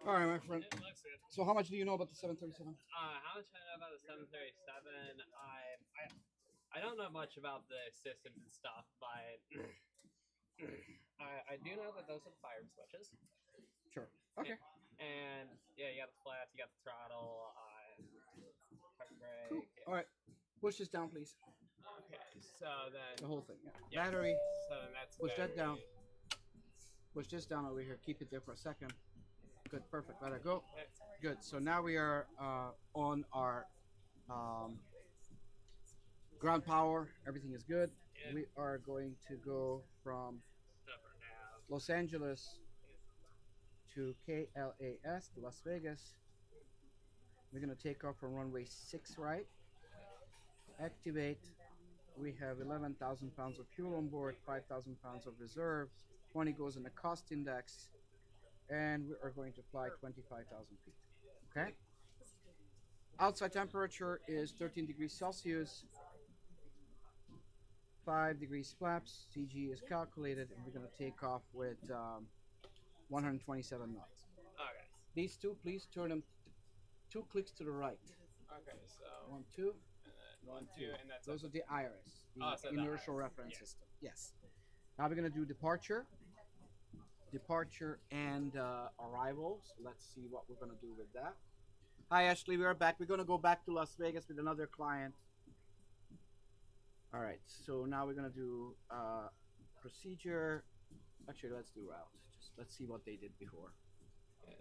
All right, my friend. It looks good. So, how much do you know about the 737? How much I know about the 737? I don't know much about the systems and stuff, but I do know that those are the fire switches. Sure. Okay. And yeah, you got the flaps, you got the throttle, park Cool. brake. Yeah. All right. Push this down, please. Okay, so then The whole thing. Yeah. yeah, Battery. so then that's Push that down. battery. Push this down over here. Keep it there for a second. Good. Perfect. Let it go. That's Good. So now we are on our um, ground power. Everything is good. it. We are going to go from Number now. Los Angeles to KLAS to Las Vegas. We're going to take off from runway 6 right. Activate. We have 11,000 pounds of fuel on board, 5,000 pounds of reserve. 20 goes in the cost index, and we are going to fly 25,000 feet. Okay? Outside temperature is 13 degrees Celsius, 5 degrees flaps. CG is calculated, and we're going to take off with 127 knots. Okay. These two, please turn them 2 clicks to the right. Okay, so 1, 2, and then 1, 2, 2. and that's Those are the IRS, oh, the so the inertial IRS. reference Yeah. system. Yes. Now we're going to do departure and arrivals. Let's see what we're going to do with that. Hi, Ashley. We are back. We're going to go back to Las Vegas with another client. All right. So now we're going to do procedure. Actually, let's do route. Just let's see what they did before. Yeah.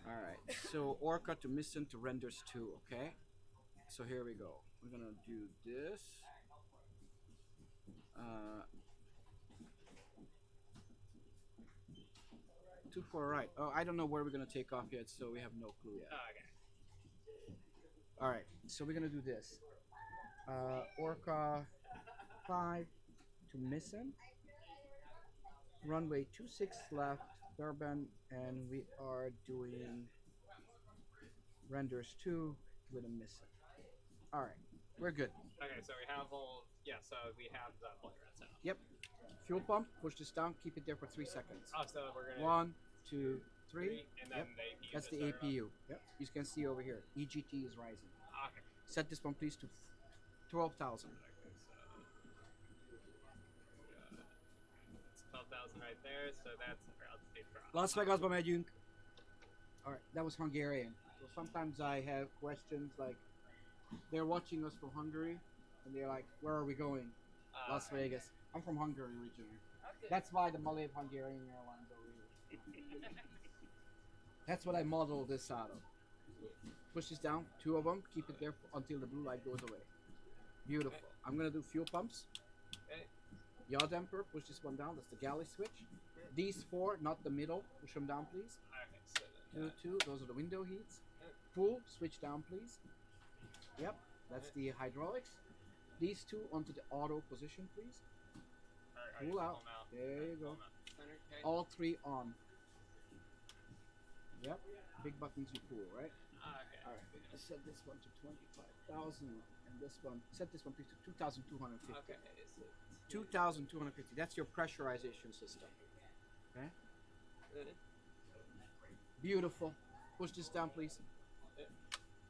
All right. So Orca to Mission to renders 2. Okay. So here we go. We're going to do this. Uh, 2 4 right. Oh, I don't know where we're going to take off yet, so we have no clue yet. Oh, okay. All right. So we're going to do this. Orca 5 to Mission. Runway 26 left, Durban, and we are doing renders 2 with a Mission. All right, we're good. Okay, so we have all. Yeah, so we have the plug set up. Yep. Fuel pump, push this down, keep it there for 3 seconds. Oh, so we're gonna 1, 2, 3. and Yep. then the APU. That's the APU. Yep. You can see over here, EGT is rising. Okay. Set this one, please, to 12,000. Okay, so it's 12,000 right there. So that's let's see for Las Vegas, Bamegyünk. All right, that was Hungarian. So sometimes I have questions like, they're watching us from Hungary, and they're like, "Where are we going?" Las Vegas. I'm from Hungary originally. Okay. That's why the Malay Hungarian Airlines over here. That's what I modeled this out of. Push this down, 2 of them. Keep it there until the blue light goes away. Beautiful. I'm gonna do fuel pumps. Okay. Yaw damper. Push this one down. That's the galley switch. These 4, not the middle. Push them down, please. Okay, so then, 2 2. Those are the window heats. Full. Switch down, please. Yep. That's the hydraulics. These 2 onto the auto position, please. Pull out. There you go. All 3 on. Yep. Big buttons you pull, right? Okay. All right. Let's set this one to 25,000, and this one set this one please to 2,250. Okay. So 2,250. That's your pressurization system. Okay. Beautiful. Push this down, please.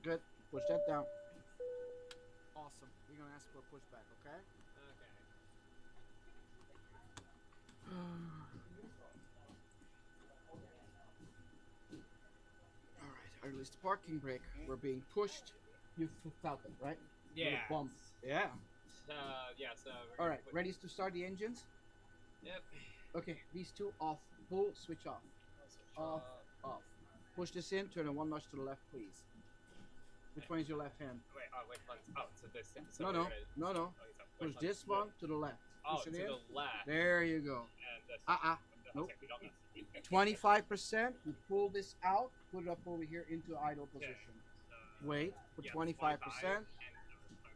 Good. Push that down. Awesome. We're gonna ask for a pushback, okay? Okay. All right. I released the parking brake. We're being pushed. You felt it, right? Yeah. Little bump. Yeah. Yeah. So. All right. Ready to start the engines? Yep. Okay. These 2 off. Pull. Switch off. Off. Off. Push this in. Turn it 1 notch to the left, please. Which one is your left hand? Wait. Oh, wait. Oh, so this. So No, we're no, gonna- no, no. Okay, so Push this one to the left. Oh, Push to it in. the left. There you go. And this. Nope. Okay, we don't know. 25%. You pull this out. Put it up over here into idle position. Wait for 25%.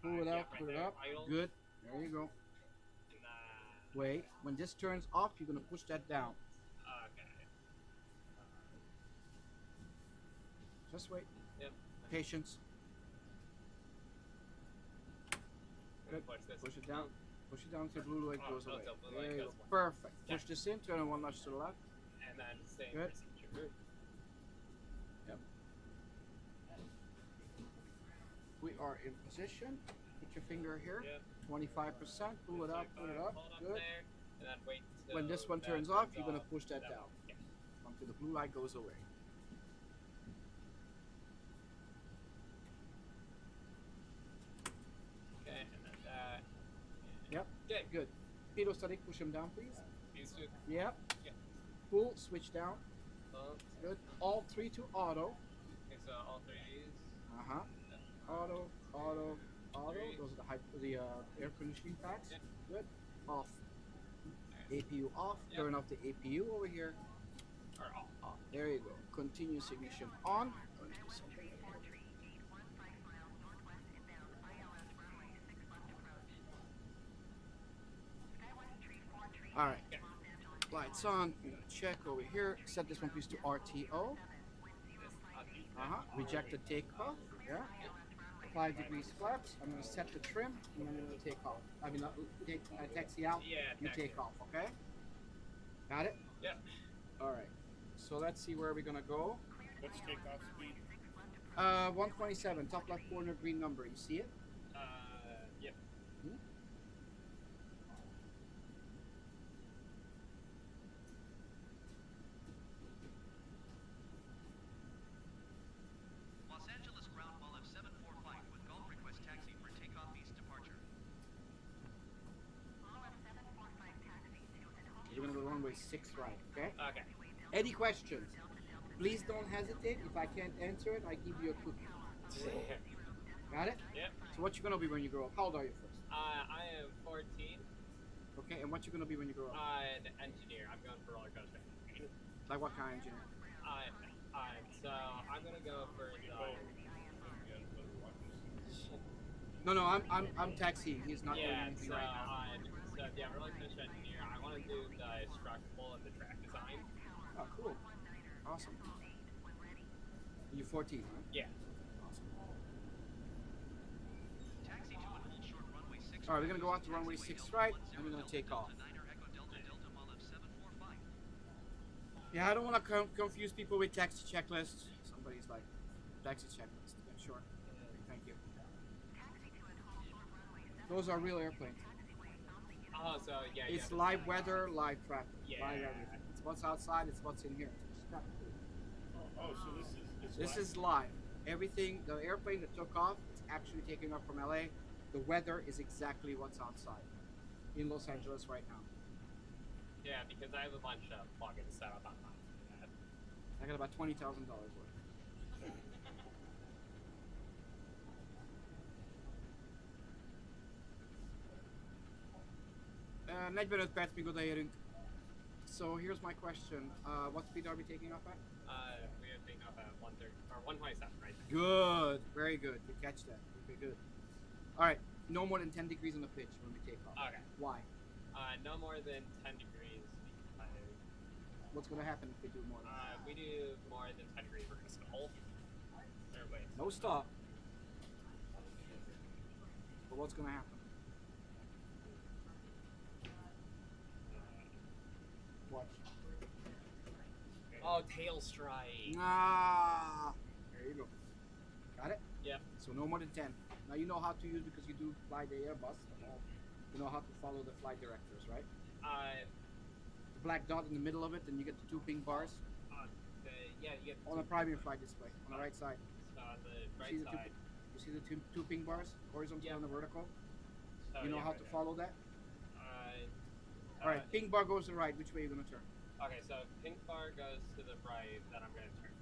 Pull it out. Put it up. Good. There you go. Wait. When this turns off, you're gonna push that down. Okay. Just wait. Yep. Patience. Good. Push this. Push it down. Push it down until blue light goes away. until blue There light you goes go. away. Perfect. Yeah. Push this in. Turn it 1 notch to the left. And then same Good. procedure. we are in position. Put your finger here. Yep. 25%. Pull it up. Pull it up. Hold Good. there, and then wait till When this one that turns off, you're gonna push that one. down Yeah. until the blue light goes away. Okay, and then that. Yep. Okay. Good. Pedo static, push him down, please. These two. Yep. Yeah. Pull, switch down. Oh, Good. All three to auto. okay, so all three of these. Uh-huh. Auto, auto, auto. Three. Those are the air conditioning packs. Yep. Good. Off. Alright. APU off. Yep. Turn off the APU over here. Or all. Off. There you go. Continuous ignition on. All right. Okay. Lights on. I'm gonna check over here. Set this one please to RTO. This, Reject the takeoff. Yeah. 5 degrees flaps. I'm gonna set the trim and I'm gonna take off. I mean, taxi out. Yeah, You taxi. take off. Okay. Got it. Yep. All right. So let's see where we're gonna go. What's takeoff speed? 127. Top left corner, green number. You see it? Yep. Los Angeles ground ball F745 with Gulf request taxi for takeoff east departure. You're gonna go runway 6 right. Okay. Okay. Any questions? Please don't hesitate. If I can't answer it, I give you a cookie. Got it? Yep. So what you gonna be when you grow up? How old are you first? I am 14. Okay. And what you gonna be when you grow up? I'm an engineer. I'm going for roller coaster. Like what kind of engineer? So I'm gonna go for the. No, I'm taxiing. He's not doing Yeah. anything So right now. yeah, roller coaster engineer. I want to do the structural and the track design. Oh, cool. Awesome. You're 14, right? Yeah. Awesome. Taxi to and hold short runway 6. All right, we're gonna go out to runway 6 right, and we're gonna take off. Yeah, I don't want to confuse people with taxi checklists. Somebody's like, taxi checklist. Yeah, sure. Thank you. Those are real airplanes. Oh, so yeah. It's yeah, live weather, live traffic, Yeah. live everything. It's what's outside, it's what's in here. Oh, so this is This is live. Everything, the airplane that took off, it's actually taking off from LA. The weather is exactly what's outside in Los Angeles right now. Yeah, because I have a bunch of plugins set up on mine. I got about $20,000 worth. Net benut perc még odaérünk. So here's my question. What speed are we taking off at? We are taking off at 130 or 127, right? Good. Very good. You catch that. Okay, good. All right. No more than 10 degrees on the pitch when we take off. Okay. Why? No more than 10 degrees. What's going to happen if we do more than that? We do more than 10 degrees, we're gonna stall. Or wait. No stop. But what's going to happen? Watch. Oh, tail strike. Ah. There you go. Got it? Yep. So no more than 10. Now you know how to use, because you do fly the Airbus. You know how to follow the flight directors, right? The black dot in the middle of it, then you get the 2 pink bars Yeah, you get on the primary flight display on the right side. on the right See the side. You see the two pink bars, horizontal Yeah. and the vertical? So, You know yeah, how right to there. follow that? Uh, All right, pink bar goes to the right. Which way are you gonna turn? Okay, so pink bar goes to the right, then I'm gonna turn.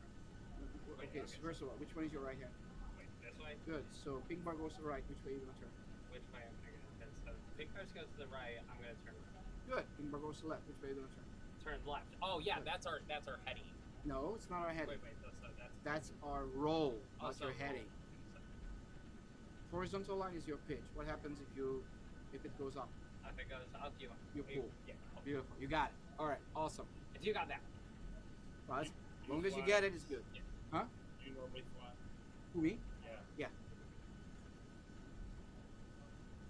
Wait, Okay, so first of all, which one is your right hand? Wait, this way? Good. So pink bar goes to the right. Which way are you gonna turn? Which way am I gonna turn? So pink bar goes to the right, I'm gonna turn right. Good. Pink bar goes to the left. Which way are you gonna turn? Turn left. Oh yeah, Good. that's our heading. No, it's not our heading. Wait, that's That's our roll, not also your heading. Horizontal line is your pitch. What happens if it goes up? If it goes up, you pull. Yeah. Beautiful. You got it. All right. Awesome. If you got that. Well, as long as you get it, it's good. Yeah. Huh? Do you normally fly? Who, me? Yeah.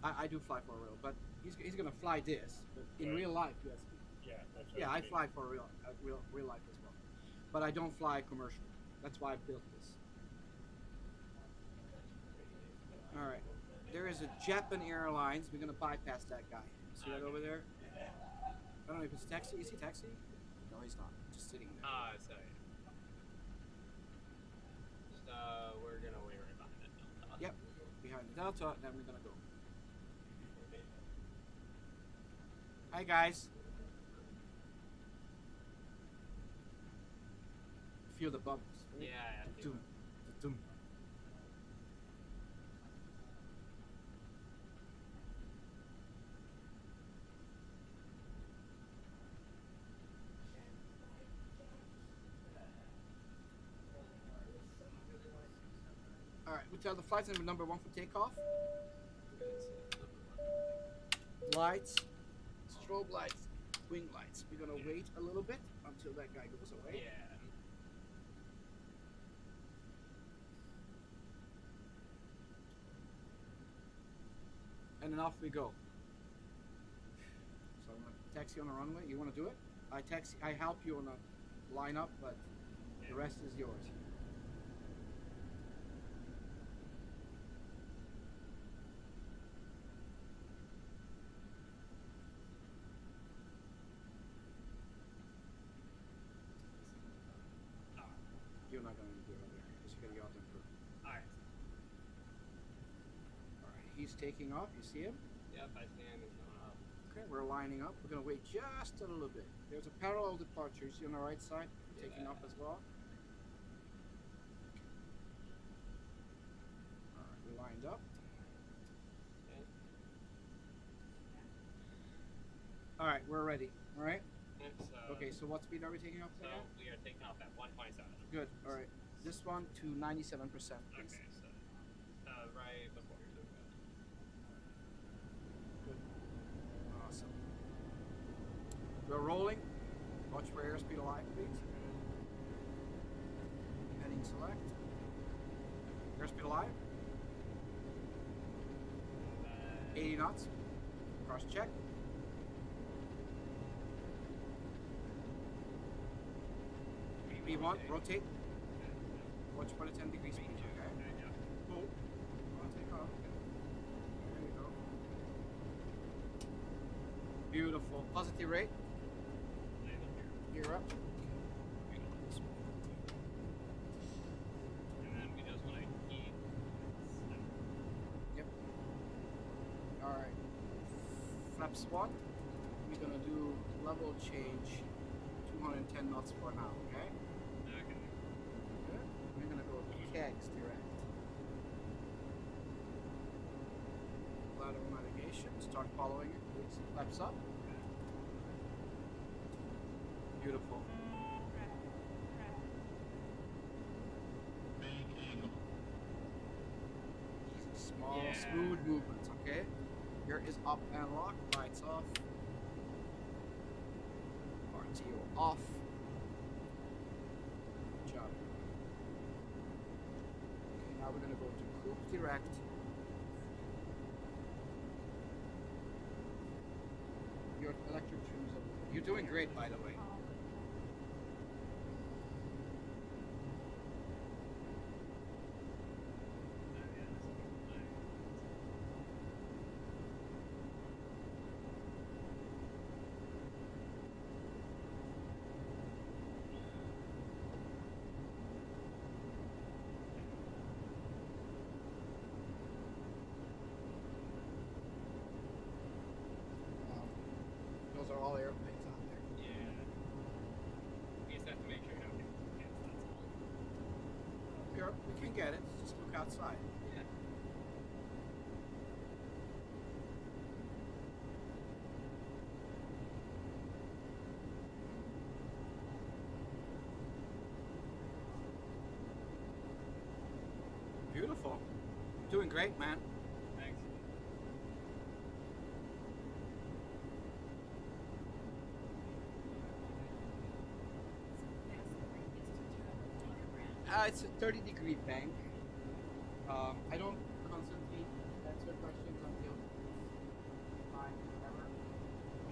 I do fly for real, but he's gonna fly this. But in Right. real life, yes. Yeah, that's what Yeah, I mean. fly for real life as well, but I don't fly commercial. That's why I built this. All right. There is a Japan Airlines. We're gonna bypass that guy. See that Okay. over there? I don't know if it's taxi. Is he taxi? No, he's not. Just sitting there. So we're gonna wait right behind that Delta. Yep. Behind the Delta, then we're gonna go. Hi guys. Feel the bumps. Right? Yeah. Doom. Doom. All right, we tell the flight center number 1 for takeoff. Lights, strobe lights, wing lights. We're gonna wait a little bit until that guy goes away. Yeah. And then off we go. So I'm gonna taxi on the runway. You wanna do it? I help you on the lineup, but the rest is yours. You're not gonna do it over there because you gotta get out there first. Alright. Alright, he's taking off. You see him? Yep, I see him. He's going up. Okay, we're lining up. We're gonna wait just a little bit. There's a parallel departure. You see on the right side? Taking Yeah. off as well. Alright, we're lined up. Okay. Alright, we're ready. Alright? Okay, Okay, so what speed are we taking off so again? we are taking off at 127. Good. Alright. This one to 97%, please. Okay, so right before you're good. Good. Awesome. We're rolling. Watch for airspeed alive, please. Heading select. Airspeed alive. 80 knots. Cross check. V1, rotate. Watch for the 10-degree speed, okay? Pull. Take off. There you go. Beautiful. Positive rate. Gear up. And then we just want to keep. Yep. Alright. Flaps 1. We're gonna do level change 210 knots for now, okay? Okay. Good. We're gonna go kegs direct. Lateral navigation. Start following it, please. Flaps up. Beautiful. Easy, small, Yeah. smooth movements, okay? Here is up and lock, lights off. RTO off. Good job. Okay, now we're gonna go to cruise direct. Your electric trims are. You're doing great, by the way. Those are all airplanes out there. Yeah. We just have to make sure we don't get tickets, that's all. We can get it. Just look outside. Yeah. Beautiful. Doing great, man. Thanks. It's a 30-degree bank. I don't constantly answer questions until time, whatever.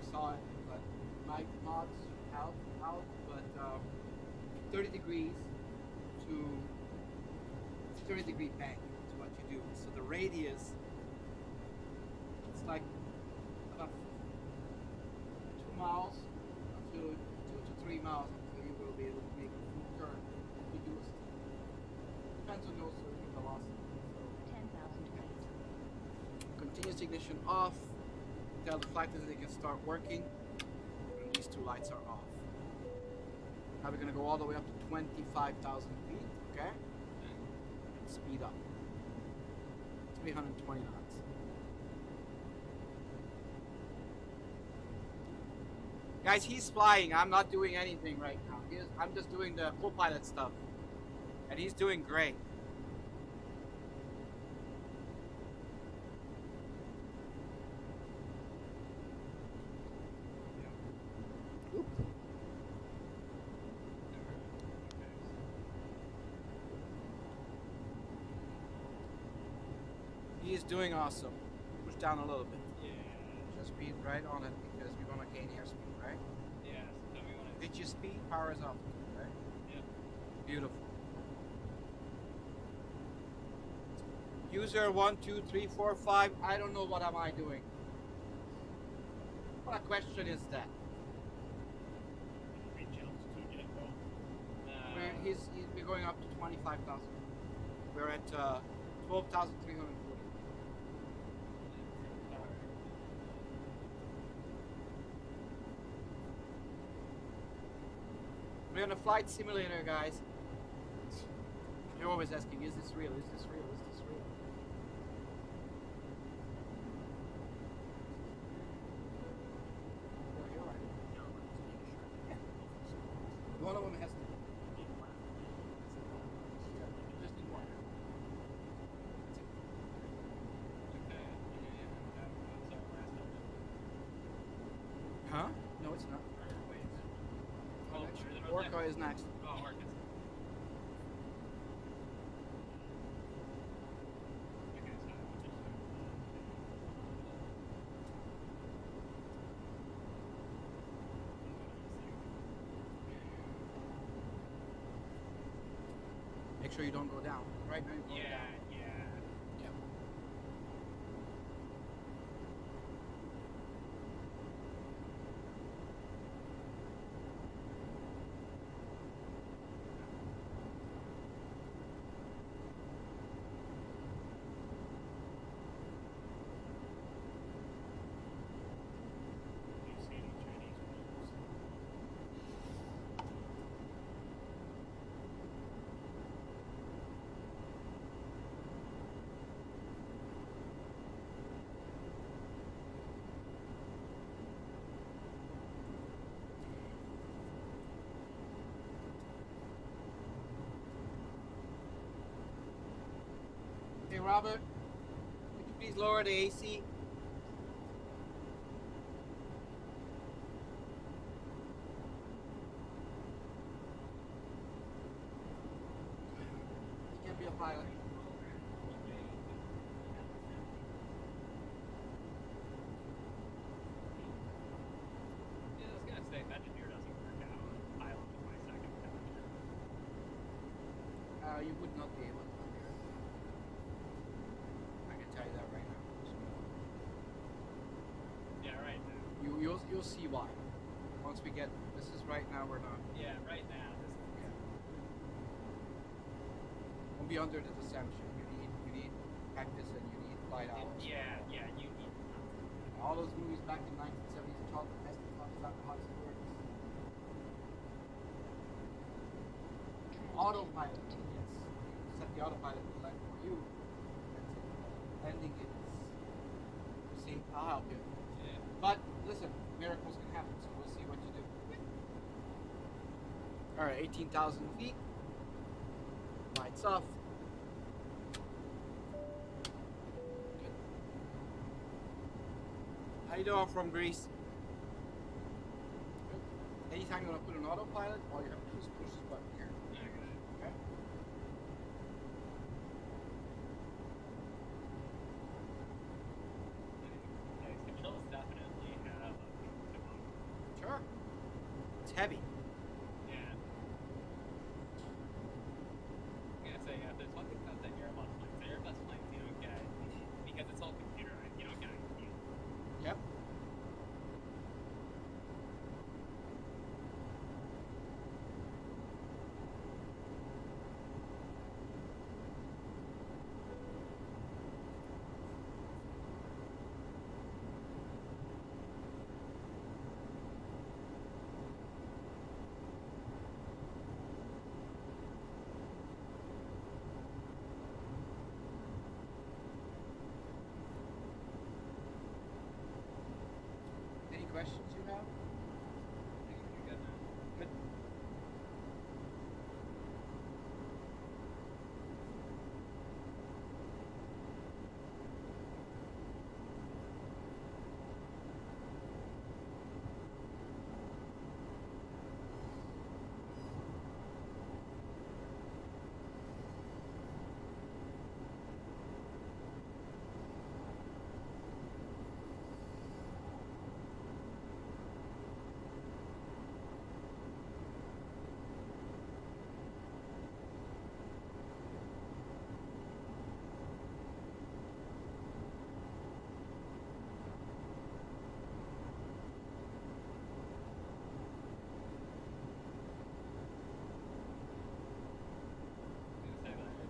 We saw it, but my mods help out. But 30 degrees to 30-degree bank is what you do. So the radius, it's like about 2 miles until 2 to 3 miles until you will be able to make a full turn if you do a steep. Depends on also your velocity. 10,000 feet. Continuous ignition off. Tell the flight attendant they can start working. And these two lights are off. Now we're gonna go all the way up to 25,000 feet, okay? And speed up. 320 knots. Guys, he's flying. I'm not doing anything right now. I'm just doing the co-pilot stuff. And he's doing great. Oop. He is doing awesome. Push down a little bit. Yeah. Just speed right on it because we want to gain airspeed, right? Yeah. So tell me when it's. Did you speed? Power is up, right? Yep. Beautiful. User 1, 2, 3, 4, 5. I don't know what am I doing. What a question is that? Reach altitude yet, though? We're going up to 25,000. We're at 12,340. We're on a flight simulator, guys. You're always asking, is this real? Is this real? Is this real? Oh, you're right. One of them has to. Just need one. Huh? No, it's not. Oh, Orca is next. Oh, Orca's. Okay, so Make sure you don't go down. Right now you're going yeah, down. yeah. Yeah. Do you see any Chinese planes? Hey, Robert, could you please lower the AC? He can be a pilot. Yeah, I was gonna say if engineer doesn't work out, pilot is my second passion. You would not be able to do it. I can tell you that right now. Yeah, right now. You'll see why. Once we get this is right now we're not. Yeah, right now. This is. Yeah. We'll be under the assumption you need practice and you need flight hours. Yeah, yeah. You need. All those movies back in 1970s taught the best class that how it works. Autopilot, yes. Set the autopilot to land for you. That's it. Landing it is. See, I'll help you. Yeah. But listen, miracles can happen, so we'll see what you do. Alright, 18,000 feet. Lights off. Good. How you doing from Greece? Good. Anytime you want to put an autopilot, all you have to do is push this button here. Okay? These controls definitely have a peak to them. Sure. It's heavy. Yeah. Yeah, so yeah, if there's one thing about the Airbus planes, the Airbus planes, you know, questions you have? You're good now. Good.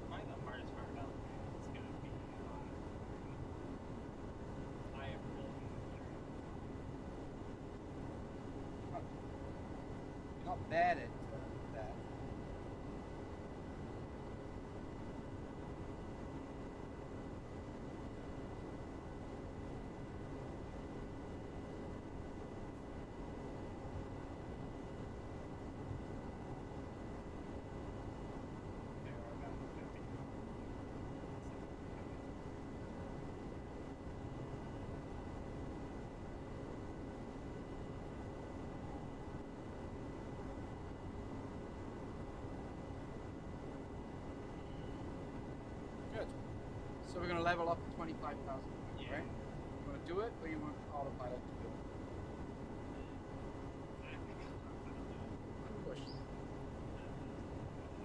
Probably the hardest part about it is going to be I am really You're not bad at that. Good. So we're gonna level up to 25,000, Yeah. right? You wanna do it, or you want autopilot to do it? Push.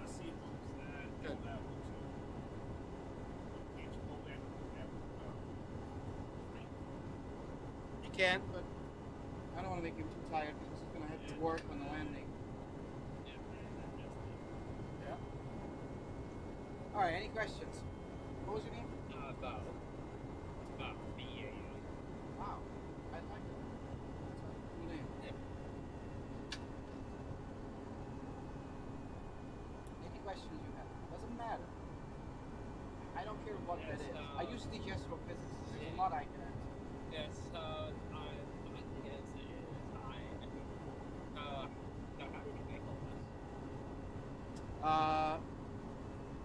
I see it moves that. Good. That one too. Can't you hold that? You can, but I don't want to make him too tired because he's gonna have to work on the landing. Yeah. All right. Any questions? What was your name? About BAU. Wow. I like it. That's a cool name. Any questions you have? Doesn't matter. I don't care what that Yes, is. I use the astrophysics. There's a lot I can answer. Yeah, so I guess is I how did you make all this?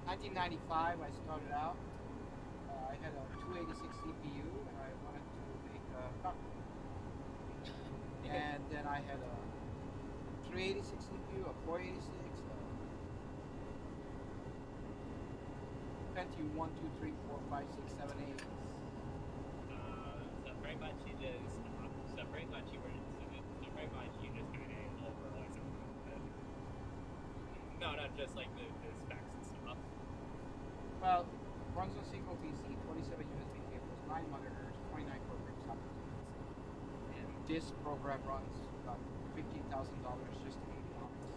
1995, I started out. I had a 286 CPU, and I wanted to make a cockpit. And then I had a 386 CPU, a 486, Pentium 1, 2, 3, 4, 5, 6, 7, 8. So pretty much you just so pretty much you were so pretty much you just kind of overall something. No, not just like the specs and stuff. Well, runs on single PC, 27 USB cables, 9 monitors, 29 programs up to And this program runs about $15,000 just to be honest.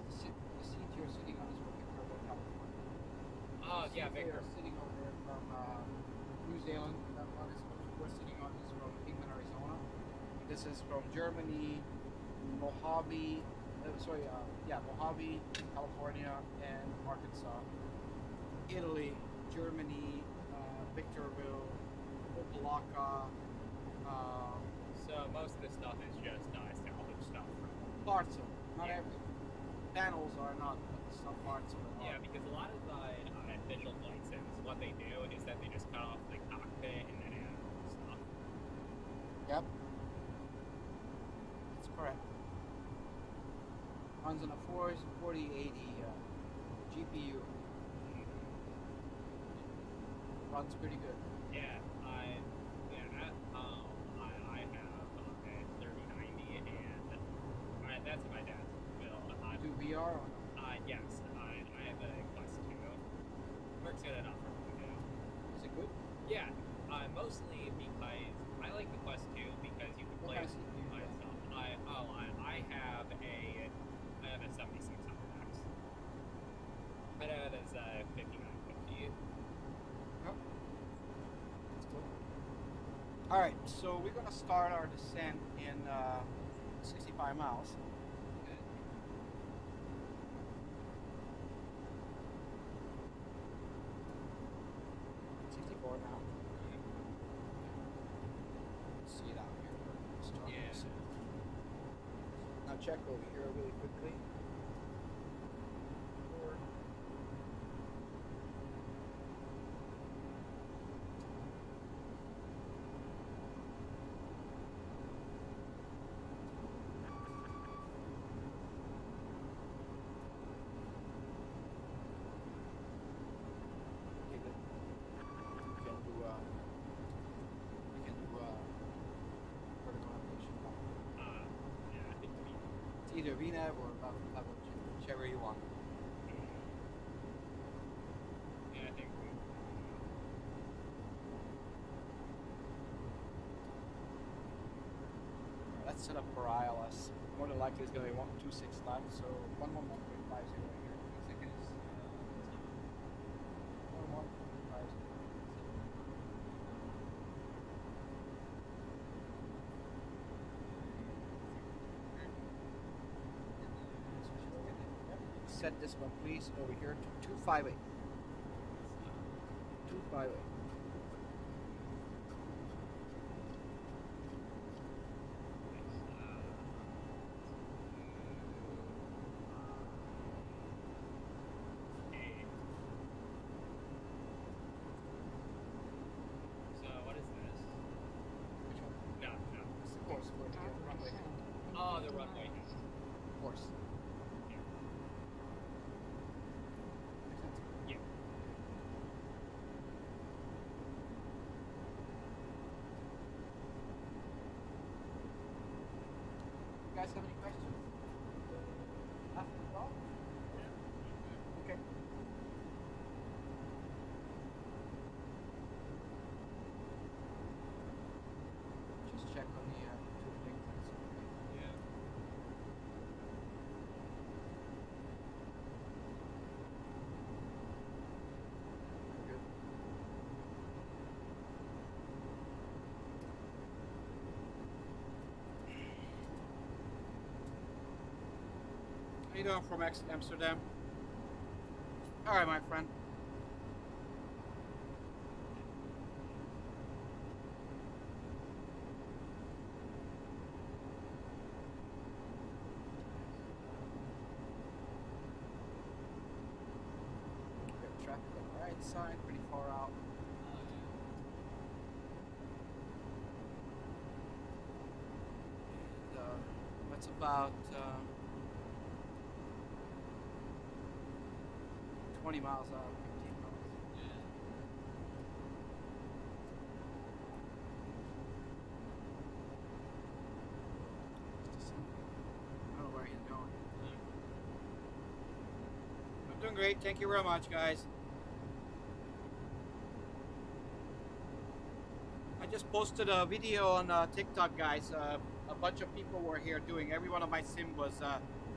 The seat you're sitting on is from Victor, California. Oh The yeah, seat Victor. you're sitting over there from New Zealand. That one is we're sitting on is from Kingman, Arizona. This is from Germany, Mojave, Mojave, California, and Arkansas. Italy, Germany, Victorville, Opelika, So most of the stuff is just salvage stuff. parts of it, not everything. Panels are not, but some parts of it are. Yeah, because a lot of official flight sims, what they do is that they just cut off the cockpit and then add all the stuff. Yep. That's correct. Runs on a 4080 GPU. Runs pretty good. Yeah, I have a 3090 and that's my dad's build. Do VR or no? Yes, I have a Quest 2. Works good enough for me to do. Is it good? Yeah, mostly because I like the Quest 2 because you can What play kind of CPU by do you have? itself. I have a 7600X. My dad is 5950. Yep. That's cool. All right, so we're gonna start our descent in 65 miles. 64 now. See it out here. check over here really quickly. Okay, good. You can do vertical navigation. Yeah, I think we. It's either VNAV or level 2, whichever you want. Yeah, I think we. Let's set up for ILS. More than likely it's going to be 126 left, so 111.50 right here. I think it is 111.50. Set this one, please, over here to 258. 258. So what is this? Which one? No, no. Of course, for the runway. Oh, the runway. Of course. Yeah. Makes sense. Yeah. You guys have any questions? After the call? Okay. Just check on the two things. Yeah. Good. How you doing from Amsterdam? All right, my friend. We have traffic on the right side, pretty far out. And, that's about 20 miles out, 15 miles. Just a second. I don't know where he's going. I'm doing great. Thank you very much, guys. I just posted a video on TikTok, guys. A bunch of people were here doing every one of my sim was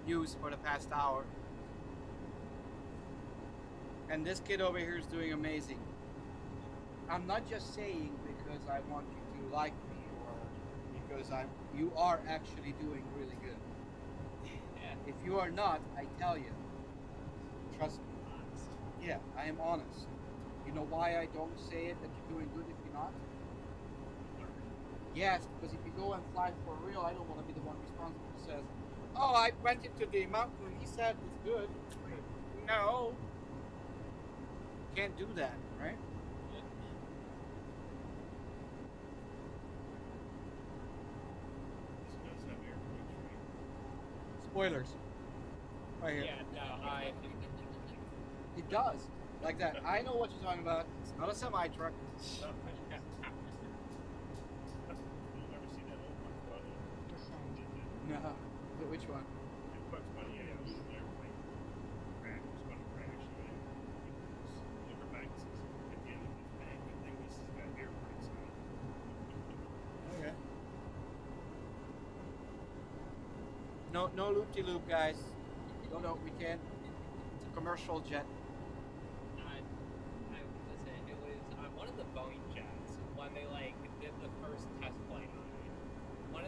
used for the past hour. And this kid over here is doing amazing. I'm not just saying because I want you to like me or because you are actually doing really good. Yeah. If you are not, I tell you. Trust me. Yeah, I am honest. You know why I don't say it that you're doing good if you're not? Yes, because if you go and fly for real, I don't want to be the one responsible who says, "Oh, I went into the mountain and he said it's good." No. Can't do that, right? This does have air conditioning. Spoilers. Right here. Yeah, no, I. It does. Like that. I know what you're talking about. It's not a semi truck. You'll never see that old one, but Descend. No. But which one? it Bugs Bunny, yeah, it was an airplane crash. It was going to crash, and it was Banks at the end of his bank, and then he's got air brakes on. Okay. No loop-de-loop, guys. No, we can't. It's a commercial jet. Listen, it was one of the Boeing jets when they did the first test flight on it. One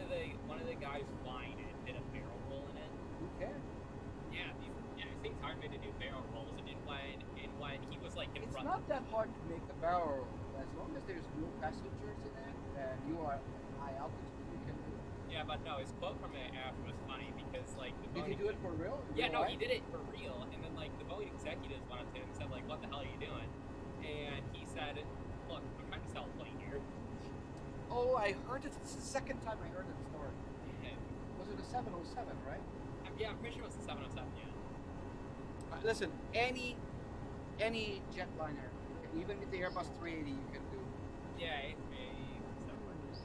of the guys flying it did a barrel roll in it. Who cares? Yeah, these things aren't made to do barrel rolls, and when he was in It's front. not that hard to make a barrel roll. As long as there's no passengers in it and you are at high altitude, you can do it. Yeah, but no, no, his quote from it after was funny because like the Did he Boeing. do it for real? Yeah, no, Real he life? did it for real, and then like the Boeing executives went up to him and said like, "What the hell are you doing?" And he said, "Look, I'm trying to sell a plane here." Oh, I heard it. It's the second time I heard that story. And, Was it a 707, right? yeah, I'm pretty sure it was the 707. Yeah. Listen, any jetliner, even with the Airbus 380, you can do. Yeah, A380 stuff like Cruise.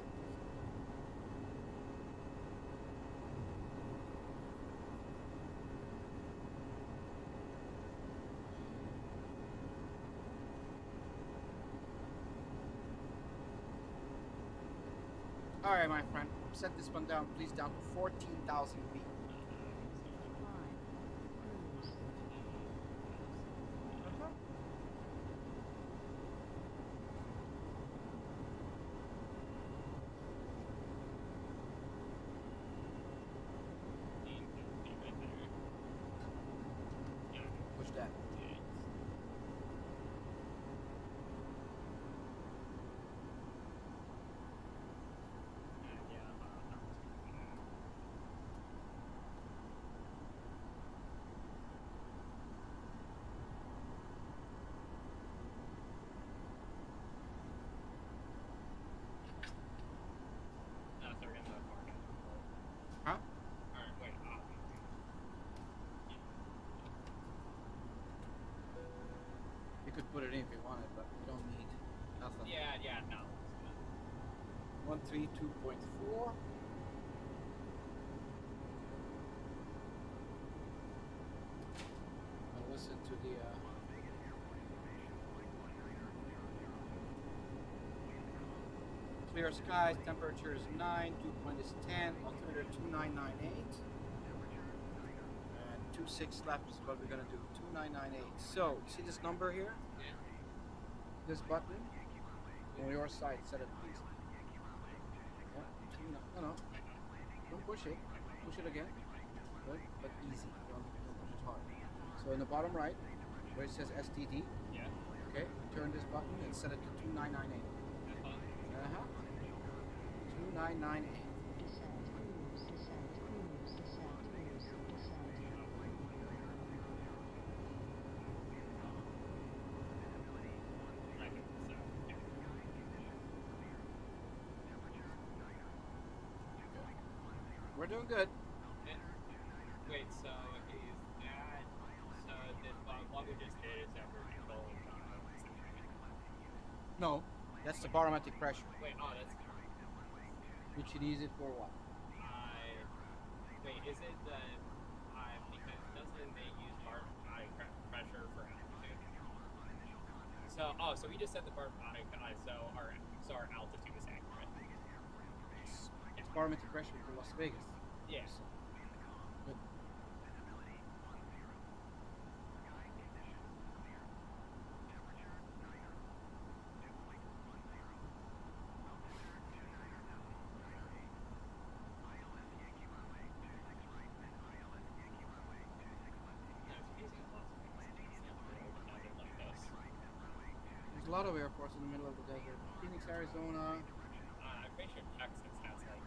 All right, my friend, set this one down, please, down to 14,000 feet. Climb. Cruise. right there. Yeah. Push that. Yeah. No, so we're gonna go forecast. Huh? Alright, wait. You could put it in if you wanted, but you don't need nothing. Yeah, no. 132.4. I'll listen to the. Clear skies, temperature is 9, dew point is 10, altimeter 2998. And 26 left is what we're gonna do. 2998. So, see this number here? Yeah. This button? On your side, set it please. Yeah, no. Don't push it. Push it again. Good, but easy. Don't push it hard. So in the bottom right, where it says STD, Yeah. okay, turn this button and set it to 2998. That's fine. 2998. Descent. Cruise. Descent. Cruise. Descent. Cruise. Descent. I think so. Yeah. We're doing good. Wait, so is that so what we just did is that we're controlling No, that's the barometric pressure. wait, oh that's Which you use it for what? wait, is it the because doesn't they use pressure for altitude? So we just set the barometric so our altitude is accurate. It's barometric pressure for Las Vegas. Yeah. So, good. There's a lot of airports in the middle of the desert. Phoenix, Arizona. I'm pretty sure Texas has like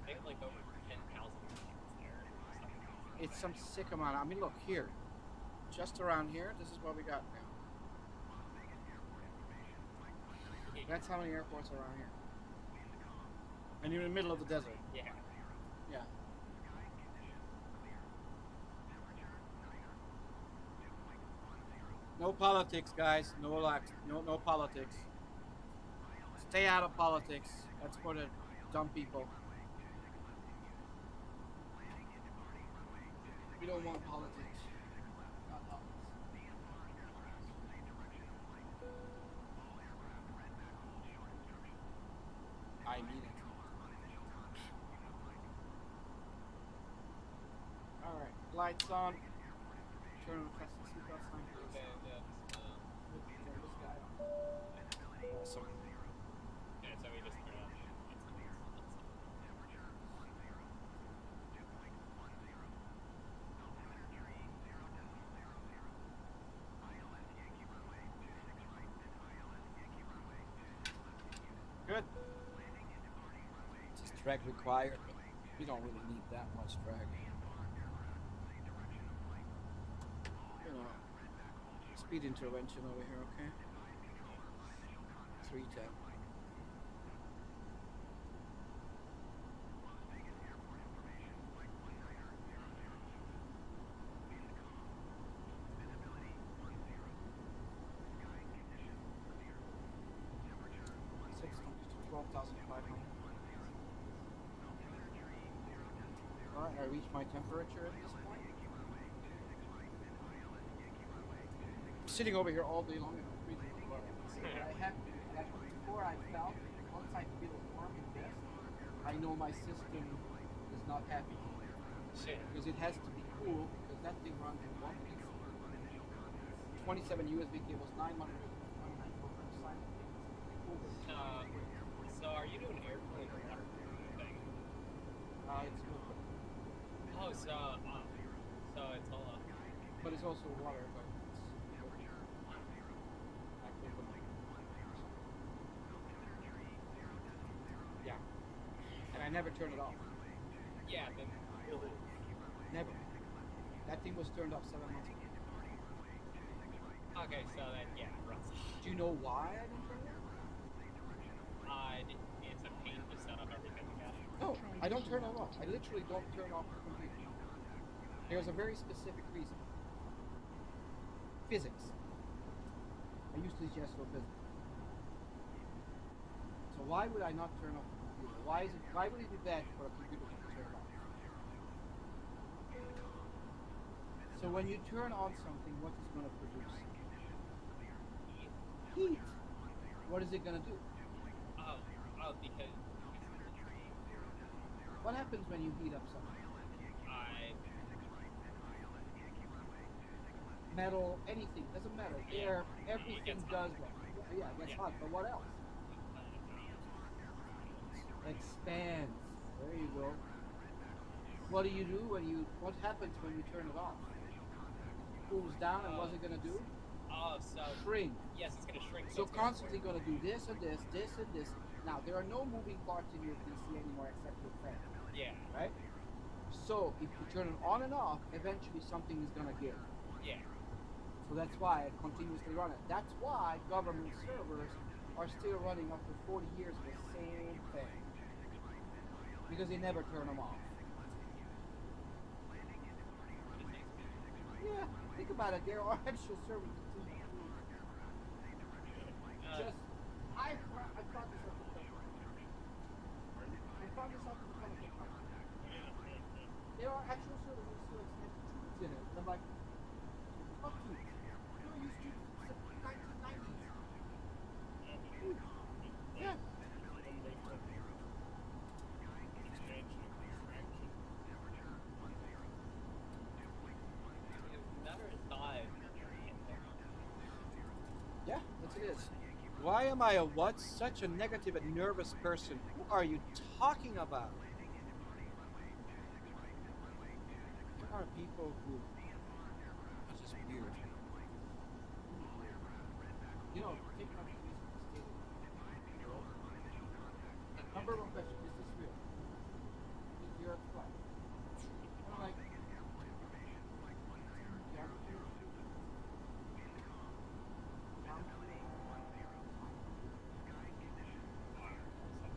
they have like over 10,000 miles there or something. It's some sick amount. I mean, look here. Just around here, this is what we got now. That's how many airports are around here. And you're in the middle of the desert. Yeah. Yeah. No politics, guys. No politics. Stay out of politics. That's for the dumb people. We don't want politics. Not us. I mean it. Alright, lights on. Turn on press the seatbelt sign, please. Okay, yeah. Turn this guy on. Awesome. Okay, so we just turn on. Good. Just drag required. You don't really need that much drag. You know, speed intervention over here, okay? 310. Six 12,500. Alright, I reached my temperature at this point. Sitting over here all day long and I'm freezing as well. I have to, like before I felt, once I feel warm in this, I know my system is not happy. Shit. Because it has to be cool, because that thing runs in one piece. 27 USB cables, 900 programs simultaneously. So are you doing airplane or water thing? It's open. Oh, so it's all up. But it's also water, but it's open. Yeah. And I never turn it off. Yeah, then Never. That thing was turned off 7 months ago. okay, so then yeah, it runs. Do you know why I didn't turn it off? It's a pain to set up everything again. No, I don't turn it off. I literally don't turn off the computer. There's a very specific reason. Physics. I used to teach astrophysics. So why would I not turn off the computer? Why would it be bad for a computer to turn off? So when you turn on something, what is going to produce? Heat. What is it going to do? Because What happens when you heat up something? Metal, anything, doesn't matter. Air, everything does that. Yeah, it gets hot, but what else? Expands. There you go. What do? What happens when you turn it off? Cools down, and what's it gonna do? so Shrink. yes, it's gonna shrink. So it's gonna constantly gonna do this and this, this and this. Now there are no moving parts in your PC anymore except your fan, Yeah, right? So if you turn it on and off, eventually something is gonna give. yeah. So that's why I continuously run it. That's why government servers are still running after 40 years the same thing. Because they never turn them off. Yeah, think about it. There are actual servers that do that. Just, I thought this up. I found this out in the comic book. There are actual servers that still have tubes in it. And I'm like, fuck you. You're used to 1990s. Yeah. Never thought. Yeah, that's it is. Why am I a what? Such a negative and nervous person. Who are you talking about? There are people who are just weird. You know, take my number one question, is this real? You're a flight. I'm like,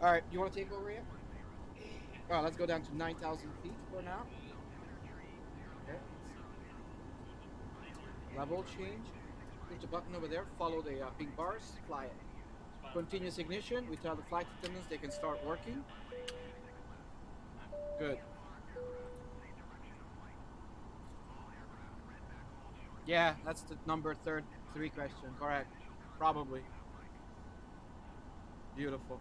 all right, you want to take over here? All right, let's go down to 9,000 feet for now. Okay. Level change. Push the button over there. Follow the pink bars. Fly it. Continuous ignition. We tell the flight attendants they can start working. Good. Yeah, that's the number 3 question. Correct. Probably. Beautiful.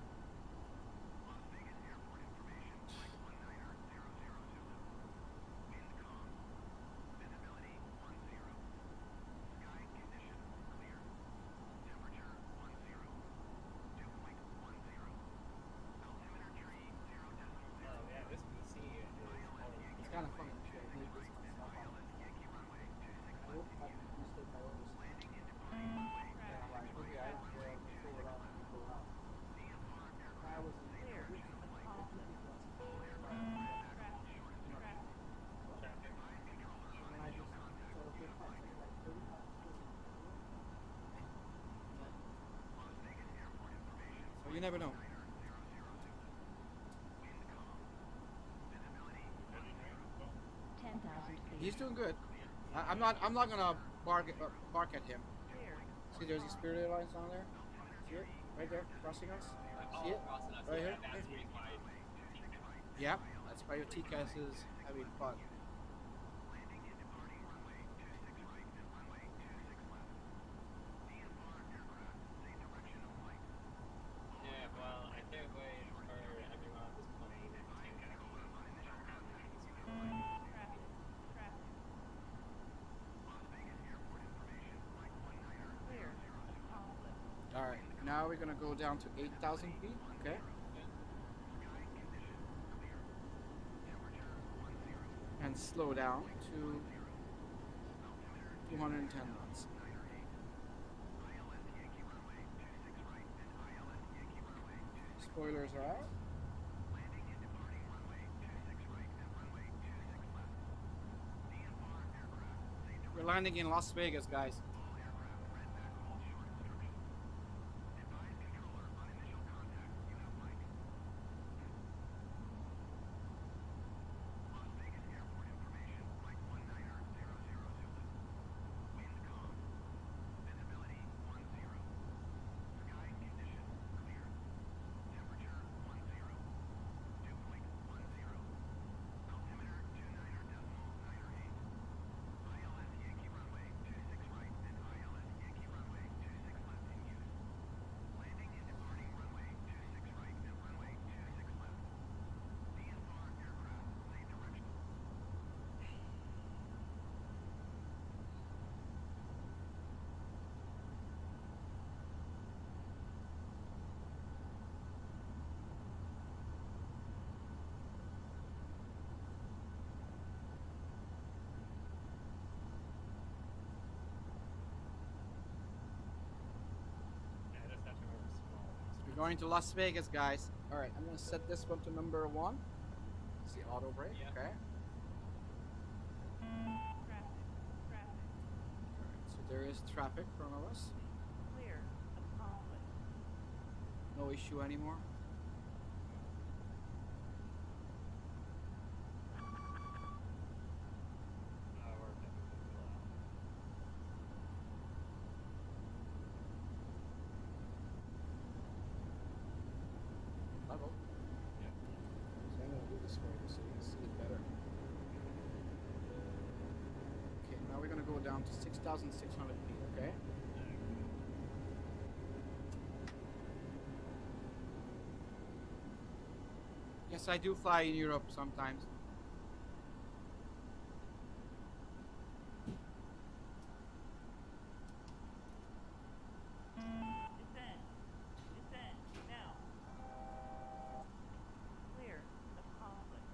Yeah, this PC is. It's kind of funny. Should I leave this stuff out? I hope I made a mistake by oversleeping. Yeah, I'm like, okay, I don't care. Pull it out. Pull it out. never know. 10,000 feet. He's doing good. I'm not. I'm not gonna bark at him. Clear. See, there's the Spirit Airlines down there. See it? Right there, crossing us. See it? Crossing us. Right Yeah, here? that's where my TCAS. Yeah, that's why your TCAS is having fun. Yeah, well, I can't wait for everyone on this plane to Clear. All right, now we're gonna go down to 8,000 feet. Okay. And slow down to 210 knots. Spoilers are out. We're landing in Las Vegas, guys. Yeah, I just have to remember small. We're going to Las Vegas, guys. All right, I'm gonna set this one to number 1. It's the auto brake. Yeah. Okay. So there is traffic in front of us. Clear. Accomplished. No issue anymore. We're definitely Level. Yep. So I'm gonna do this for you so you can see it better. Okay, now we're gonna go down to 6,600 feet. Okay. Yes, I do fly in Europe sometimes. Descend. Descend. Now. Clear. Accomplished.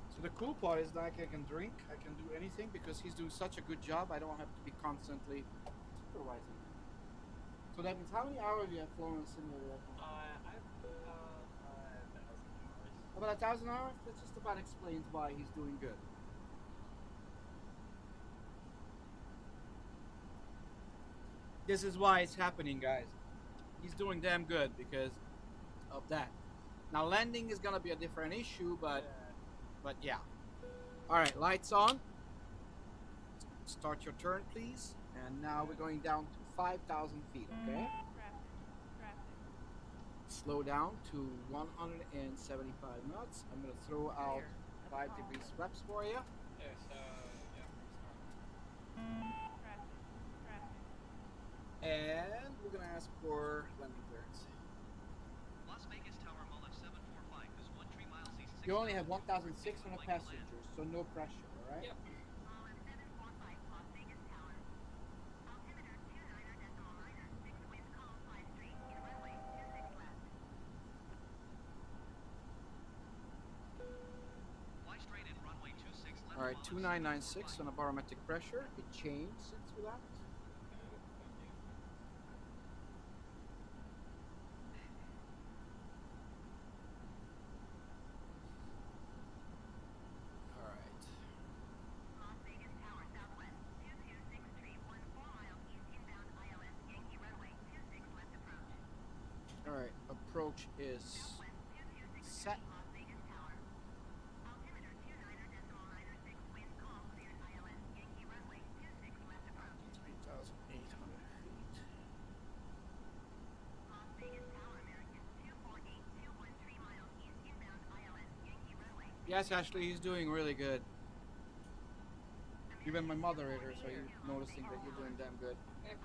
So the cool part is like I can drink, I can do anything because he's doing such a good job. I don't have to be constantly supervising. So that means how many hours you have flown in a simulator? I've 1,000 hours. About 1,000 hours? That just about explains why he's doing good. This is why it's happening, guys. He's doing damn good because of that. Now landing is gonna be a different issue, but yeah. All right, lights on. Start your turn, please. And now we're going down to 5,000 feet. Okay. Slow down to 175 knots. I'm gonna throw out 5 degrees sweeps for you. Yeah, so And we're gonna ask for landing clearance. Las Vegas Tower Mall F745 is 13 miles east. You only have 1,600 passengers, so no pressure, all right? Yep. right, 2996 on a barometric pressure. It changed since we left. All right. Las Vegas Tower Southwest 2263, 14 miles east inbound ILS Yankee runway 26 left approach. All right. Approach is set. Las Vegas Tower. Altimeter 29er.96, wind calm, cleared ILS Yankee runway 26 left approach. 3,800 feet. Las Vegas Tower American 248213 miles east inbound ILS Yankee runway. Yes, Ashley, he's doing really good. You've been my moderator, so you're noticing that you're doing damn good.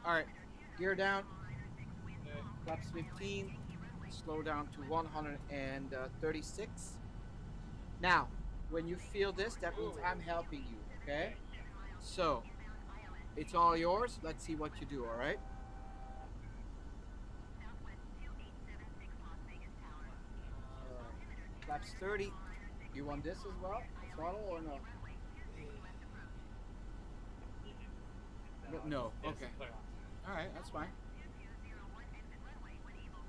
All right, gear down. Flaps 15. Slow down to 136. Now, when you feel this, that means I'm helping you. Okay. So, it's all yours. Let's see what you do. All right. Southwest 2876 Las Vegas Tower. All right. Flaps 30. You want this as well? Throttle or no? No. Yes, Okay. clear off. All right. That's fine. 2201 exit runway when able.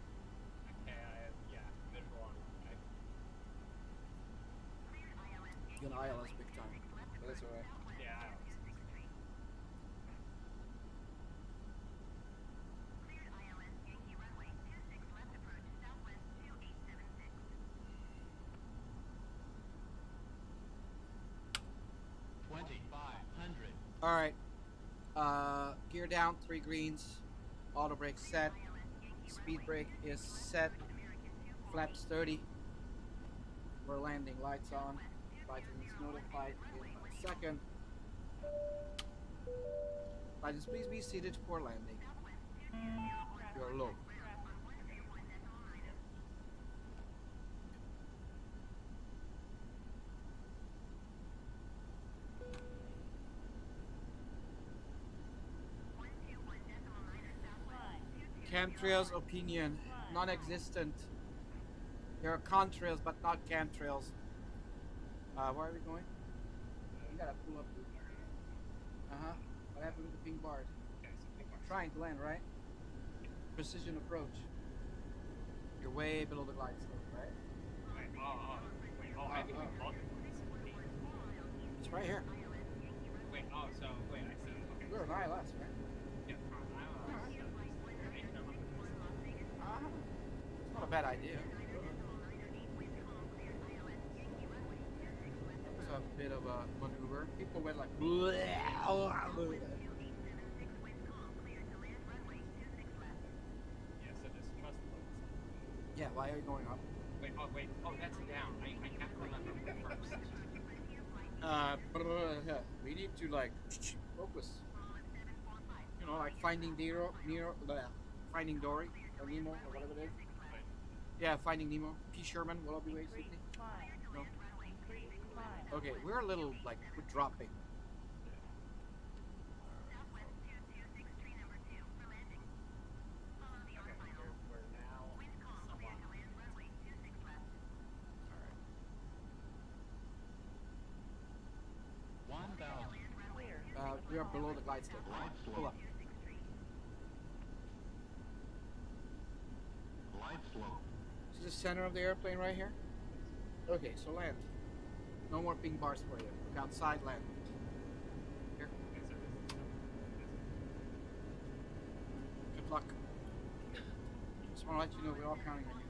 Okay, yeah, visual on. Cleared ILS You're Yankee gonna ILS big time. But that's all right. Yeah, I was. Cleared ILS Yankee runway 26 left approach Southwest 2876. 2,500. All right. Gear down, 3 greens. Auto brake set. Speed brake is set. Flaps 30. We're landing. Lights on. Flight attendants notified in a second. Pilots, please be seated for landing. You're low. Chemtrails opinion, non-existent. There are contrails, but not chemtrails. Where are we going? You gotta pull up. What happened with the pink bars? Trying to land, right? Precision approach. You're way below the glide slope, right? I think we called it. It's right here. Wait, I see. Okay. We're an ILS, right? Yeah, It's not a bad idea. It's a bit of a maneuver. People went like. Yeah, so just trust the boats. Yeah, why are you going up? Wait, that's down. I can't remember first. We need to like focus. You know, like finding Finding Dory or Nemo or whatever it is. Yeah, Finding Nemo. P. Sherman, will I be waiting? No. Okay, we're a little like we're dropping. We're now somewhat. All right. 1,000. We are below the glide slope. Glide slope. Pull up. Glide slope. See the center of the airplane right here? Okay, so land. No more ping bars for you. Look outside, land. Here. Good luck. Just want to let you know we're all counting on you.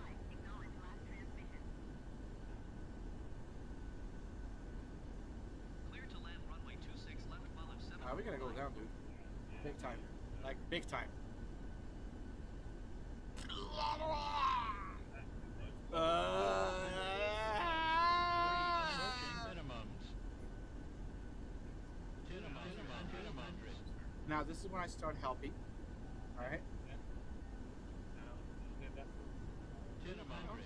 Clear to land runway 26 left while of 7. We gotta go down, dude. Big time. Like, big time. Approaching minimums. Minimum. Now, this is when I start helping. Alright?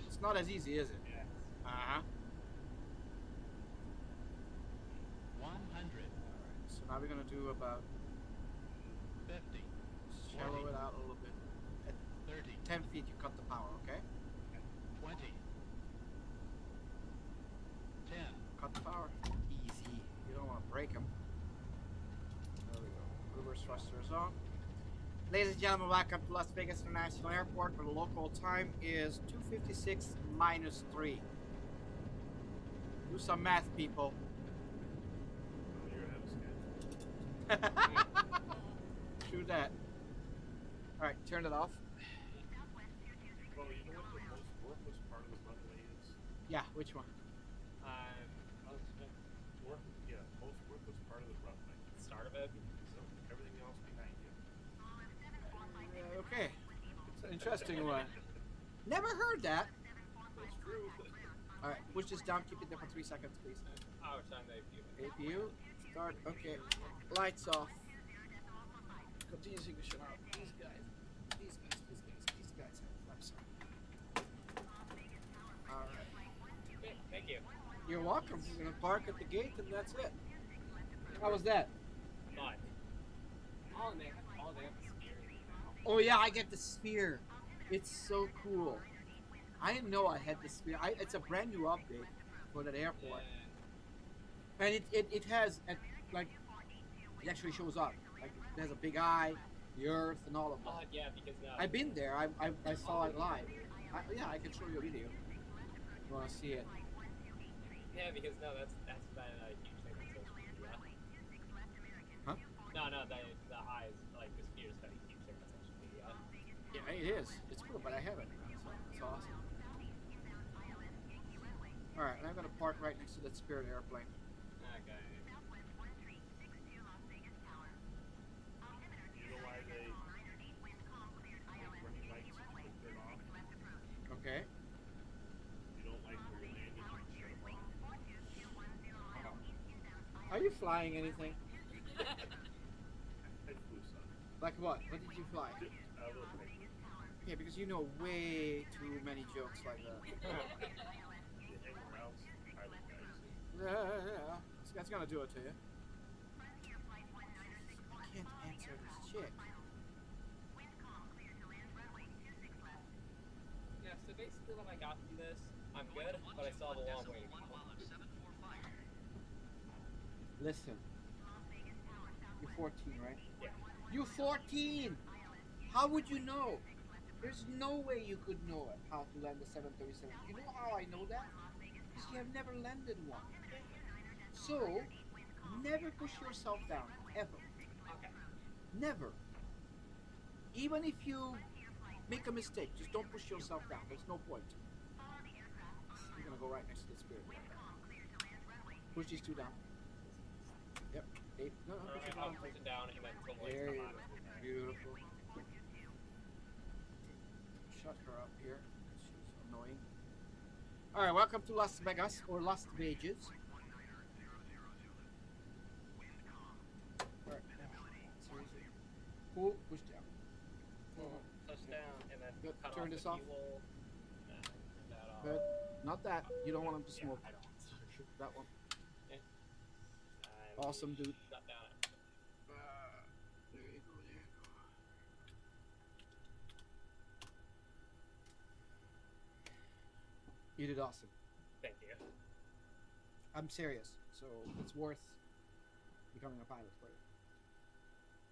It's not as easy, is it? Yes. Uh-huh. 100. So now we're gonna do about 50. shallow it out a little bit. At 30. 10 feet, you cut the power, okay? 20. 10. Cut the power. Easy. You don't want to break them. There we go. Reverse thrusters on. Ladies and gentlemen, welcome to Las Vegas International Airport, where the local time is 2:56 minus 3. Do some math, people. Oh, you're ahead of schedule. True that. Alright, turn it off. Well, you know what the most worthless part of the runway is? Yeah, which one? Most worthless part of the runway. Start of it. So everything else behind you. Okay. It's an interesting one. Never heard that. That's true. Alright, push this down, keep it there for 3 seconds, please. Oh, it's on the APU. APU, start, okay. Lights off. Continue signature out. These guys have flaps on. Alright. Okay, thank you. You're welcome. You're gonna park at the gate and that's it. How was that? But all they have the spear. Oh yeah, I get the spear. It's so cool. I didn't know I had the spear. It's a brand new update for that airport. And it has, like, it actually shows up. Like, it has a big eye, the earth, and all of that. Yeah, because I've been there. I saw it live. Yeah, I can show you a video. You wanna see it? Yeah, because that's been a huge thing on social media. Huh? No, the eyes, like the spear's been a huge thing on social media. Yeah, it is. It's cool, but I haven't. So it's awesome. All right, and I'm gonna park right next to that Spirit airplane. Okay. You know why they running lights get turned off? Okay. You don't like where you're landing, you shut them off. Are you flying anything? I flew some. Like what? What did you fly? A little bit. Yeah, because you know way too many jokes like that. You hang around some pilot guys. Yeah. That's gonna do it to you. I can't answer this chick. Yeah, so basically what I got from this, I'm good, but I still have a long way to go. Listen. You're 14, right? Yeah. You're 14! How would you know? There's no way you could know it, how to land a 737. You know how I know that? Because you have never landed one. So, never push yourself down, ever. Okay. Never. Even if you make a mistake, just don't push yourself down. There's no point. You're gonna go right next to the Spirit. Push these two down. Yep. Eight. No, push it I'll down. push it down and then the lights There come you on. go. Beautiful. Shut her up here. She's annoying. Alright, welcome to Las Vegas, or Las Vegas. Alright, seriously. Pull, push down. Push down and then Good. cut Turn off this the off. fuel. Turn that off. Good. Not that. You don't want them to Yeah, smoke. I don't. That one. And Awesome, dude. shut down. There you go, there you go. You did awesome. Thank you. I'm serious, so it's worth becoming a pilot for you.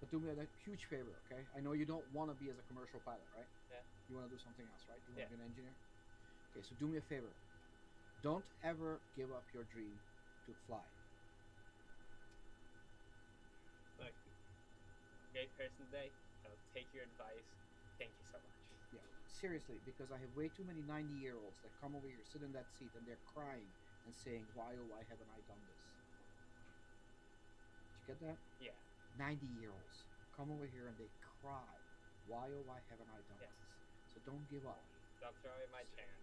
But do me a huge favor, okay? I know you don't want to be as a commercial pilot, right? Yeah. You want to do something else, right? You want Yeah. to be an engineer? Okay, so do me a favor. Don't ever give up your dream to fly. Look, great person today. I'll take your advice. Thank you so much. Yeah, seriously, because I have way too many 90-year-olds that come over here, sit in that seat, and they're crying and saying, why, oh, why haven't I done this? Did you get that? Yeah. 90-year-olds come over here and they cry, why, oh, why haven't I done Yes. this? So don't give up. Don't throw away my chance.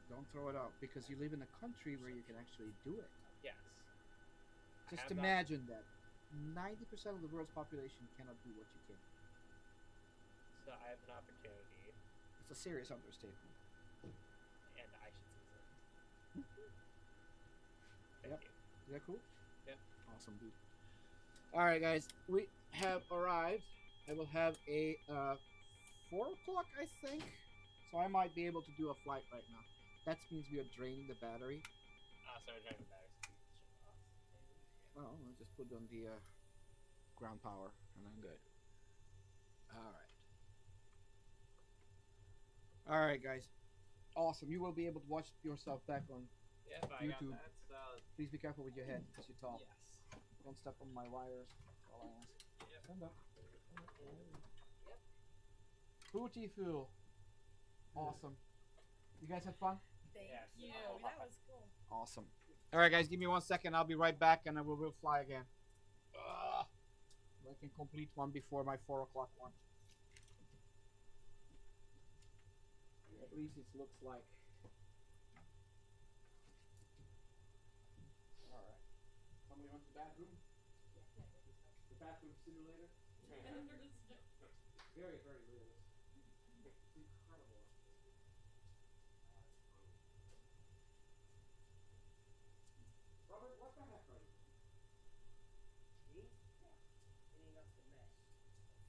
Don't throw it out, because you live in a country where you can actually do it. Yes. I Just have that- imagine that 90% of the world's population cannot do what you can. So I have an opportunity, It's a serious understatement. and I should seize it. Thank Yep. you. Is that cool? Yeah. Awesome, dude. All right, guys, we have arrived. I will have a 4 o'clock, I think. So I might be able to do a flight right now. That means we are draining the battery. Sorry, driving batteries. Well, I'll just put on the ground power, and I'm good. All right. All right, guys. Awesome. You will be able to watch yourself back on Yeah, but I got YouTube. that solid. Please be careful with your head as you talk. Yes. Don't step on my wires. That's all I ask. Yep. Stand up. Yep. Beautiful. Awesome. You guys had fun? Thank Yes. you. Oh. That was cool. Awesome. All right, guys. Give me 1 second. I'll be right back, and then we'll fly again. Ugh. I can complete one before my 4 o'clock one. At least it looks like. All right. Somebody went to the bathroom? The bathroom simulator? Very, very realistic. It's incredible. Robert, what the heck are you doing? Me? Yeah. Cleaning up the mess.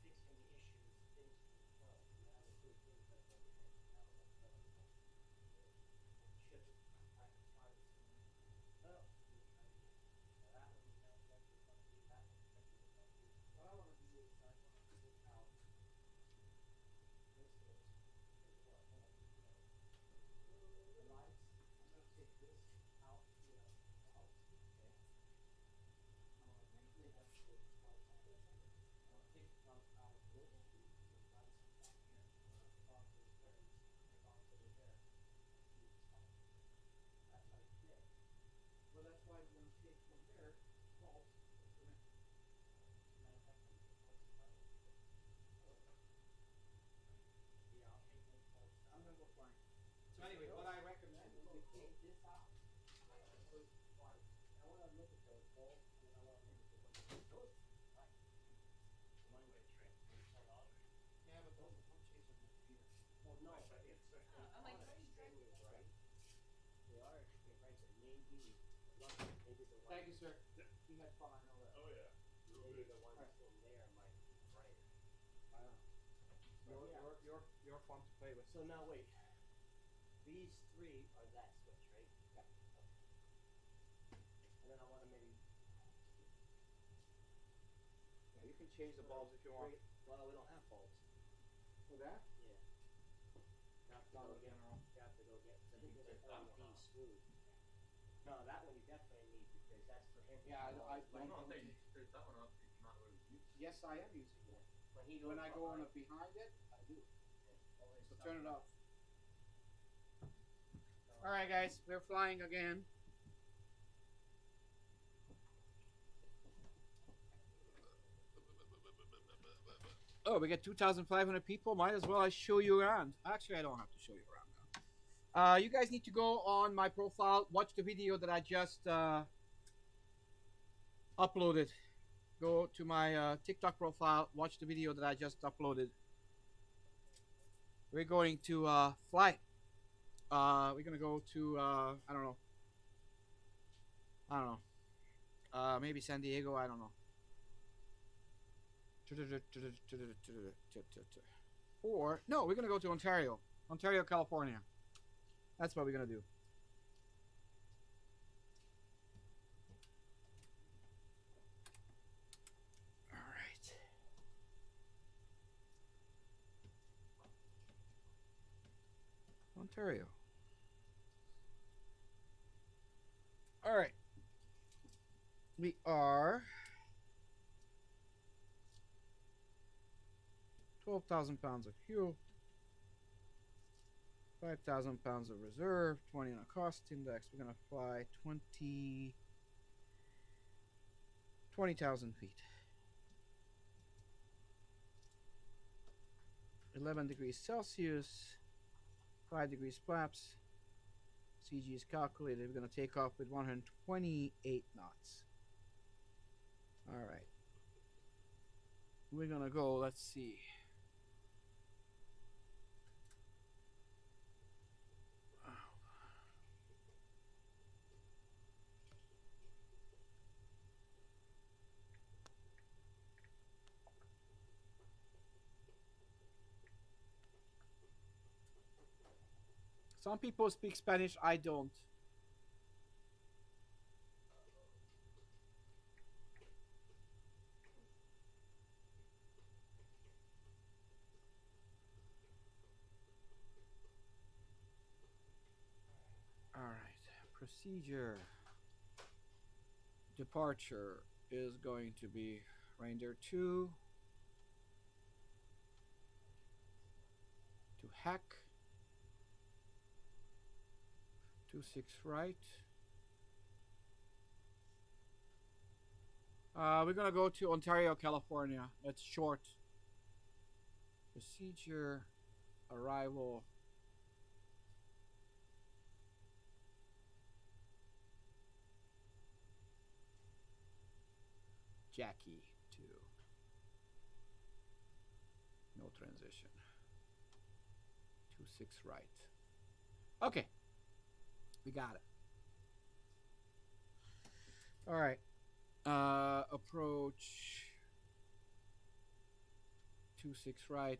Fixing the issues, things to be solved. Now the good things that were ahead. Now what's going on? Should I can find some. Well, we'll try to get. Now that one you have checked with somebody. That one checked with somebody. What I want to do is I want to pick out. This is. Here's what I want to do. The lights. I'm going to take this out here. Out. Okay. I want to replay that with lights on this here. I want to take the lights out of those two. The lights down here. Off to there. And off to there. That's like there. Well, that's why we're going to take from there, salt, and put it. Matter of fact, I'm gonna put some light on it. Yeah, I'll take those bolts out. I'm going to go flying. So anyway, what I recommend is we take this out. Those lights. I want to look at those bolts, and I want to look at the one. Those lights. One way trip. Yeah, but those punches are here. Well, no, but it's I'm like, how do you extremely bright. They are extremely bright, but maybe maybe the Thank you, ones, sir. He had fun, I know that. Oh yeah. maybe the ones in there might be brighter. I don't know. But yeah. You're fun to play with. So now wait. These three are that switch, right? Yeah. Okay. And then I want to maybe Yeah, you can change the bulbs if you want. Well, we don't have bulbs. For that? Yeah. Got to Not go in get. general. Got to go get. So Think because it's it's that LED one. screw. No, that one you definitely need because that's for him. to Yeah, do all I his don't lighting. know. there's that one up. It's not really used. Yes, I am using it. When he When goes I go on behind- behind it, I do. all his So stuff. turn it off. All right, guys, we're flying again. Oh, we get 2,500 people. Might as well I show you around. Actually, I don't have to show you around now. You guys need to go on my profile, watch the video that I just uploaded. Go to my TikTok profile, watch the video that I just uploaded. We're going to fly. We're gonna go to I don't know. I don't know. Maybe San Diego. I don't know. Or no, we're gonna go to Ontario, California. That's what we're gonna do. All right. Ontario. All right. We are 12,000 pounds of fuel, 5,000 pounds of reserve, 20 on a cost index. We're gonna fly 20,000 feet. 11 degrees Celsius, 5 degrees flaps. CG is calculated. We're gonna take off with 128 knots. All right. We're gonna go. Let's see. Some people speak Spanish. I don't. Procedure. Departure is going to be reindeer 2 to Heck. 26 right. We're gonna go to Ontario, California. That's short. Procedure, arrival. Jackie 2. No transition. 26 right. Okay. We got it. All right. Approach 26 right.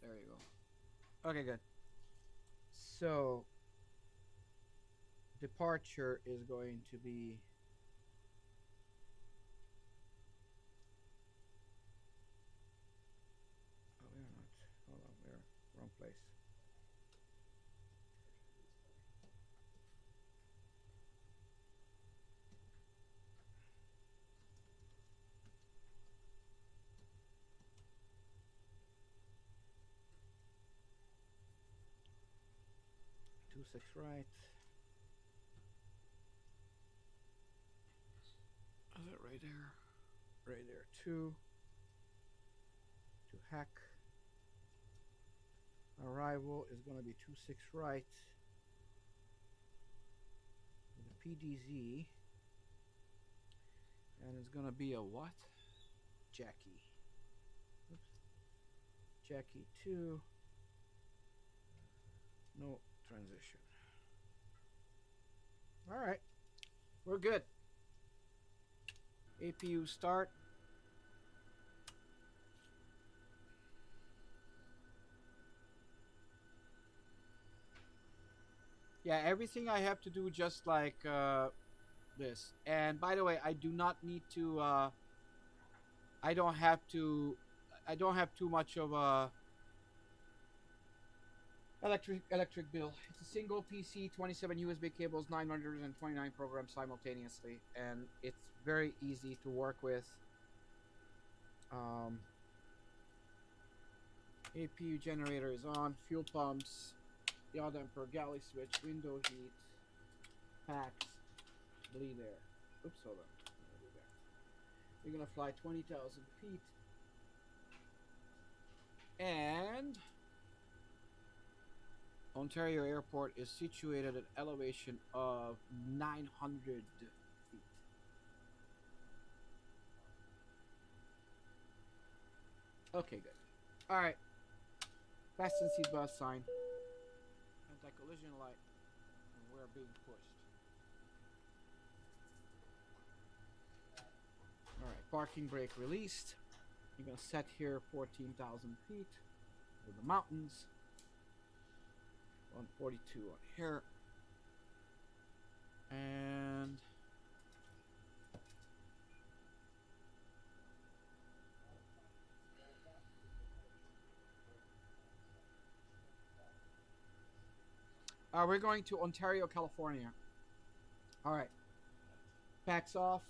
There you go. Okay, good. So departure is going to be we're not. Hold on, we're wrong place. Two six right. Is it right there? Right there. Two. To Hack. Arrival is going to be 26 right. With a PDZ. And it's going to be a what? Jackie. Oops. Jackie 2. No transition. All right. We're good. APU start. Yeah, everything I have to do just like this. And by the way, I do not need to I don't have to I don't have too much of a electric bill. It's a single PC, 27 USB cables, 929 programs simultaneously, and it's very easy to work with. APU generator is on, fuel pumps, yaw damper, galley switch, window heat, packs, bleed air. Oops, hold on. We're gonna fly 20,000 feet, and Ontario Airport is situated at elevation of 900 feet. Okay, good. All right. Fasten seatbelt sign. Anti-collision light. And we're being pushed. All right. Parking brake released. You're gonna set here 14,000 feet with the mountains. 142 on here. And we're going to Ontario, California. All right. Packs off.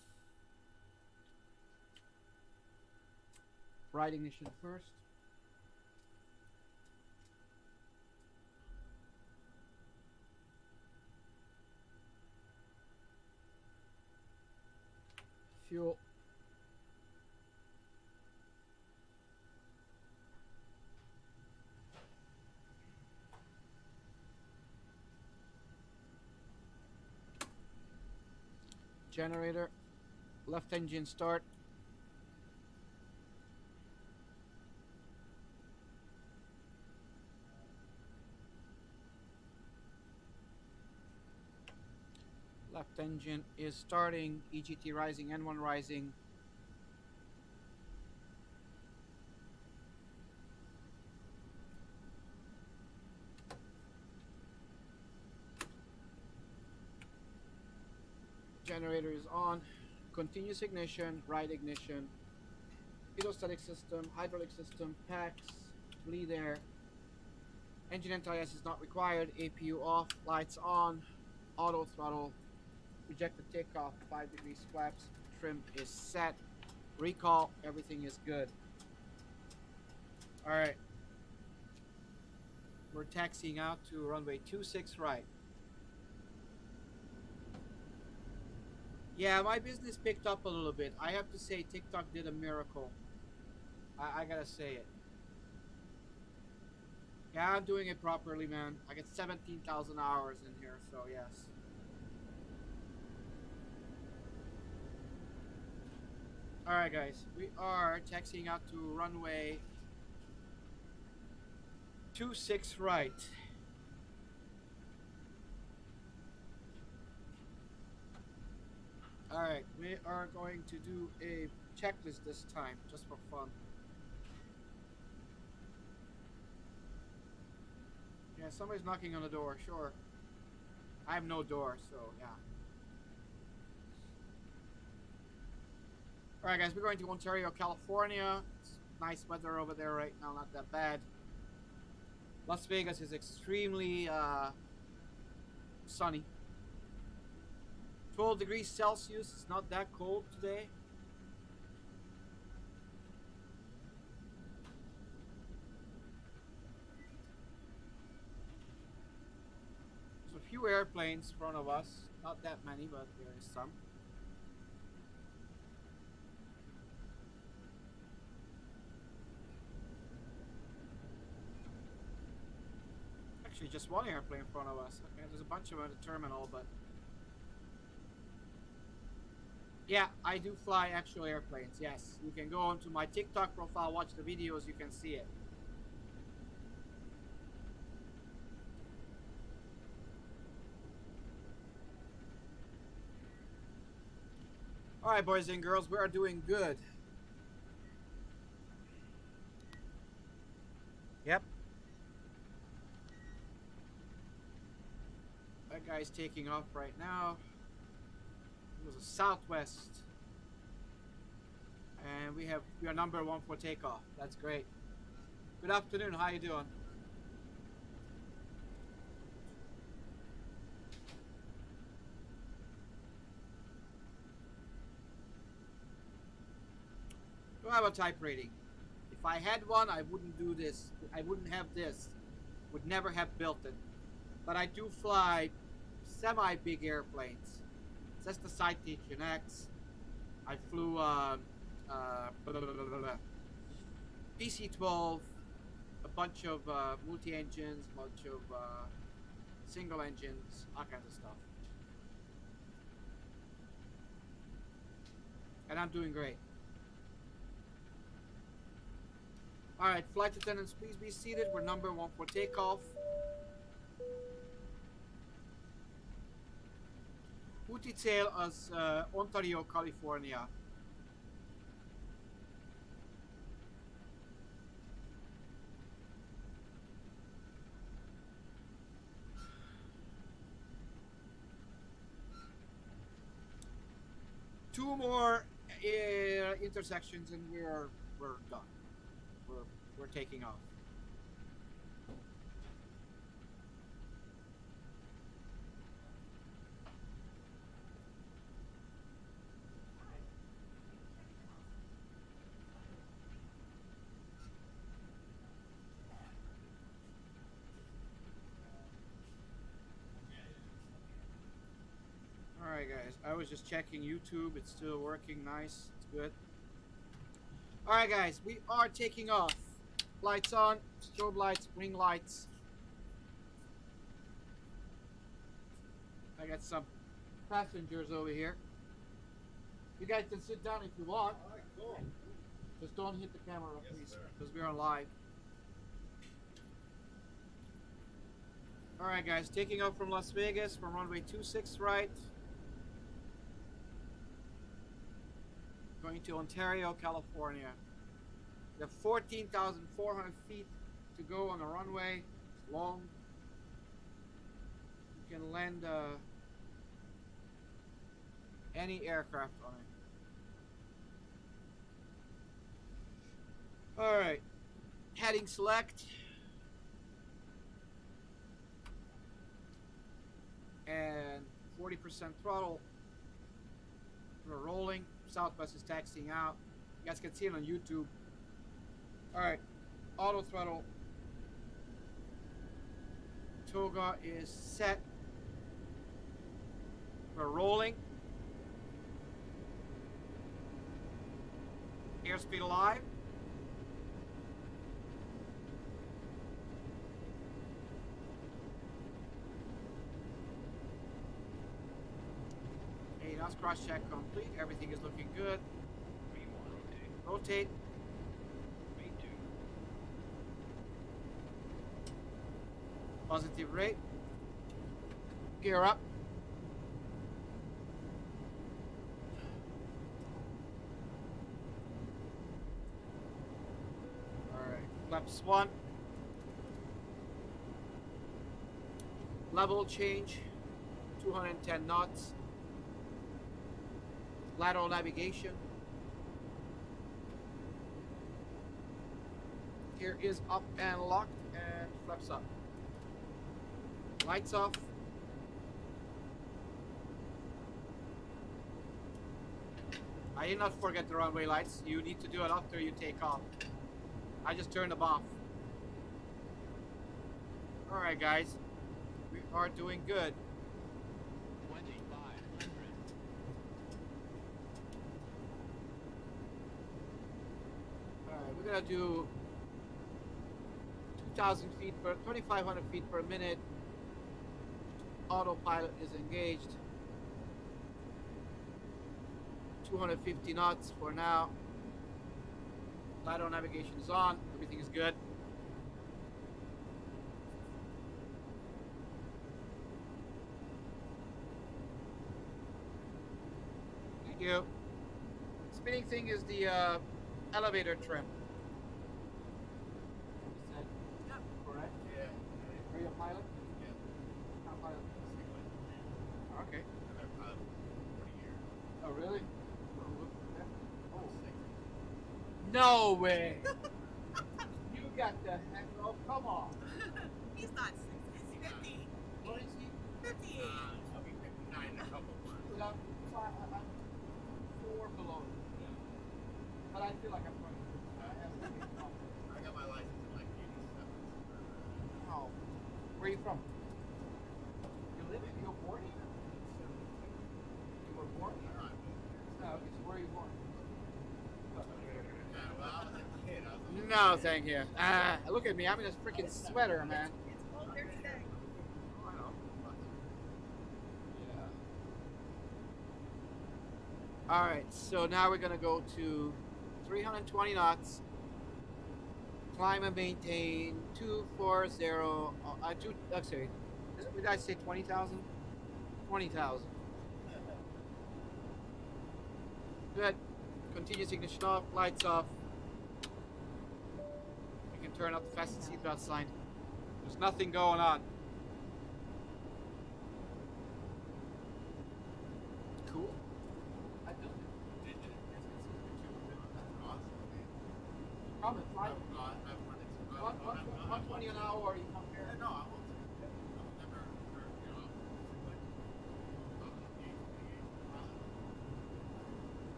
Ride ignition first. Fuel. Generator. Left engine start. Left engine is starting. EGT rising, N1 rising. Generator is on. Continuous ignition, ride ignition. Pitot-static system, hydraulic system, packs, bleed air. Engine anti-ice is not required. APU off. Lights on. Auto throttle. Projected takeoff. 5 degrees flaps. Trim is set. Recall. Everything is good. All right. We're taxiing out to runway 26 right. Yeah, my business picked up a little bit. I have to say, TikTok did a miracle. I gotta say it. Yeah, I'm doing it properly, man. I get 17,000 hours in here, so yes. Alright, guys. We are taxiing out to runway 26 right. Alright, we are going to do a checklist this time, just for fun. Yeah, somebody's knocking on the door, sure. I have no door, so yeah. Alright guys, we're going to Ontario, California. It's nice weather over there right now, not that bad. Las Vegas is extremely sunny. 12 degrees Celsius, it's not that cold today. There's a few airplanes in front of us. Not that many, but there is some. Actually, just one airplane in front of us. Okay, there's a bunch of them at the terminal, but... Yeah, I do fly actual airplanes, yes. You can go onto my TikTok profile, watch the videos, you can see it. Alright, boys and girls, we are doing good. Yep. That guy's taking off right now. It was a Southwest. And we are number 1 for takeoff. That's great. Good afternoon, how you doing? Do I have a type rating? If I had one, I wouldn't do this. I wouldn't have this. Would never have built it. But I do fly semi-big airplanes. Cessna Citation X. I flew PC-12, a bunch of multi-engines, a bunch of single engines, all kinds of stuff. And I'm doing great. Alright, flight attendants, please be seated. We're number 1 for takeoff. Utitail as Ontario, California. Two more intersections and we're done. We're taking off. Alright guys, I was just checking YouTube. It's still working nice. It's good. Alright guys, we are taking off. Lights on, strobe lights, ring lights. I got some passengers over here. You guys can sit down if you want. Alright, cool. Just don't hit the camera, Yes, please, sir. because we're on live. Alright guys, taking off from Las Vegas from runway 26 right. Going to Ontario, California. We have 14,400 feet to go on the runway. It's long. You can land any aircraft on it. Alright. Heading select. 100% throttle. We're rolling. Southwest is taxiing out. You guys can see it on YouTube. Alright, auto throttle. Toga is set. We're rolling. Airspeed alive. ADAS cross check complete. Everything is looking good. V1 rotate. Rotate. V2. Positive rate. Gear up. Alright, flaps 1. Level change, 210 knots. Lateral navigation. Here is up and locked and flaps up. Lights off. I did not forget the runway lights. You need to do it after you take off. I just turned them off. Alright guys, we are doing good. 2500. Alright, we're gonna do 2,000 feet per, 2,500 feet per minute. Autopilot is engaged. 250 knots for now. Lateral navigation is on. Everything is good. Thank you. Spinning thing is the elevator trim. Is that correct? Yeah. Are you a pilot? Yeah. Not a pilot. Okay. I've been a pilot for 40 years. Oh, really? Oh, sick. No way! You got the heck. Oh, come on. He's not 6, he's 50. What is he? 58. I'll be 59 in a couple months. Well, I'm 4 below. But I feel like I'm going to. I got my license in like 87. Oh. Where are you from? You live in? You were born here? You were born here? No, okay, so where are you born? Yeah, well, I was a kid. I was No, thank you. Ah, look at me. I'm in a freaking sweater, man. It's cold every day. I know. Yeah. Alright, so now we're gonna go to 320 knots. Climb and maintain 240. Sorry. Did I say 20,000? 20,000. Good. Continuous ignition off, lights off. You can turn up the fasten seatbelt sign. There's nothing going on. Cool. I built it. Did you? That's awesome, man. Come and fly. I've run into 120 an hour, or you come here. No, I won't. I've never heard, you know, like,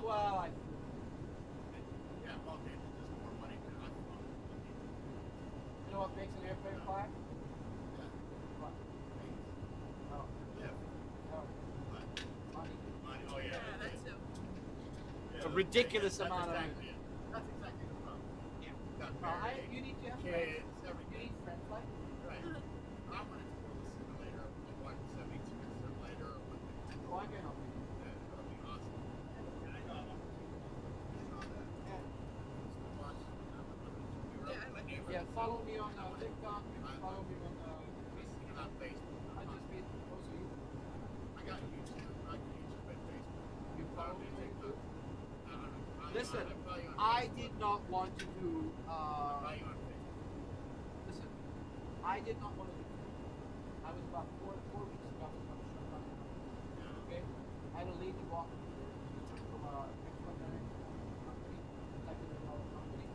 Well, I. yeah, well, okay, just more money than I thought. You know what makes an airplane fly? What? Oh, Yeah, no. but Money. money, oh yeah. Yeah, that's it. Yeah, A ridiculous that's amount of exactly it. That's exactly the problem. Yeah. Got Well, married, you need to have kids, friends. You everything. need friends like me. Right. I wanted to build a simulator, a 172 simulator, or what Oh, I can help you. that would be awesome. Yeah, I know. I saw that. Yeah. So much. Yeah, I like it. Yeah, follow me on TikTok. Follow me on Even on Facebook. I just made post you. I got YouTube. I got YouTube and Facebook. You follow me on TikTok. YouTube. Listen, I follow you on I Facebook. did not want to do. I follow you on Facebook. Listen, I did not want to do. I was about four weeks ago. I was going to shut down. Yeah. Okay, I had a lady walk from a ex-company, like a development company.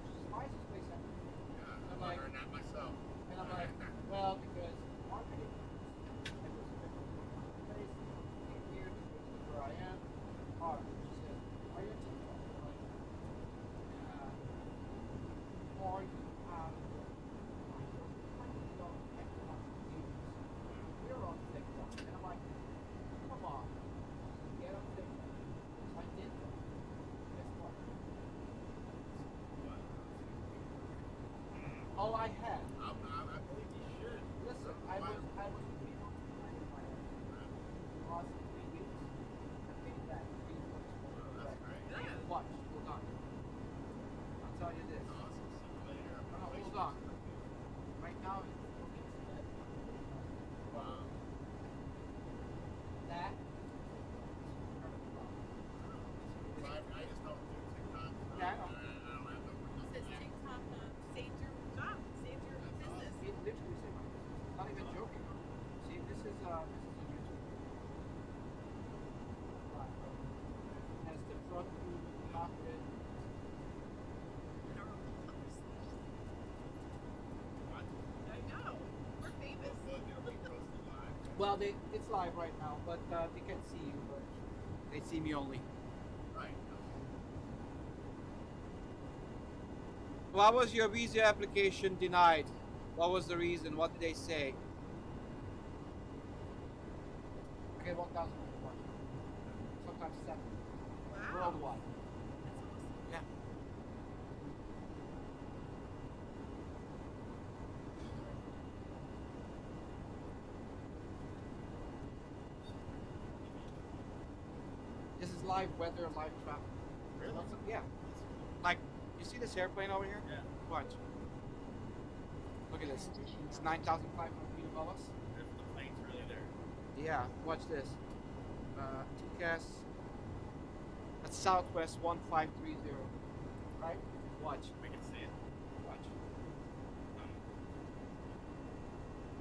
She spices place out. Yeah, I'm I'm like- wondering that myself. And I'm like, well, because marketing all I had. I believe you should. Listen, I was pretty much behind in my last 3 weeks. I paid back 3 months Well, that's great. Good. Watch, hold on. I'll tell you this. Awesome. See you later. No, hold on. Right now, it's Wow. that. Well, I just don't do TikTok. So Yeah, I know. I don't have no He says TikTok saved your job, saved your business. It literally said, I'm not even joking. See, this is a YouTube. Has the front view, cockpit. What? I know. We're famous. Well, it'll be posted live. Well, it's live right now, but they can see you, but they see me only. Right. Why was your visa application denied? What was the reason? What did they say? Okay, 1,000 sometimes 7 Wow. worldwide. That's awesome. Yeah. This is live weather, live traffic. Really? Yeah. Like, you see this airplane over here? Yeah. Watch. Look at this. It's 9,500 feet above us. If the plane's really there. Yeah, watch this. TCAS. That's Southwest 1530. Right? Watch. We can see it. Watch.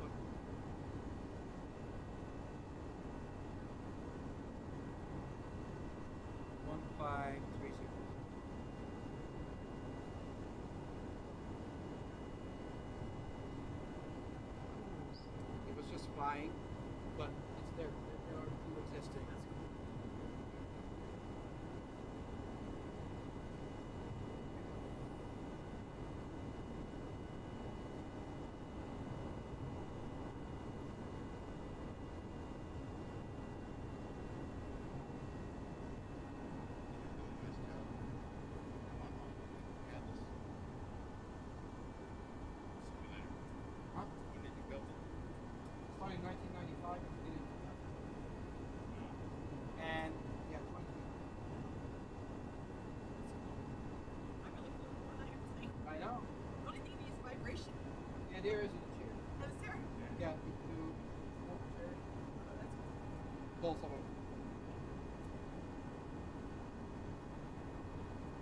Look. One five three zero. It was just flying, but it's there. There are two existing. Huh? When did you build it? Started in 1995 and did it. And yeah, 20. I'm really cool more than everything. I know. The only thing you need is vibration. Yeah, there is in the chair. That was there. Yeah, you do both chairs. Oh, that's cool. Both of them.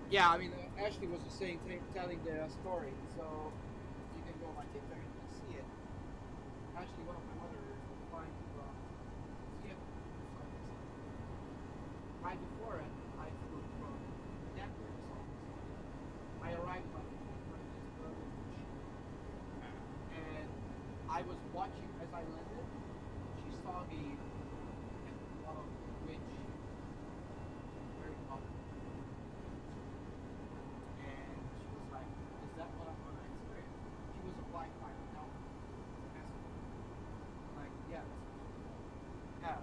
Yeah, I mean, Ashley was just saying, telling the story, so you can go on my TikTok and you can see it. Actually, one of my mothers was flying from Seattle. Right before it, I flew from Denver to Salt Lake City. I arrived about 20 minutes early, and I was watching as I landed. She saw me at the bottom of the bridge, very bottom. And she was like, "Is that what I'm gonna experience?" She was a flight pilot now. Like, yeah, that's what she was. Yeah.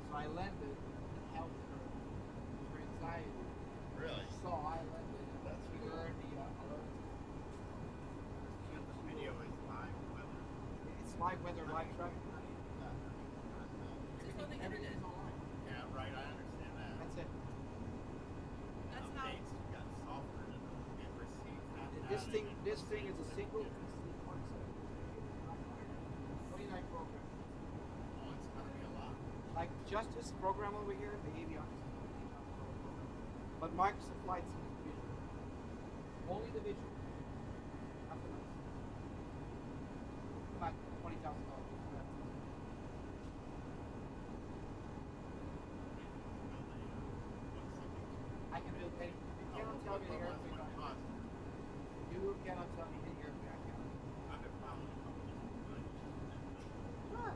So I landed and helped her with her anxiety. Really? So I landed and That's triggered the alert. And the video is live weather. It's live weather, live traffic. Just on the Everything's internet. online. Yeah, right. I understand that. That's it. That's how. Updates got softer than it received. This thing is a single complete concept. 29 program. Oh, it's gonna be a lot. Like just this program over here, the avionics. But Microsoft Flight Sim is visual. Only the visual. Nothing else. About $20,000. I can build anything. You cannot tell me the airplane I cannot. You cannot tell me the airplane I cannot. Sure.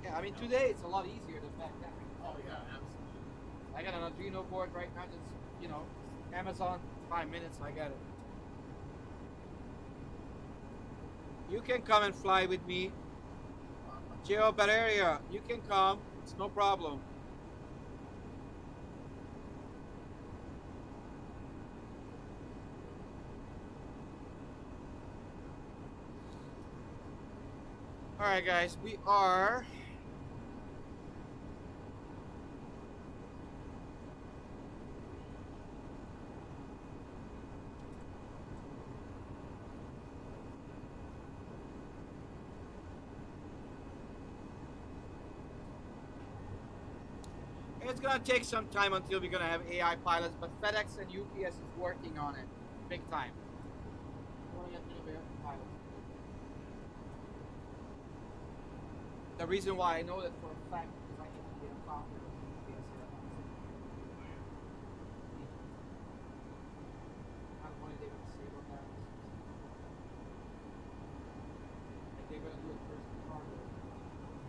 Yeah, I mean today it's a lot easier than back then. Oh yeah, absolutely. I got an Arduino board right now that's, Amazon, 5 minutes, I got it. You can come and fly with me. Geo Barreria, you can come. It's no problem. All right, guys, we are. It's gonna take some time until we're gonna have AI pilots, but FedEx and UPS is working on it, big time. We wanna get rid of air pilots. The reason why I know that for a fact is I can be a founder of UPS Airlines. How much money they're gonna save on that? And they're gonna do it first in cargo.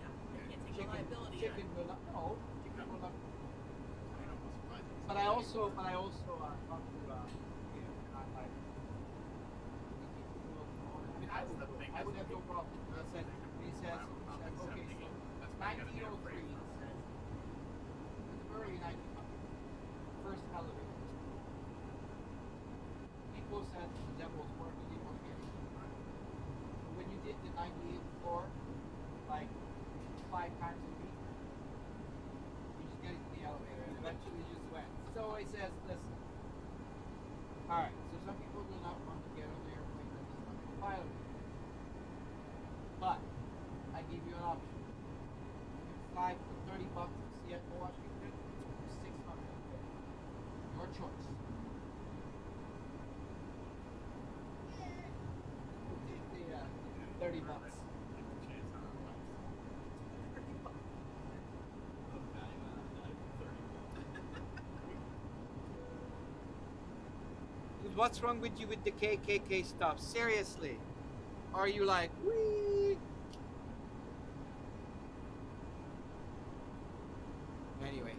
Yeah. You can't take the liability. Chicken will not. No, chicken will not. I don't know, surprised it's But I also talked to not like. I mean, That's the thing, I would that's have no the problem. I That's said, the thing. he says, I'm okay, accepting so it. That's why I gotta get 1903, afraid. it says, in the early 1900s, first elevator. People said the devil was working, you want to get it. When you did the 98th floor, like 5 times a week, you just get into the elevator and eventually you just went. So he says, listen. Alright, so some people do not want to get on the airplane that does not fly with you. But I give you an option. You can fly for $30 to Seattle, Washington, or $600. Your choice. We'll take the $30. Take the chance on our lives. The value out of that, 30 Dude, what's wrong with you with the KKK stuff? Seriously. Are you like, wee? Anyway.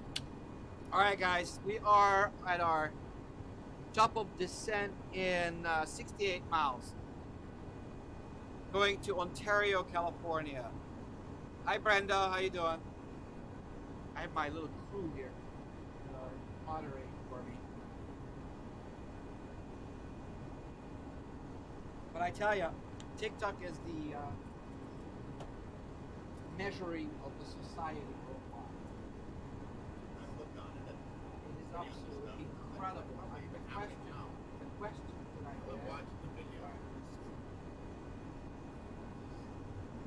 Alright, guys. We are at our top of descent in 68 miles. Going to Ontario, California. Hi, Brenda. How you doing? I have my little crew here that are moderating for me. But I tell you, TikTok is the measuring of the society worldwide. I looked on it. It is absolutely incredible. I mean, the question that I I get. watched the video.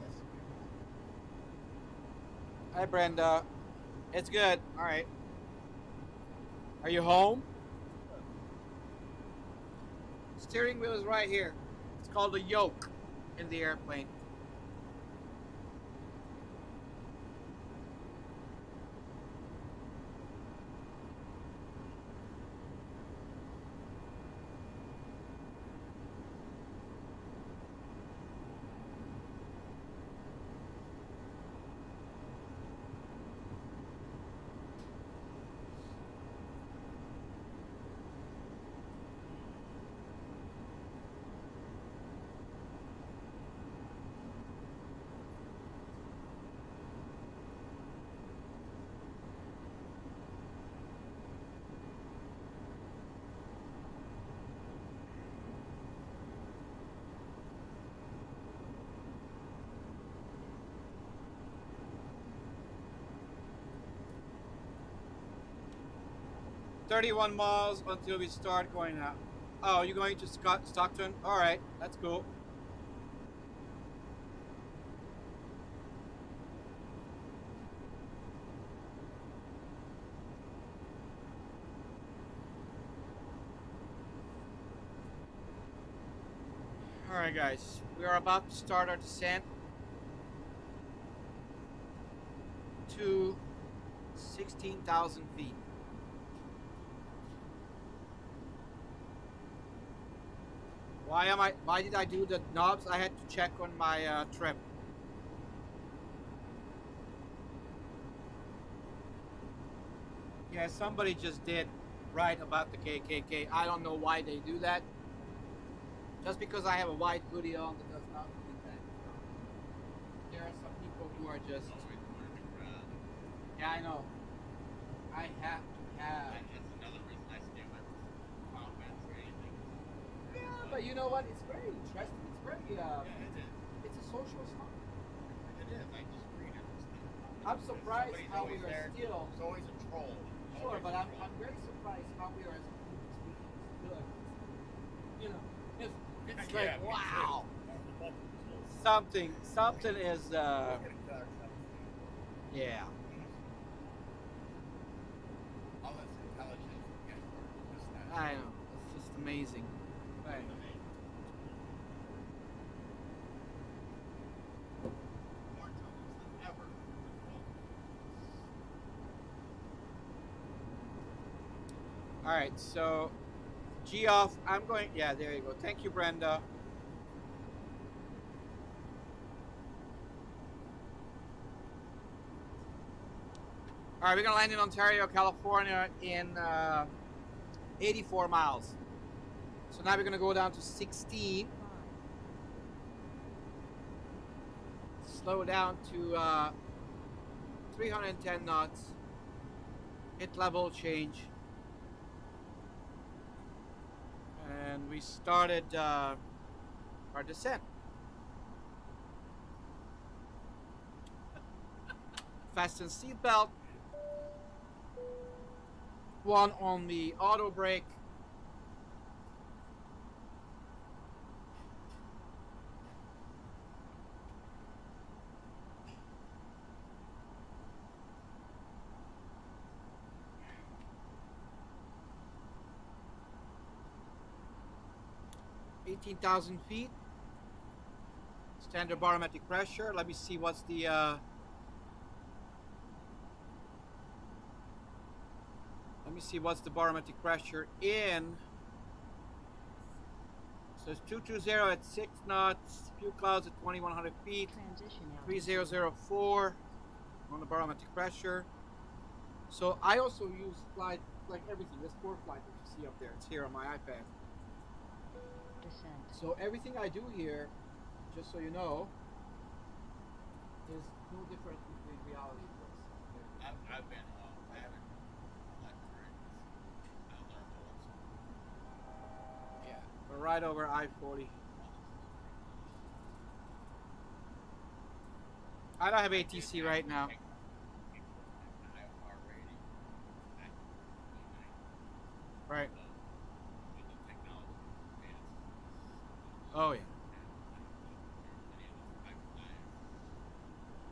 Yes. Hi, Brenda. It's good. All right. Are you home? Steering wheel is right here. It's called a yoke in the airplane. "31 miles until we start going out." Oh, you're going to Stockton? All right, that's cool. All right, guys, we are about to start our descent to 16,000 feet. Why did I do the knobs? I had to check on my trip. Yeah, somebody just did write about the KKK. I don't know why they do that. Just because I have a white hoodie on, that does not mean that. There are some people who are just. Yeah, I know. I have to have. That's another reason I stay away from comments or anything. Yeah, but you know what? It's very interesting. It's very Yeah, it is. it's a social song. It is. I just read it. I'm surprised Somebody's how we always are there. still. There's always a troll. Sure, Always but a I'm troll. very surprised how we are as a human species still. You know, it's Yeah, like me wow. too. Something is Look at Clark. yeah. All this intelligence we get for just that. I know. It's just amazing. Right. More intelligence than ever. All right, so G off. I'm going. Yeah, there you go. Thank you, Brenda. All right, we're gonna land in Ontario, California, in 84 miles. So now we're gonna go down to 16. 5, Slow down to 310 knots. Hit level change. And we started our descent. Fasten seatbelt. One on the auto brake. $18,000 feet. Standard barometric pressure. Let me see what's the barometric pressure in. So it's 220 at 6 knots. Few clouds at 2,100 feet. transition altitude. 3004 on the barometric pressure. So I also use flight like everything. This core flight that you see up there. It's here on my iPad. Descent. So everything I do here, just so you know, is no different between reality and this. I've been I haven't like correct. I learned a lesson. Yeah, we're right over I-40. I don't have ATC right now. Right. Oh yeah.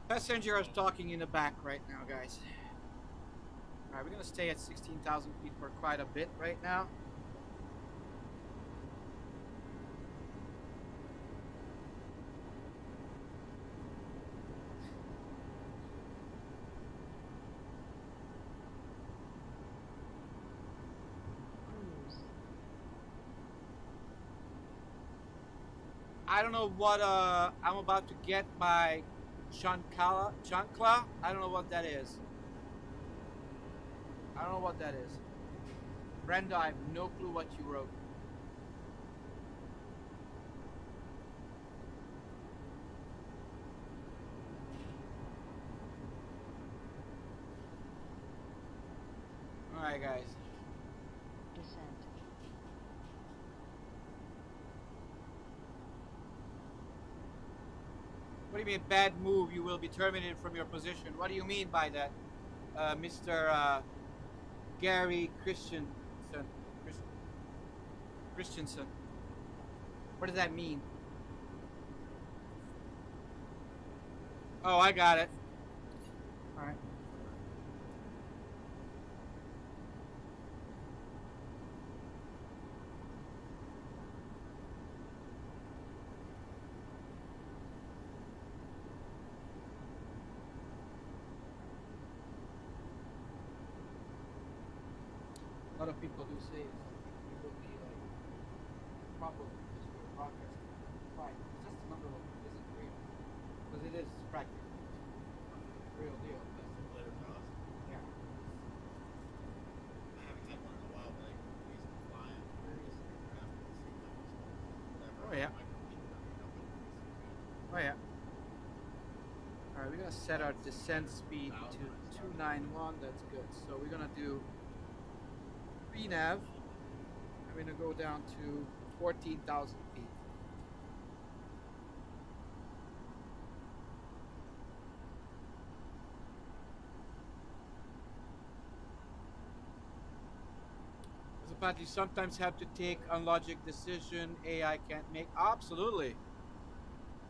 Passenger is talking in the back right now, guys. All right, we're gonna stay at 16,000 feet for quite a bit right now. Cruise. I don't know what I'm about to get my chancla. I don't know what that is. I don't know what that is. Brenda, I have no clue what you wrote. All right, guys. Descent. What do you mean bad move? You will be terminated from your position. What do you mean by that, Mr. Gary Christensen? What does that mean? Oh, I got it. All right. A lot of people do say it's like it will be like probably just for progress. Fine. It's just a number of isn't real. Because it is practical. Real deal. Later cost. Yeah. I haven't had one in a while, but I used to fly on various aircraft and see whatever. Oh, yeah. I can keep it up Oh yeah. Alright, we're gonna set our descent speed to 291. That's good. So we're gonna do VNAV. I'm gonna go down to 14,000 feet. But you sometimes have to take unlogic decision AI can't make. Absolutely.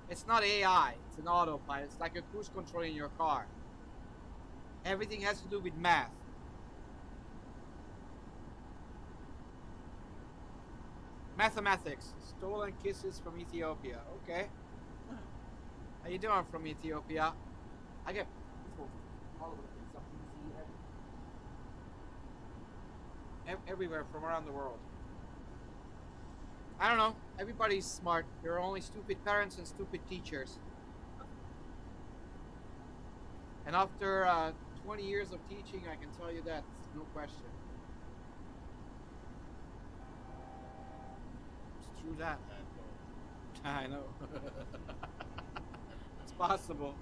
It's not AI, it's an autopilot. It's like a cruise control in your car. Everything has to do with math. Mathematics. Stolen kisses from Ethiopia. Okay. How you doing from Ethiopia? I get people all over the place. Up easy, everywhere from around the world. I don't know. Everybody's smart. There are only stupid parents and stupid teachers. And after 20 years of teaching, I can tell you that. No question. It's true that. I know. It's possible.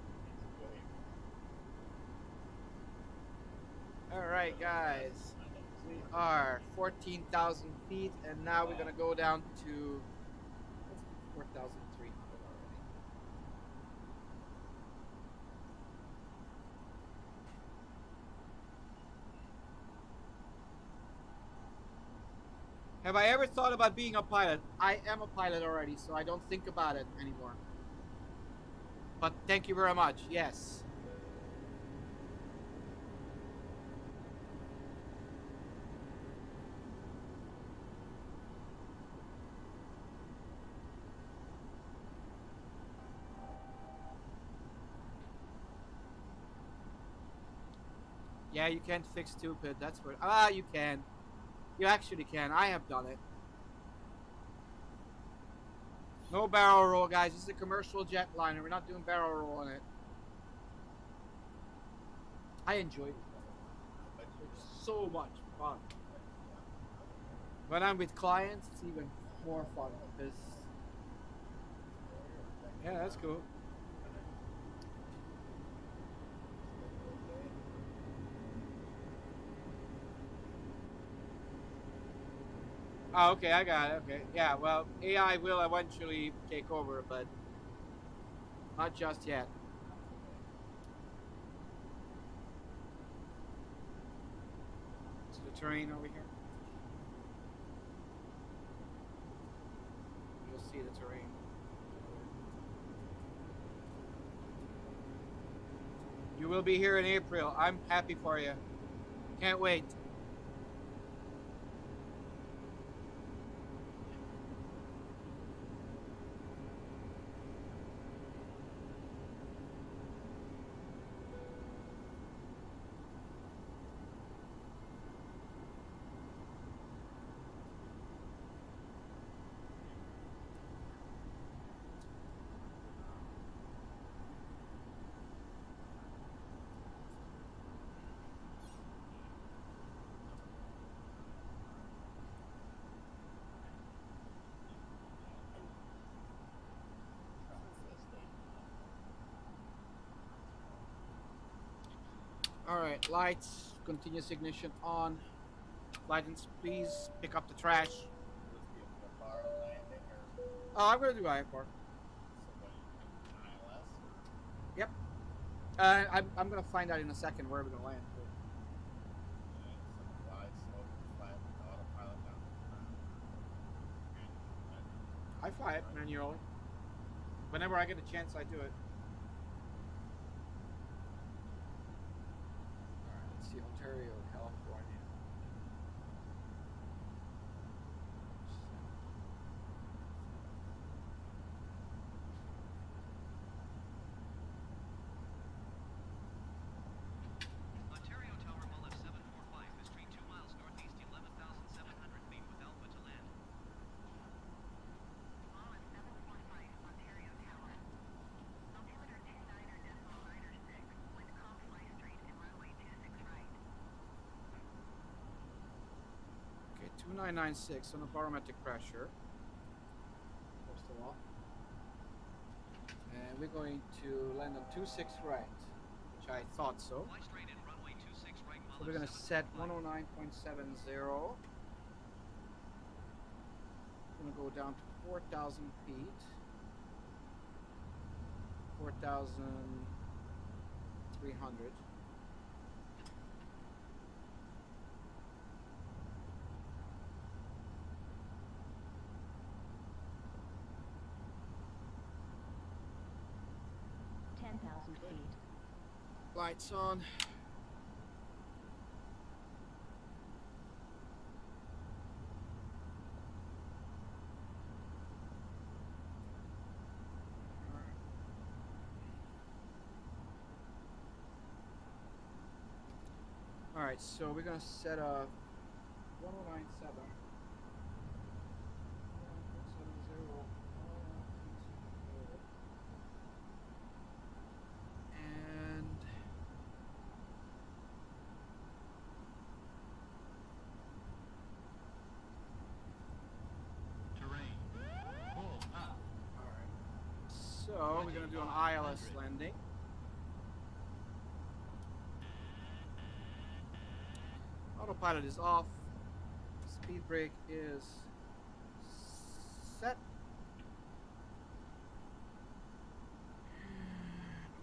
Alright, guys. We are 14,000 feet, and now we're gonna go down to 4,300 already. Have I ever thought about being a pilot? I am a pilot already, so I don't think about it anymore. But thank you very much. Yes. Yeah, you can't fix stupid. That's what. Ah, you can. You actually can. I have done it. No barrel roll, guys. This is a commercial jetliner. We're not doing barrel roll on it. I enjoy it. It's so much fun. When I'm with clients, it's even more fun because. Yeah, that's cool. Oh, okay, I got it. Okay, yeah. Well, AI will eventually take over, but not just yet. So the terrain over here. You'll see the terrain. You will be here in April. I'm happy for you. Can't wait. Alright, lights, continuous ignition on. Lights, please pick up the trash. Oh, I'm gonna do IFR. Yep. I'm gonna find out in a second where we're gonna land. I fly it manually. Whenever I get a chance, I do it. Alright, let's see, Ontario, California. Ontario Tower Mullet 745, Mystery 2 miles northeast, 11,700 feet with Alpha to land. Mullet 745, Ontario Tower. Altimeter 29.96, with Convoy Street and runway 26 right. Okay, 2996 on the barometric pressure. First of all. And we're going to land on 26 right, which I thought so. Fly straight in runway 26 right, So Mullet we're gonna set 745. 109.70. Gonna go down to 4,000 feet. 4,300. complete. Lights on. All right, so we're gonna set a 1097. 1070. And Terrain. Pull up. all right, so we're gonna do an ILS landing. Autopilot is off. Speed brake is set.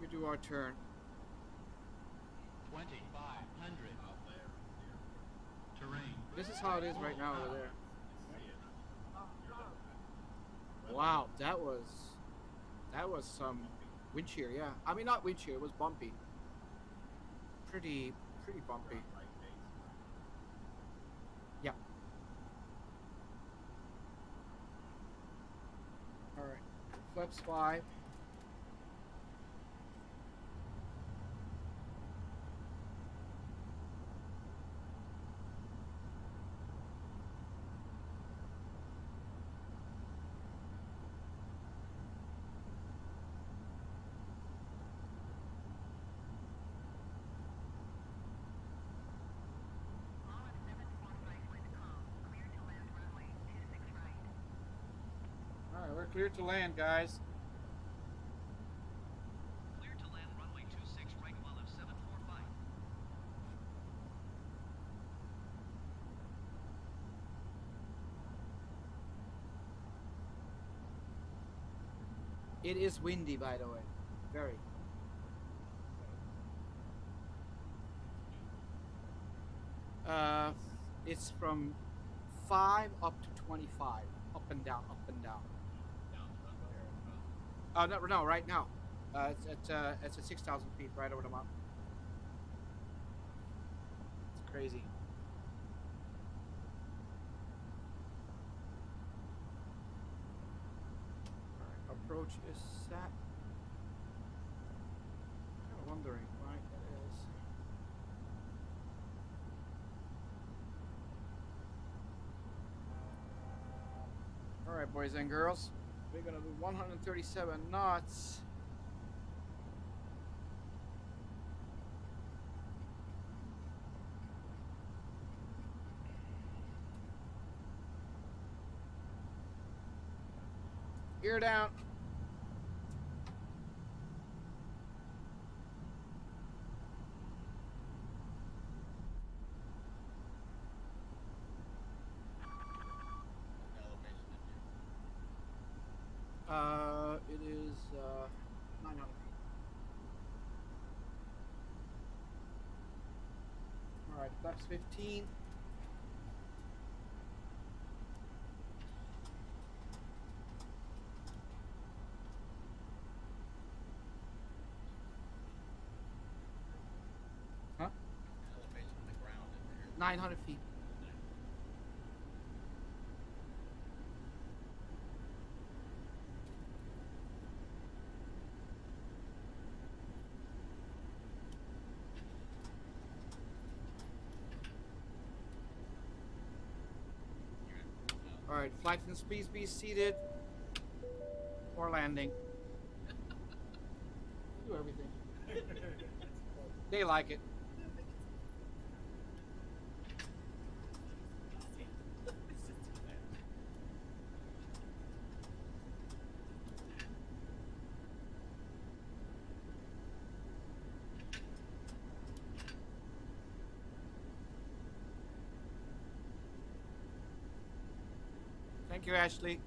We do our turn. 2500. Terrain. This is how it is right now over there. Wow, that was some wind shear. Yeah, I mean not wind shear. It was bumpy. Pretty bumpy. Yeah. All right. Flips 5. Lawrence 745 with com. Clear to land runway 26 right. All right, we're clear to land, guys. Clear to land runway 26 right while of 745. It is windy, by the way. Very. It's from 5 up to 25. Up and down, up and down. Down the runway or No, right now. It's at 6,000 feet, right over the mountain. It's crazy. All right, approach is set. Kind of wondering why that is. All right, boys and girls, we're gonna do 137 knots. Gear down. what elevation did you? It is 900 feet. All right, flaps 15. Huh? Elevation of the ground in there. 900 feet. All right, flight and please be seated for landing. Do everything. They like it. Thank you, Ashley.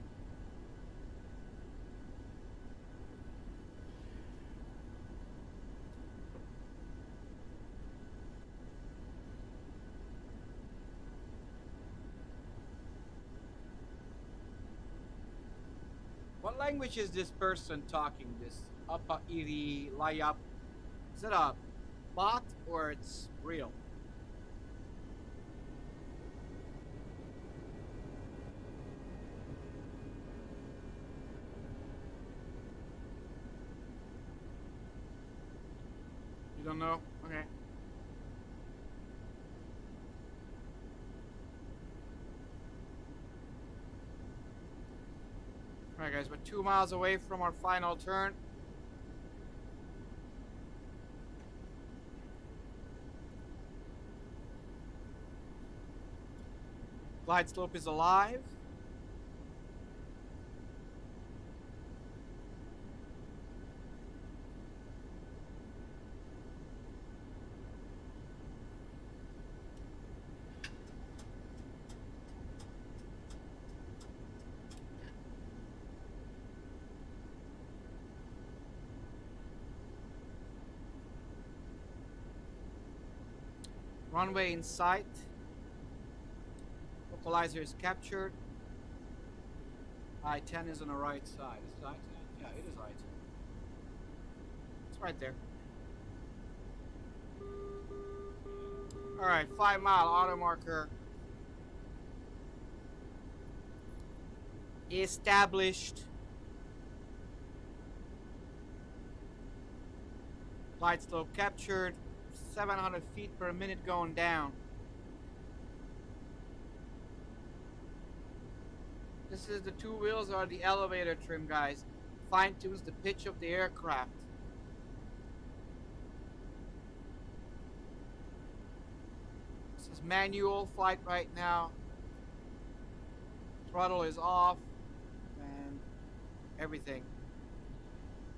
What language is this person talking? This Apa Iri Layap Is it a bot or it's real? You don't know? Okay. Alright guys, we're 2 miles away from our final turn. Glide slope is alive. Runway in sight. Localizer is captured. I-10 is on the right side. Is it I-10? Yeah, it is I-10. It's right there. Alright, 5 mile auto marker. Established. Glide slope captured. 700 feet per minute going down. This is the 2 wheels or the elevator trim, guys. Fine tunes the pitch of the aircraft. This is manual flight right now. Throttle is off and everything.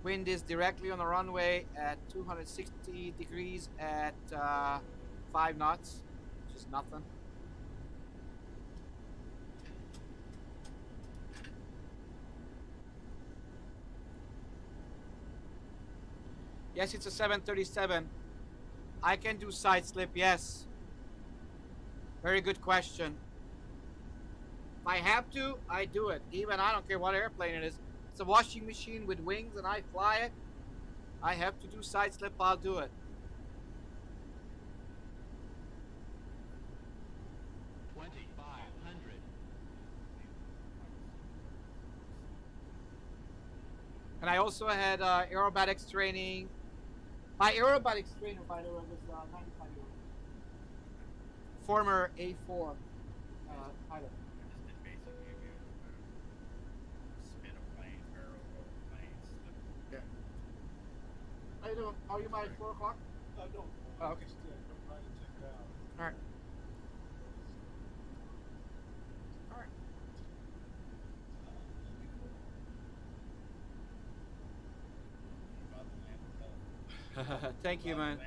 Wind is directly on the runway at 260 degrees at 5 knots, which is nothing. Yes, it's a 737. I can do side slip, yes. Very good question. If I have to, I do it. Even I don't care what airplane it is. It's a washing machine with wings and I fly it. I have to do side slip, I'll do it. 2,500. And I also had aerobatics training. My aerobatics trainer, by the way, was 95-year-old. Former A4 pilot. I just did basically a spin a plane, barrel roll plane, slip. Yeah. How you doing? Are you by 4 o'clock? No. Oh, okay. Just come by and check it out. All right. All right. Thank you, man.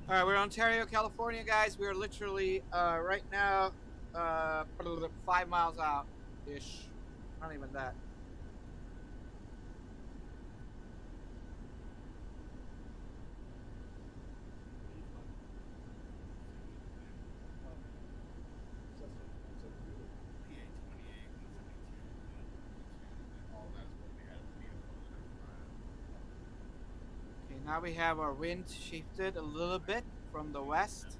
All right, we're in Ontario, California, guys. We're literally right now 5 miles out ish. Not even that. Okay, now we have our wind shifted a little bit from the west.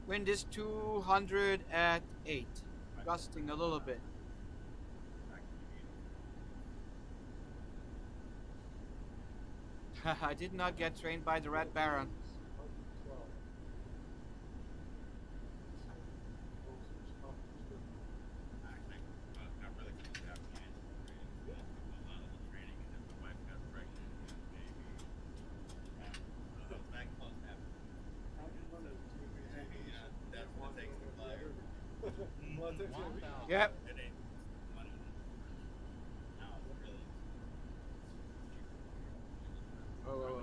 Wind is 200 at 8, gusting a little bit. I did not get trained by the Red Baron. Yep. Whoa.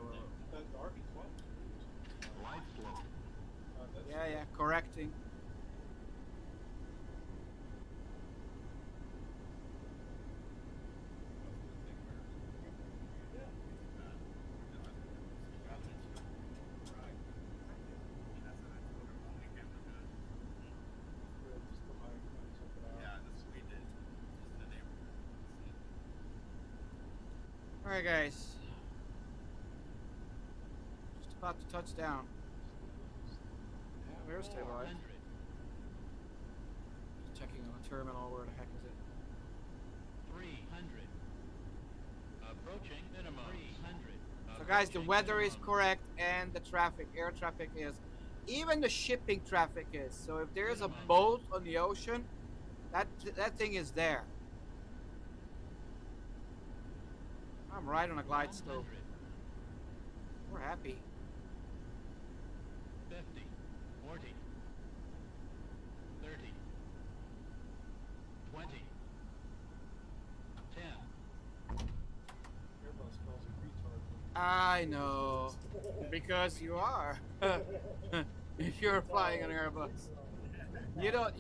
Glide slope. Yeah, correcting. Alright, guys. Just about to touch down. Yeah, we're stabilized. 400. Just checking on the terminal. Where the heck is it? 300. Approaching minimum. 300. So, guys, the Approaching weather is minimum. correct and the traffic, air traffic is. Even the shipping traffic is. So, if there's a Minimum. boat on the ocean, that thing is there. I'm right on a glide slope. 100. We're happy. 50. 40. 30. 20. 10. Airbus calls it retard. I know. Because you are. If you're flying an Airbus. You don't.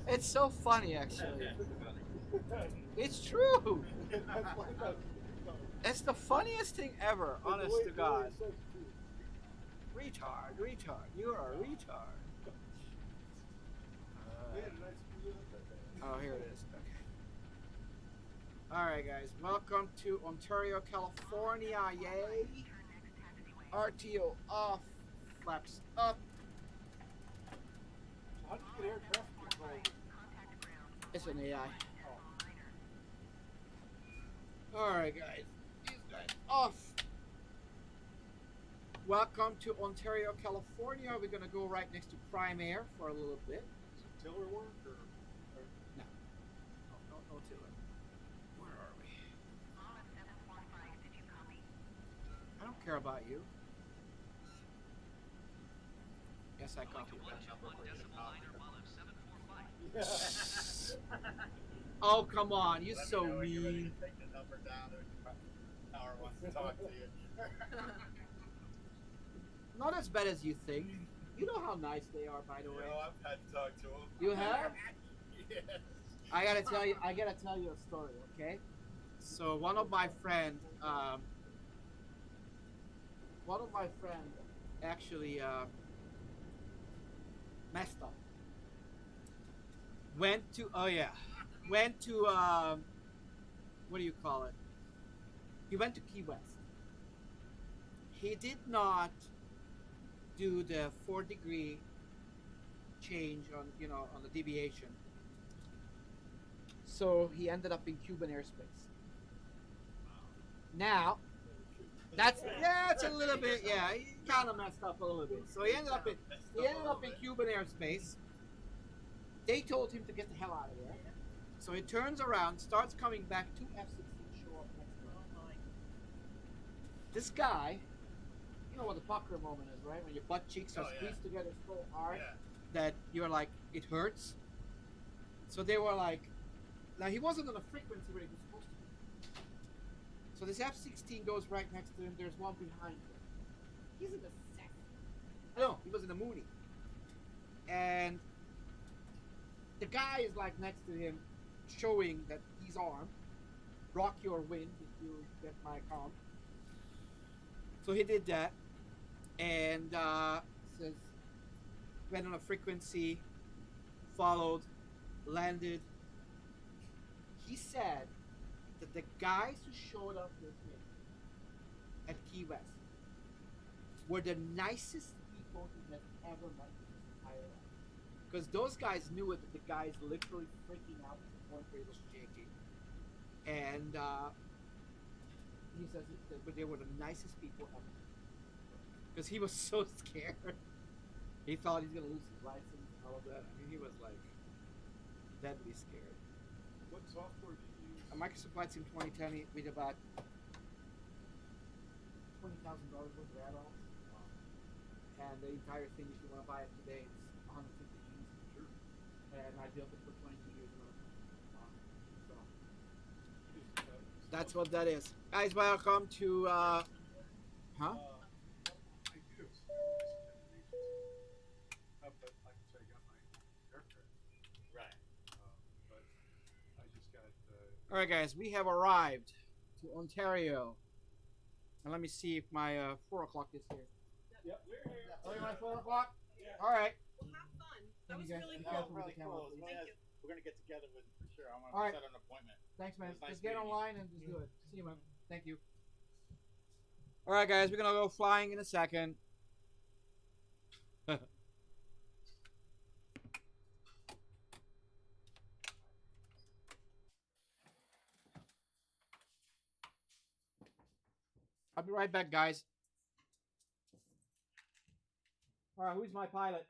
It's so funny, actually. It's true. It's the funniest thing ever, honest to God. Retard, retard. You are a retard. Oh, here it is. Okay. Alright, guys. Welcome to Ontario, California. Yay. RTO off. Flaps up. How did you get air traffic control? It's an AI. Alright, guys. These guys off. Welcome to Ontario, California. We're going to go right next to Prime Air for a little bit. Is it tiller work or? No. No tiller. Where are we? I don't care about you. Yes, I copied that. 121 decimal liner while at 745. Oh, come on. You're Let me so know when you're ready mean. to take the number down. Power wants to talk to you. Not as bad as you think. You know how nice they are, by the way. I've had to talk to him. You have? Yes. I gotta tell you a story, okay? So one of my friend actually messed up. Went to what do you call it? He went to Key West. He did not do the 4-degree change on the deviation. So he ended up in Cuban airspace. Now, it's a little bit, he kind of messed up a little bit. So he ended up in Cuban airspace. They told him to get the hell out of there. So he turns around, starts coming back, 2 F-16 show up next to him. This guy, you know what the pucker moment is, right? When your butt cheeks are squeezed together so hard that you're like, it hurts. So they were like, now he wasn't on a frequency where he was supposed to be. So this F-16 goes right next to him. There's one behind him. He's in the second. No, he was in the Mooney. And the guy is like next to him, showing that he's armed. Rock your wind if you get my comm. So he did that, and says went on a frequency, followed, landed. He said that the guys who showed up with him at Key West were the nicest people he had ever met in his entire life. Because those guys knew it, that the guy's literally freaking out to the point where he was shaking. And he says that they were the nicest people ever. Because he was so scared. He thought he's going to lose his license and all of that. I mean, he was like deadly scared. What software do you use? A Microsoft Flight Sim 2010 with about $20,000 worth of add-ons. And the entire thing, if you want to buy it today, it's 150 G's. Sure. And I built it for 22 years ago. So that's what that is. Guys, welcome to I do have some determinations. But like I said, I got my aircraft. Right. But I just got. All right, guys, we have arrived to Ontario. And let me see if my 4 o'clock is here. Yep, we're here. Oh, my 4 o'clock? Yeah. All right. Well, have fun. That Thank was you, guys. really Be cool. careful with Really the camera, cool. please. Thank you. We're gonna get together with for sure. I want All to right. set an appointment. Thanks, man. It was nice Just get meeting you. online and just do it. See you, man. Thank you. All right, guys, we're gonna go flying in a second. I'll be right back, guys. All right, who's my pilot?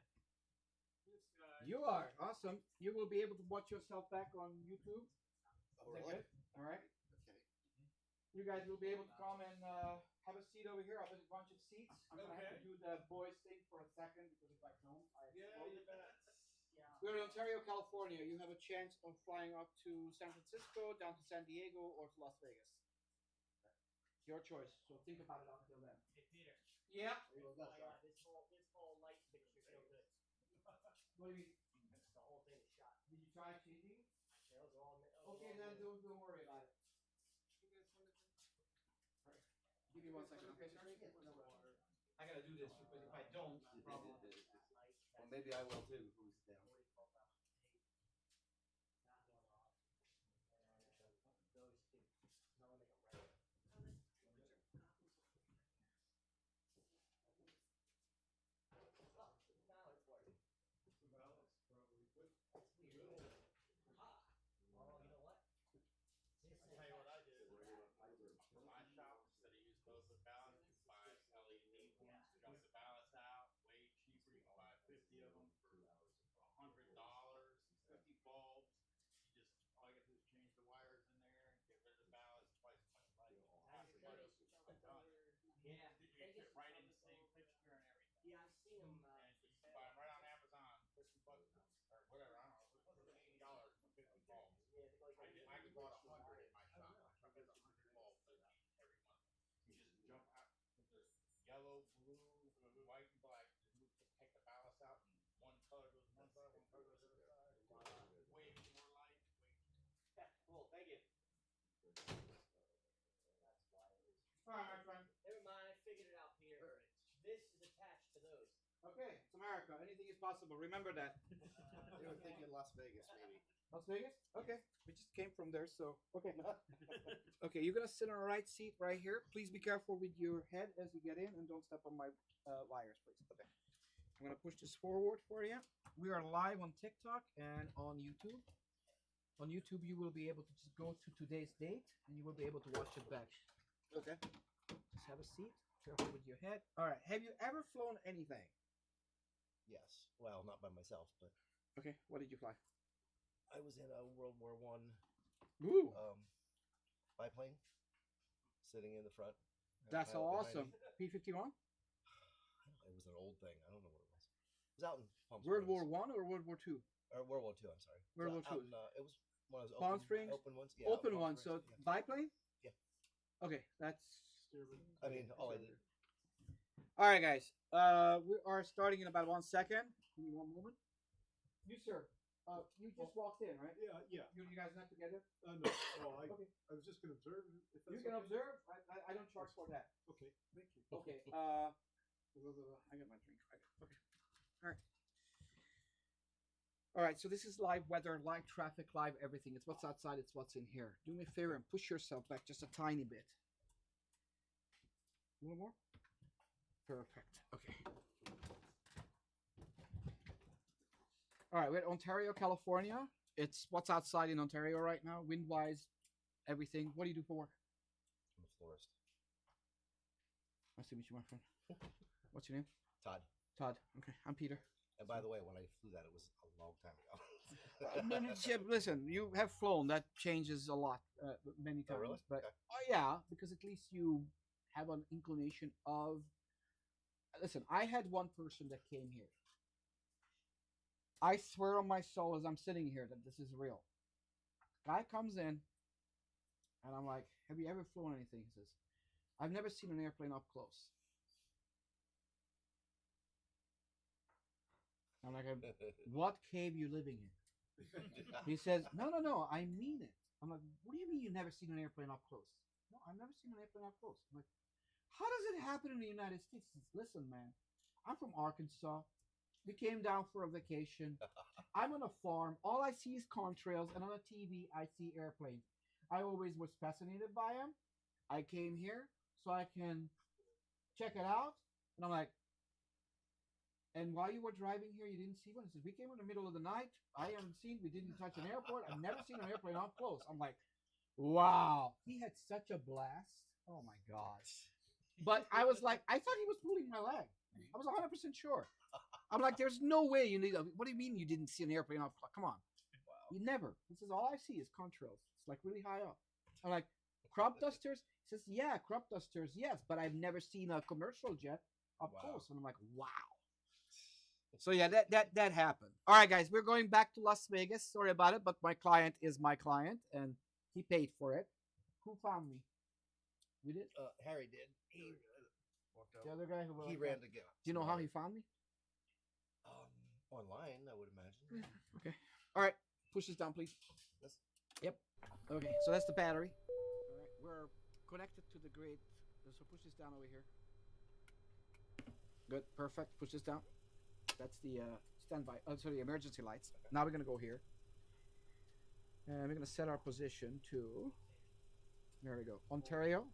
You are awesome. You will be able to watch yourself back on YouTube. Oh, Is that really? good? All right. Okay. You guys will be able to come and have a seat over here. I'll have a bunch of seats. I'm gonna have to do the boys thing for a second because if I don't, I explode. Yeah. We're in Ontario, California. You have a chance of flying up to San Francisco, down to San Diego, or to Las Vegas. Your choice. So think about it until then. Hey Peter. Yeah. This whole light fixture's no good. What do you mean? The whole thing is shot. Did you try changing? Those are all. Okay, then don't worry about it. All right. Give me 1 second, okay, sir? I gotta do this because if I don't, problem. Well, maybe I will too. Who's down? Those two. No one make a right. Now it's working. That's weird. Ah. Oh, you know what? This I'll tell you what I did. For my shop, instead of use those with ballast, you buy LED ones, jump the ballast out, way cheaper. You can buy 50 of them for $100, 50 bulbs. You just, all you gotta do is change the wires in there and get rid of the ballast, twice as much light. I'm telling you. Yeah. You can fit right in the same fixture and everything. Yeah, I've seen them. And you can buy them right on Amazon, $50 or whatever. I don't know. It was $80 for 50 bulbs. Yeah, they go like I bought 100 in my shop. My shop has 100 bulbs that need every one of them. You just jump out with the yellow, blue, white, and black. Just take the ballast out, and one color goes one side, one color goes the other side. Way more light. Way Yeah, cool. Thank you. That's why it is. All right, my friend. Never mind, I figured it out, Peter. This is attached to those. Okay, it's America. Anything is possible. Remember that. They were thinking Las Vegas, maybe. Las Vegas? Okay. We just came from there, so okay. Okay, you're gonna sit on the right seat right here. Please be careful with your head as you get in, and don't step on my wires, please. Okay. I'm gonna push this forward for you. We are live on TikTok and on YouTube. On YouTube, you will be able to just go to today's date, and you will be able to watch it back. Okay. Just have a seat. Careful with your head. All right. Have you ever flown anything? Yes. Well, not by myself, but Okay. What did you fly? I was in a World War One Ooh, biplane, sitting in the front. that's Pilot behind awesome. me. P-51. It was an old thing. I don't know what it was. It was out in Palm World Springs. War One or World War Two? Or World War Two. I'm sorry. World It was War out II. in, it was one of those Palm open, Springs? open ones. Yeah, out in Open Palm one. So Springs, yeah. biplane. Yeah. Okay, that's. I mean, all I did. All right, guys. We are starting in about 1 second. Give me one moment. You, sir. You just walked in, right? Yeah. You guys not together? No, I Okay. was just going to observe. If You that's can okay. observe. I don't charge for that. Okay, thank you. Okay. I got my drink. Okay. All right. All right. So this is live weather, live traffic, live everything. It's what's outside. It's what's in here. Do me a favor and push yourself back just a tiny bit. A little more. Perfect. Okay. All right. We're at Ontario, California. It's what's outside in Ontario right now, wind wise, everything. What do you do for work? I'm a florist. Nice to meet you, my friend. What's your name? Todd. Todd. Okay. I'm Peter. And by the way, when I flew that, it was a long time ago. No, no, Chip, listen, you have flown. That changes a lot, many times. Oh, really? But Okay. yeah, because at least you have an inclination of. Listen, I had one person that came here. I swear on my soul, as I'm sitting here, that this is real. Guy comes in, and I'm like, "Have you ever flown anything?" He says, "I've never seen an airplane up close." I'm like, "What cave you living in?" He says, no, I mean it. I'm like, what do you mean you've never seen an airplane up close? No, I've never seen an airplane up close. I'm like, how does it happen in the United States? He says, listen, man, I'm from Arkansas. We came down for a vacation. I'm on a farm. All I see is contrails, and on the TV, I see airplanes. I always was fascinated by them. I came here so I can check it out. And I'm like, and while you were driving here, you didn't see one? He says, we came in the middle of the night. I haven't seen, we didn't touch an airport. I've never seen an airplane up close. I'm like, wow. He had such a blast. Oh my gosh. But I was like, I thought he was pulling my leg. I was 100% sure. I'm like, there's no way you need a, what do you mean you didn't see an airplane off? Come on. Wow. He never. He says, all I see is contrails. It's like really high up. I'm like, crop dusters? He says, yeah, crop dusters, yes, but I've never seen a commercial jet up Wow. close. And I'm like, wow. So yeah, that happened. All right, guys, we're going back to Las Vegas. Sorry about it, but my client is my client, and he paid for it. Who found me? We did. Harry did. He walked out. The other guy who He ran to get. Do you know how he found me? Online, I would imagine. Okay. All right. Push this down, please. This? Yep. Okay. So that's the battery. All right. We're connected to the grid. So push this down over here. Good. Perfect. Push this down. That's the standby. Oh, sorry, the emergency lights. Okay. Now we're gonna go here, and we're gonna set our position to. There we go. Ontario.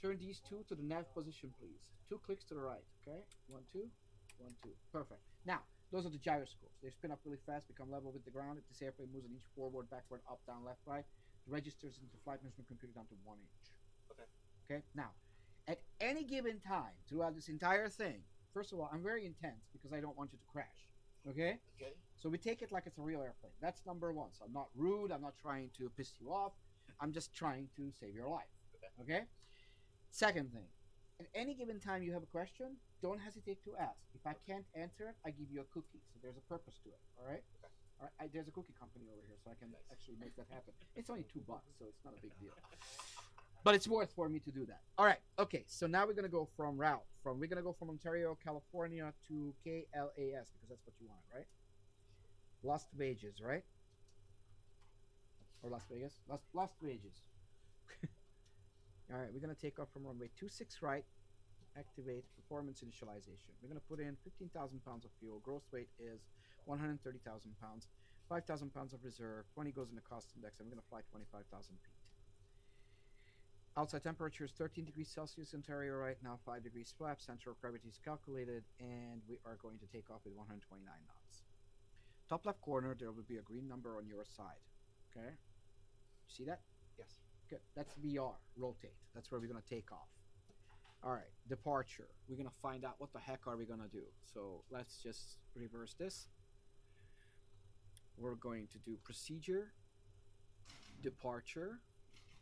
Turn these two to the nav position, please. 2 clicks to the right. Okay. 1, 2, 1, 2. Perfect. Now those are the gyroscopes. They spin up really fast, become level with the ground. If this airplane moves an inch forward, backward, up, down, left, right, it registers into the flight management computer down to 1 inch. Okay. Okay. Now, at any given time throughout this entire thing. First of all, I'm very intense because I don't want you to crash. Okay? Okay. So we take it like it's a real airplane. That's number one. So I'm not rude. I'm not trying to piss you off. I'm just trying to save your life. Okay? Second thing, at any given time you have a question, don't hesitate to ask. If I can't answer it, I give you a cookie. So there's a purpose to it. All right? Okay. All right. There's a cookie company over here, so I can actually make that happen. It's only $2, so it's not a big deal. But it's worth for me to do that. All right. Okay. So now we're gonna go from route. We're gonna go from Ontario, California to KLAS because that's what you want, right? Las Vegas, right? Or Las Vegas? Las Vegas. All right. We're gonna take off from runway 26 right. Activate performance initialization. We're gonna put in 15,000 pounds of fuel. Gross weight is 130,000 pounds. 5,000 pounds of reserve. 20 goes in the cost index. And we're gonna fly 25,000 feet. Outside temperature is 13 degrees Celsius, Ontario right now, 5 degrees flap, center of gravity is calculated, and we are going to take off with 129 knots. Top left corner, there will be a green number on your side. Okay? You see that? Yes. Good. That's VR, rotate. That's where we're going to take off. All right, departure. We're going to find out what the heck are we going to do. So let's just reverse this. We're going to do procedure, departure,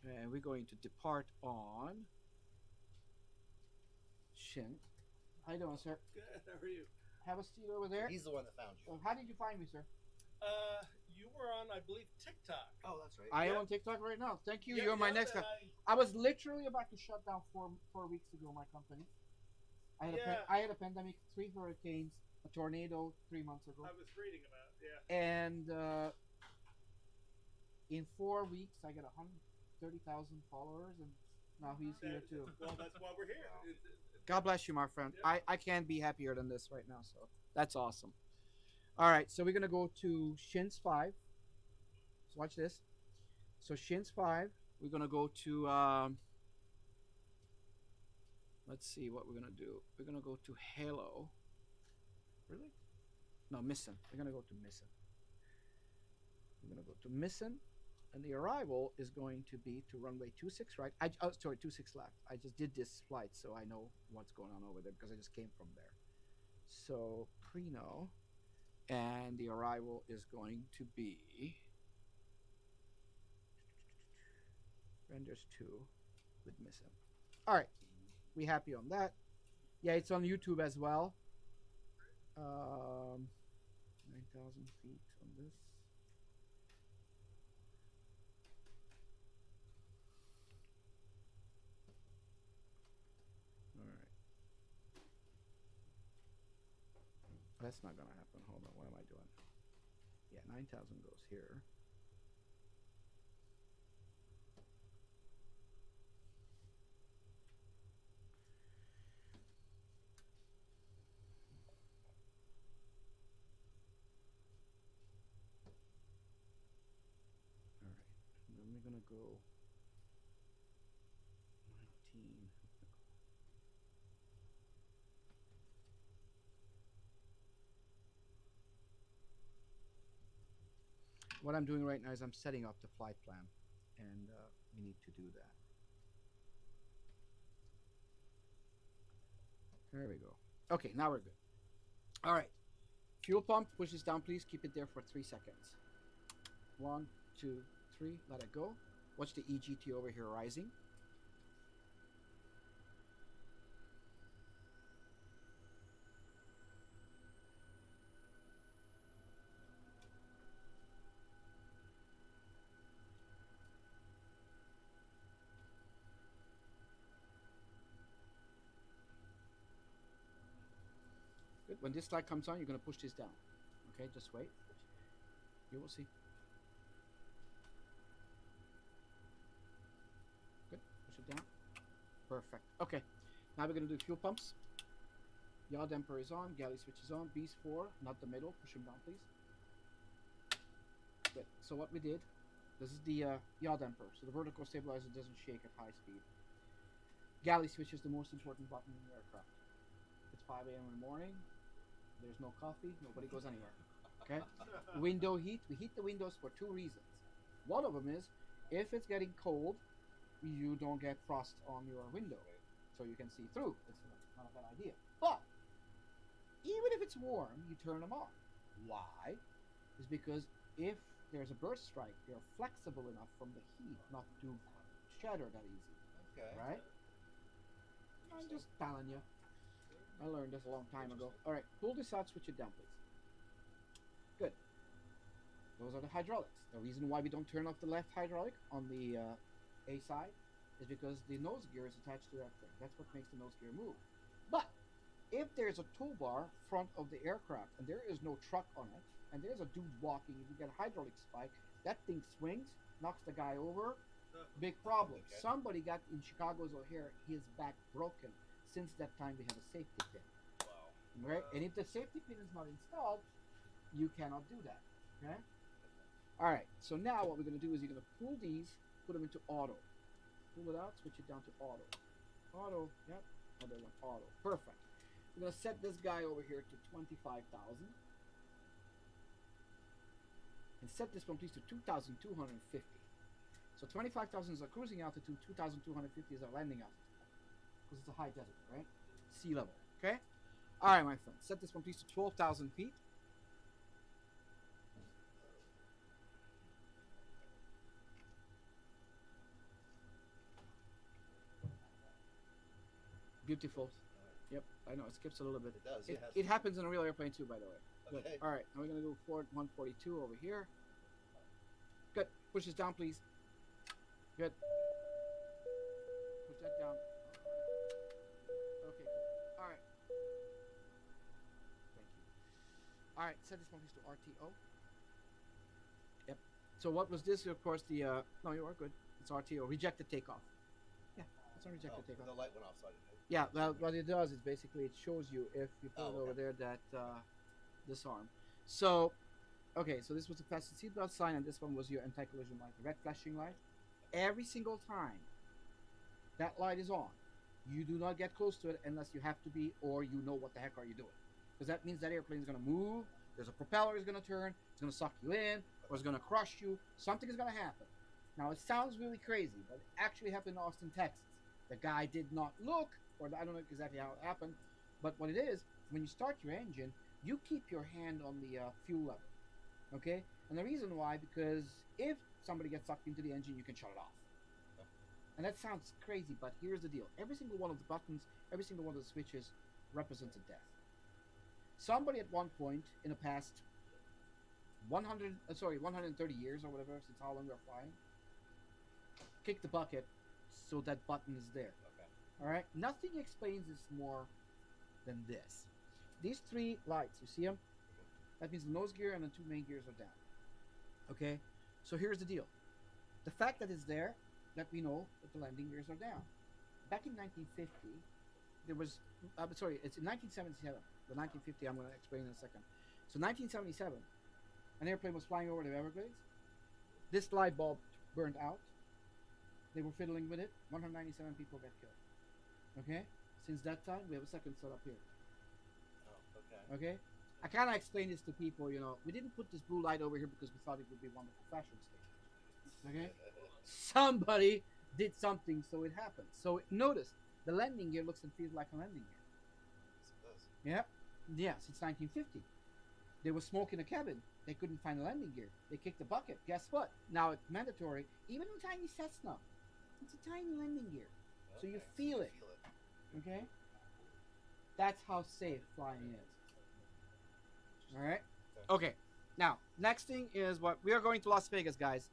and we're going to depart on Shin. How you doing, sir? Good. How are you? Have a seat over there. He's the one that found you. Well, how did you find me, sir? You were on, I believe, TikTok. Oh, that's right. I am on TikTok right now. Thank you. Yeah, You're my yeah, next guy. I was literally about to shut down 4 weeks ago my company. I had a pandemic, 3 hurricanes, a tornado 3 months ago. I was reading about it, yeah. And in 4 weeks, I got 130,000 followers, and now he's here too. Well, that's why we're here. God bless you, my friend. Yeah. I can't be happier than this right now, so that's awesome. All right, so we're going to go to Shins 5. So watch this. So Shins 5, we're going to go to, let's see what we're going to do. We're going to go to Halo. Really? No, Misson. We're going to go to Misson. We're going to go to Misson. And the arrival is going to be to runway 26 right. Sorry, 26 left. I just did this flight, so I know what's going on over there because I just came from there. So, Preno. And the arrival is going to be renders 2 with Misson. All right. We happy on that. Yeah, it's on YouTube as well. 9,000 feet on this. All right. That's not gonna happen. Hold on. What am I doing? Yeah, 9,000 goes here. All right. And then we're gonna go what I'm doing right now is I'm setting up the flight plan, and we need to do that. There we go. Okay, now we're good. All right. Fuel pump, push this down, please. Keep it there for 3 seconds. 1, 2, 3. Let it go. Watch the EGT over here rising. Good. When this light comes on, you're going to push this down. Okay, just wait. You will see. Good. Push it down. Perfect. Okay. Now we're going to do fuel pumps. Yaw damper is on. Galley switch is on. B's 4, not the middle. Push them down, please. Good. So what we did, this is the yaw damper. So the vertical stabilizer doesn't shake at high speed. Galley switch is the most important button in the aircraft. It's 5 a.m. in the morning. There's no coffee. Nobody goes anywhere. Okay? Window heat. We heat the windows for 2 reasons. One of them is if it's getting cold, you don't get frost on your window. So you can see through. It's not a bad idea. But even if it's warm, you turn them on. Why? It's because if there's a burst strike, they're flexible enough from the heat not to shatter that easy. Okay. Right? I'm just telling you. I learned this a long time ago. All right, pull this out, switch it down, please. Good. Those are the hydraulics. The reason why we don't turn off the left hydraulic on the A side is because the nose gear is attached to that thing. That's what makes the nose gear move. But if there's a toolbar front of the aircraft and there is no truck on it, and there's a dude walking, if you get a hydraulic spike, that thing swings, knocks the guy over, big problem. Okay. Somebody got in Chicago's O'Hare, his back broken. Since that time, we have a safety pin. Wow. Right? And if the safety pin is not installed, you cannot do that. Okay? All right. So now what we're going to do is you're going to pull these, put them into auto. Pull it out, switch it down to auto. Auto. Yep. Other one. Auto. Perfect. We're going to set this guy over here to 25,000. And set this one, please, to 2,250. So 25,000 is our cruising altitude, 2,250 is our landing altitude. Because it's a high desert, right? Sea level, okay? All right, my friend. Set this one, please, to 12,000 feet. Beautiful. Yep, I know, it skips a little bit. It does, yes. It happens in a real airplane, too, by the way. Good. Okay. All right, now we're going to do Ford 142 over here. Good. Push this down, please. Good. Push that down. Okay, cool. All right. Thank you. All right, set this one please to RTO. Yep. So what was this? Of course, the no, you are good. It's RTO. Rejected takeoff. Yeah, it's a rejected takeoff. The light went off, so I didn't. Yeah, well, what it does is basically it shows you if you put it over okay. there that disarm. So, okay, so this was the fasten seatbelt sign, and this one was your anti-collision light, the red flashing light. Every single time that light is on, you do not get close to it unless you have to be, or you know what the heck are you doing, because that means that airplane is going to move. There's a propeller is going to turn. It's going to suck you in, or it's going to crush you. Something is going to happen. Now it sounds really crazy, but it actually happened in Austin, Texas. The guy did not look, or I don't know exactly how it happened, but what it is, when you start your engine, you keep your hand on the fuel level, okay? And the reason why, because if somebody gets sucked into the engine, you can shut it off. And that sounds crazy, but here's the deal. Every single one of the buttons, every single one of the switches represents a death. Somebody at one point in the past 130 years or whatever, since how long we're flying, kicked the bucket so that button is there. Okay. All right? Nothing explains this more than this. These 3 lights, you see them? That means the nose gear and the 2 main gears are down. Okay? So here's the deal. The fact that it's there, let me know that the landing gears are down. Back in 1950, there was, it's in 1977. The 1950, I'm going to explain in a second. So 1977, an airplane was flying over the Everglades. This light bulb burned out. They were fiddling with it. 197 people got killed. Okay? Since that time, we have a second set up here. Oh, okay. Okay? I kind of explain this to people, you know, we didn't put this blue light over here because we thought it would be wonderful fashion statement. Okay? Somebody did something so it happened. So notice the landing gear looks and feels like a landing gear. Yes, Yeah. Yes, it's 1950. There was smoke in the cabin. They couldn't find the landing gear. They kicked the bucket. Guess what? Now it's mandatory. Even a tiny Cessna, it's a tiny landing gear. it does. So you Okay, feel it. Okay? That's how safe flying is. All right? Okay. Now, next thing is what we are going to Las Vegas, guys.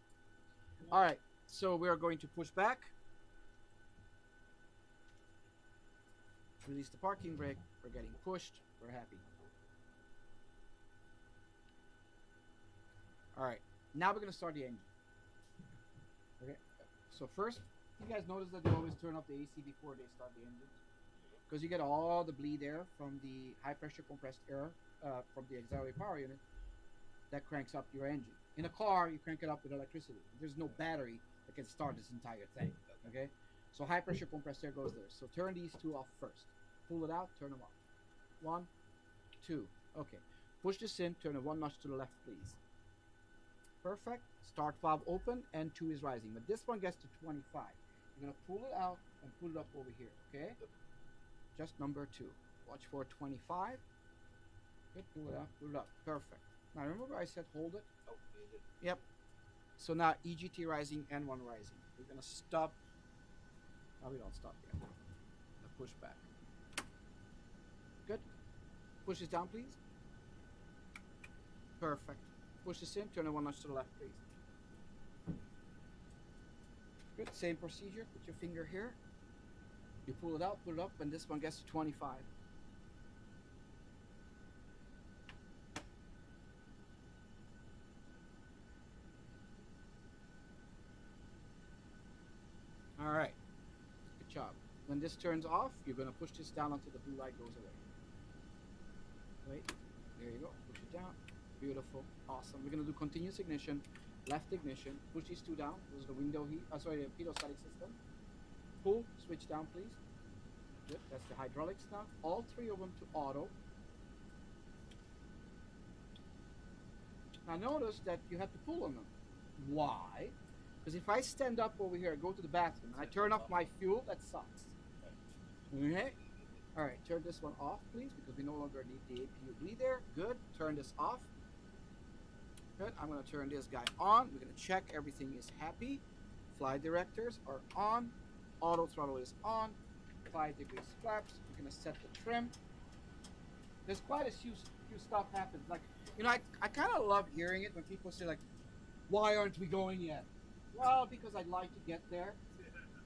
All right. So we are going to push back. Release the parking brake. We're getting pushed. We're happy. All right. Now we're going to start the engine. Okay. So first, you guys notice that you always turn off the AC before they start the engine, because you get all the bleed air from the high pressure compressed air from the auxiliary power unit that cranks up your engine. In a car, you crank it up with electricity. There's no battery that can start this entire thing. Okay. So high pressure compressed air goes there. So turn these two off first. Pull it out. Turn them off. 1, 2. Okay. Push this in. Turn it one notch to the left, please. Perfect. Start valve open and 2 is rising. But this one gets to 25. You're going to pull it out and pull it up over here. Okay? Just number 2. Watch for 25. Good. Pull it up. Pull it up. Perfect. Now remember I said hold it? Oh, you did. Yep. So now EGT rising and 1 rising. We're going to stop. Oh, we don't stop yet. Push back. Good. Push this down, please. Perfect. Push this in. Turn it one notch to the left, please. Good. Same procedure. Put your finger here. You pull it out, pull it up, and this one gets to 25. All right. Good job. When this turns off, you're going to push this down until the blue light goes away. Wait. There you go. Push it down. Beautiful. Awesome. We're going to do continuous ignition, left ignition. Push these 2 down. This is the window heat. The pedostatic system. Pull. Switch down, please. Good. That's the hydraulics now. All 3 of them to auto. Now notice that you have to pull on them. Why? Because if I stand up over here, go to the bathroom, and I turn off my fuel, that sucks. Okay? Alright, turn this one off, please, because we no longer need the APU bleed there. Good. Turn this off. Good. I'm going to turn this guy on. We're going to check everything is happy. Flight directors are on. Auto throttle is on. 5 degrees flaps. We're going to set the trim. There's quite a few stuff happens. Like, you know, I kind of love hearing it when people say, like, why aren't we going yet? Well, because I'd like to get there.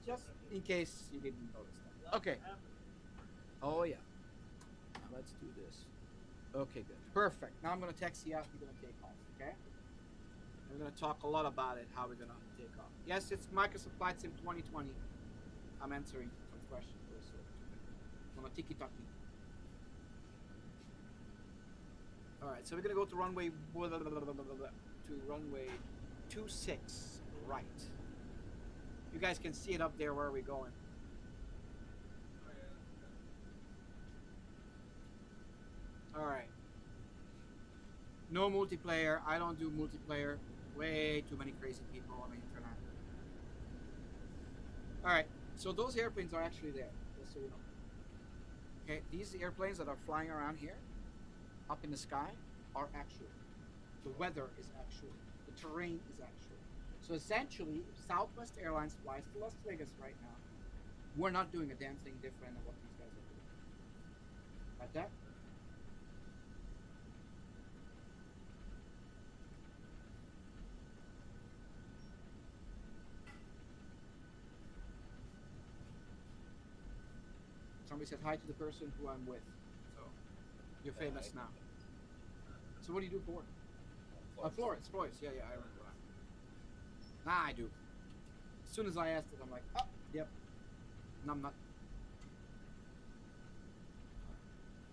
Just in case you didn't notice that. Okay. Oh, yeah. Now let's do this. Okay, good. Perfect. Now I'm going to taxi out. We're going to take off, okay? And we're going to talk a lot about it, how we're going to take off. Yes, it's Microsoft Flight Sim 2020. I'm answering some questions also. From a tiki-taki. Alright, so we're going to go to runway 26 right. You guys can see it up there where we're going. Alright. No multiplayer. I don't do multiplayer. Way too many crazy people on the internet. Alright, so those airplanes are actually there, just so you know. Okay, these airplanes that are flying around here, up in the sky, are actual. The weather is actual. The terrain is actual. So essentially, if Southwest Airlines flies to Las Vegas right now, we're not doing a damn thing different than what these guys are doing. Like that? Somebody said hi to the person who I'm with. So you're famous now. So what do you do for work? Florence. Yeah, I remember that. Nah, I do. As soon as I asked it, I'm like, oh, yep. No, I'm not.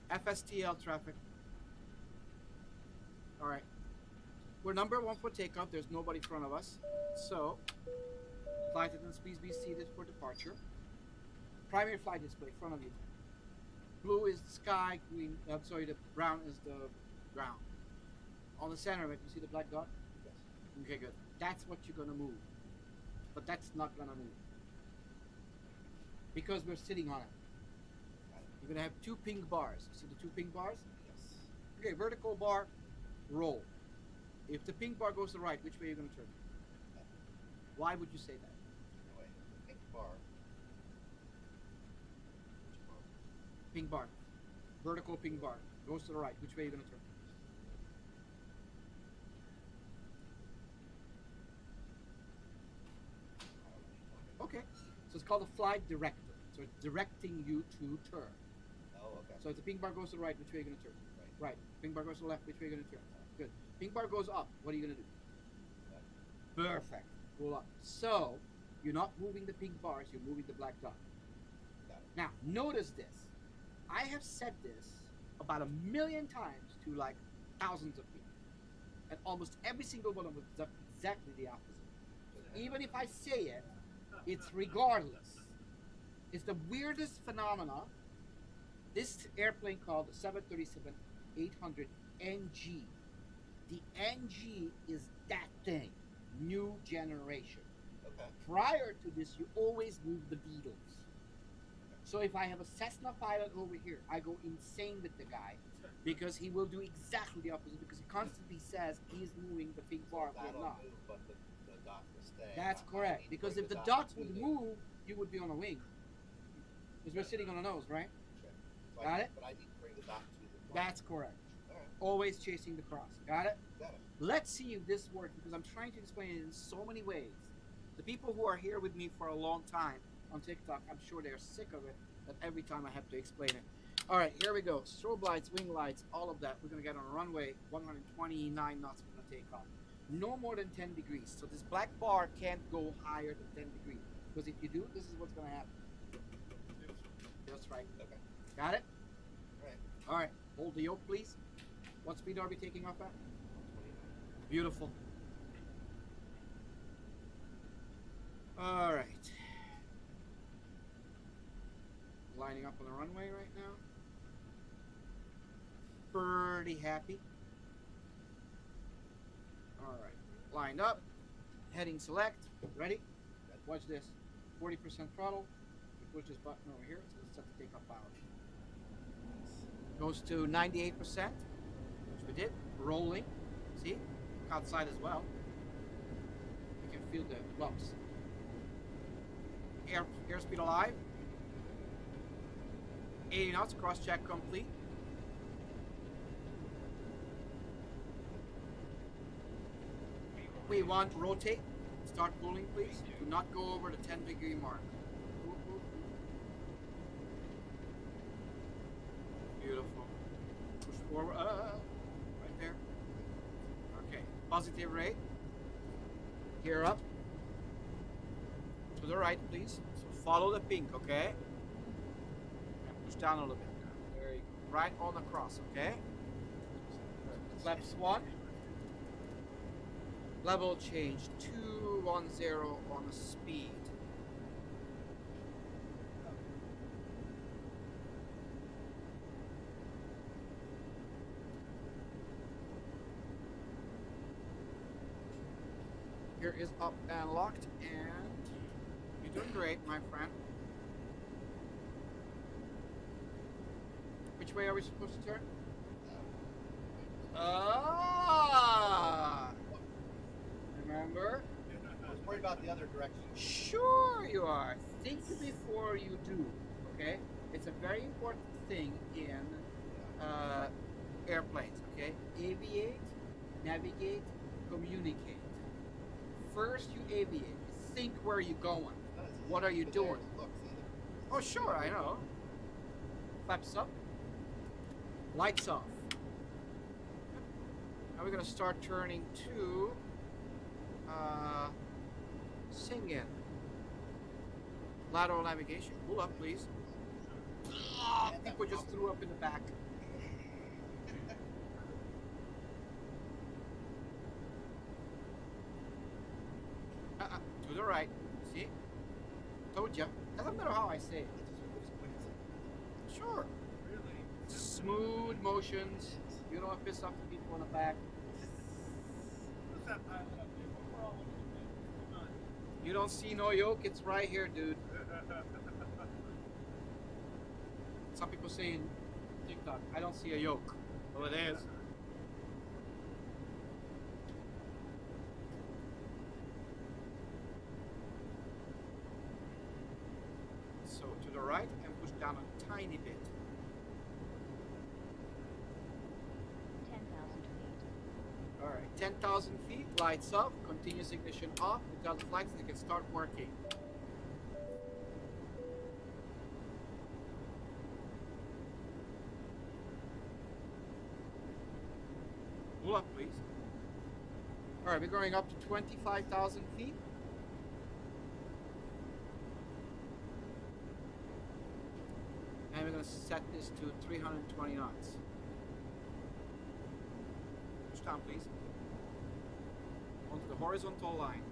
FSTL traffic. Alright. We're number 1 for takeoff. There's nobody in front of us. So, flight attendants, please be seated for departure. Primary flight display in front of you. Blue is the sky, green, the brown is the Ground. On the center of it, you see the black dot? Yes. Okay, good. That's what you're gonna move. But that's not gonna move. Because we're sitting on it. You're gonna have two pink bars. See the two pink bars? Yes. Okay, vertical bar, roll. If the pink bar goes to the right, which way are you gonna turn? Why would you say that? Anyway, pink bar. Which bar? Pink bar. Vertical pink bar. Goes to the right. Which way are you gonna turn? Okay. So it's called a flight director. So it's directing you to turn. Oh, okay. So if the pink bar goes to the right, which way are you gonna turn? Right. Pink bar goes to the left, which way are you gonna turn? Good. Pink bar goes up, what are you gonna do? Perfect. Pull up. So you're not moving the pink bars, you're moving the black dot. Got it. Now, notice this. I have said this about 1,000,000 times to like thousands of people. And almost every single one of them is exactly the opposite. Even if I say it, it's regardless. It's the weirdest phenomena. This airplane called the 737-800 NG. The NG is that thing. New generation. Okay. Prior to this, you always move the Beatles. So if I have a Cessna pilot over here, I go insane with the guy because he will do exactly the opposite because he constantly says he's moving the pink bar. We're That'll not. move, but the dot will stay. That's I correct. need to Because bring if the dot dot to would the- move, you would be on a wing. Because we're sitting on a nose, right? Check. So Got I, it? But I need to bring the dot to the. That's correct. All right. Always chasing the cross. Got it? Got it. Let's see if this works because I'm trying to explain it in so many ways. The people who are here with me for a long time on TikTok, I'm sure they're sick of it that every time I have to explain it. All right, here we go. Strobe lights, wing lights, all of that. We're going to get on a runway, 129 knots. We're going to take off. No more than 10 degrees. So this black bar can't go higher than 10 degrees. Because if you do, this is what's going to happen. Just right. Okay. Got it? All right. All right. Hold the yoke, please. What speed are we taking off at? Beautiful. All right. Lining up on the runway right now. Pretty happy. All right. Lined up. Heading select. Ready? Watch this. 40% throttle. We push this button over here. So let's set the takeoff power. Goes to 98%, which we did. Rolling. See? Outside as well. You can feel the bumps. Airspeed alive. 80 knots, cross check complete. We want to rotate. Start pulling, please. Do not go over the 10-degree mark. Beautiful. Push forward. Right there. Okay. Positive rate. Gear up. To the right, please. So follow the pink, okay? And push down a little bit. There you go. Right on the cross, okay? Flaps 1. Level change 210 on the speed. Here is up and locked, and you're doing great, my friend. Which way are we supposed to turn? Remember? I was worried about the other direction. Sure you are. Think before you do, okay? It's a very important thing in airplanes, okay? Aviate, navigate, communicate. First you aviate. You think where you're going. What are you doing? Look, see Oh, sure, I know. Flaps up. Lights off. Now we're going to start turning to sing-in. Lateral navigation. Pull up, please. Oh, people just threw up in the back. To the right. See? Told ya. Doesn't matter how I say it. Sure. Really? Smooth motions. You don't want to piss off the people in the back. What's that pilot up there? We're all looking at that. Come on. You don't see no yoke, it's right here, dude. Some people say in TikTok, I don't see a yoke. Well, it is. So to the right and push down a tiny bit. 10,000 feet. Alright, 10,000 feet, lights up, continuous ignition off, we tell the flight so they can start working. Pull up, please. Alright, we're going up to 25,000 feet. And we're going to set this to 320 knots. Push down, please. Onto the horizontal line.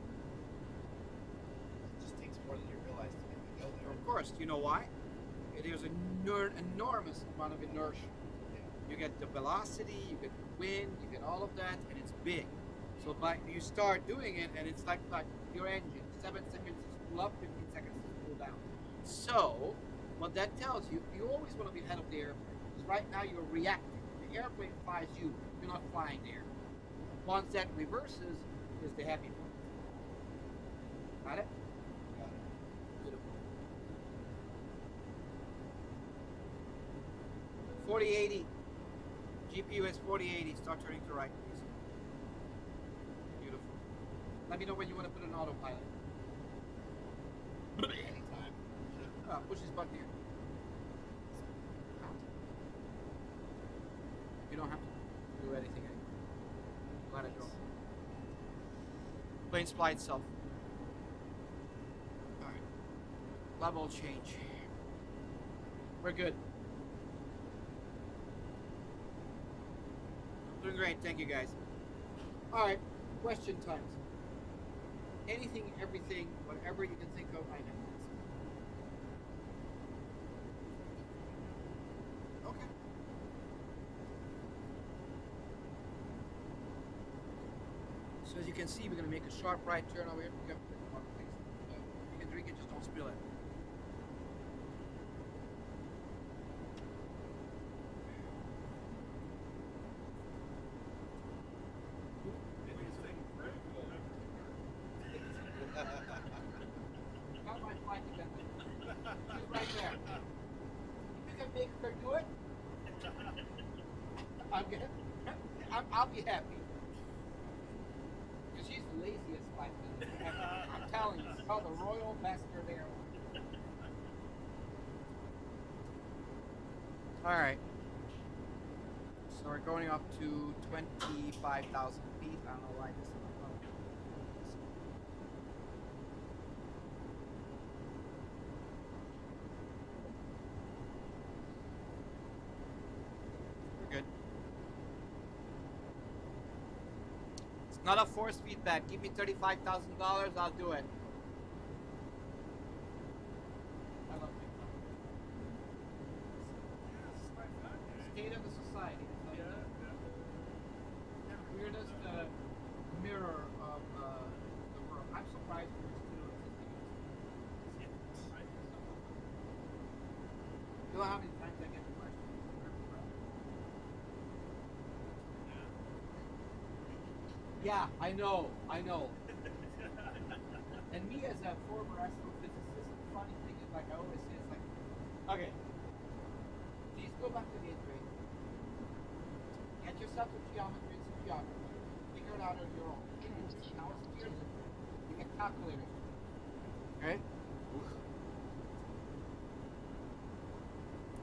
It just takes more than you realize to make it go there. Of course, you know why? It is an enormous amount of inertia. You get the velocity, you get the wind, you get all of that, and it's big. So like you start doing it, and it's like your engine. 7 seconds is pull up, 15 seconds is pull down. So what that tells you, you always want to be ahead of the airplane. Because right now you're reacting. The airplane flies you. You're not flying there. Once that reverses, is the happy point. Got it? Got it. Beautiful. 4080. GPU is 4080. Start turning to right, please. Beautiful. Let me know when you want to put an autopilot. Anytime. Push this button here. You don't have to do anything anymore. Let it go. Planes fly itself. Alright. Level change. We're good. Doing great, thank you guys. Alright, question times. Anything, everything, whatever you can think of, I can answer. Okay. So as you can see, we're going to make a sharp right turn over here. Go. Please. You can drink it, just don't spill it. Got my flight attendant. She's right there. If you can make her do it, I'll be happy. Because she's the laziest flight attendant ever. I'm telling you, it's called the Royal Bastard Airline. Alright. So we're going up to 25,000 feet. I don't know why this one. We're good. It's not a force feedback. Give me $35,000, I'll do it. I love TikTok. State of the society. It's like the weirdest mirror of the world. I'm surprised we're still existing. You know how many times I get the question? Yeah, I know. And me as a former astrophysicist, the funny thing is, like I always say, it's like, okay, please go back to the 8th grade. Get yourself some geometry and some geography. Figure it out on your own. Now it's years ago. You get calculators. Okay?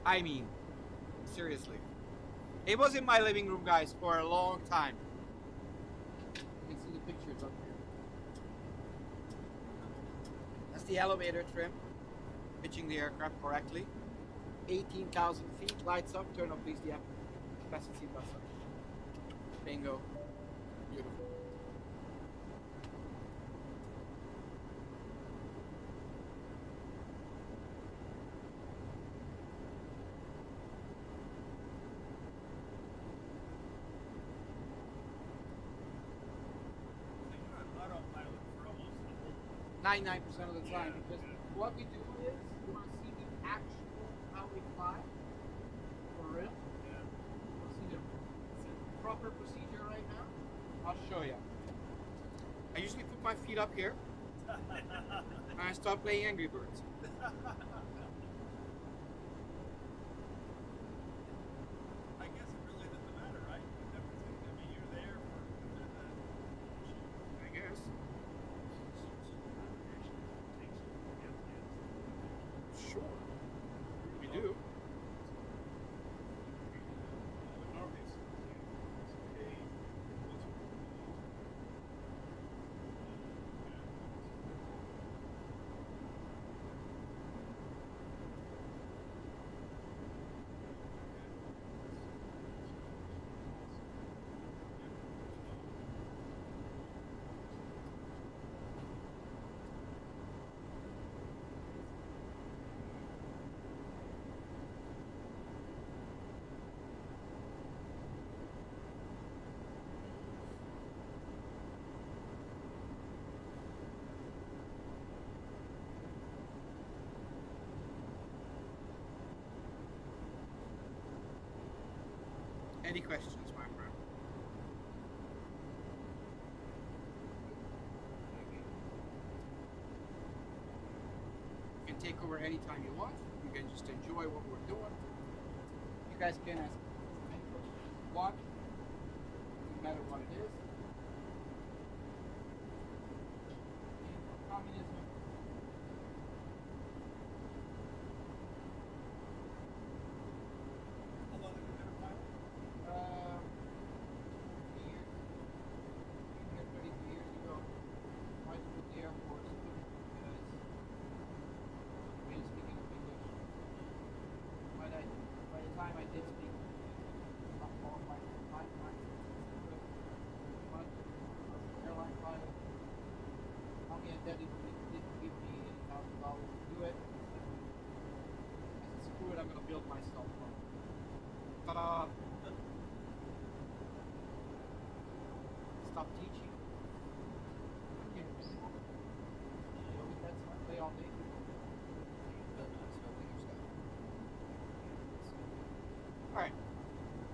I mean, seriously. It was in my living room, guys, for a long time. You can see the pictures up here. That's the elevator trim. Pitching the aircraft correctly. 18,000 feet, lights up, turn up please the capacity bus up. Bingo. Beautiful. 99% of the time, because what we do is you want to see the actual how we fly for real. Yeah. You want to see the proper procedure right now? I'll show you. I usually put my feet up here and I start playing Angry Birds. I guess it really doesn't matter, right? Everything. I mean, you're there for that. I guess. Sure. We do. Any questions, my friend? You can take over anytime you want. You can just enjoy what we're doing. You guys can ask any questions you want, no matter what it is. Communism. How long have you been a pilot? 50 years. Came here 32 years ago. Tried to put the Air Force because I didn't speak enough English. By the time I did speak, not qualified for the time. But airline pilot. Mommy and daddy didn't give me $80,000 to do it. I said, screw it, I'm gonna build myself one. Ta-da! Stop teaching. I can't anymore. Show me that's I play all day. Alright.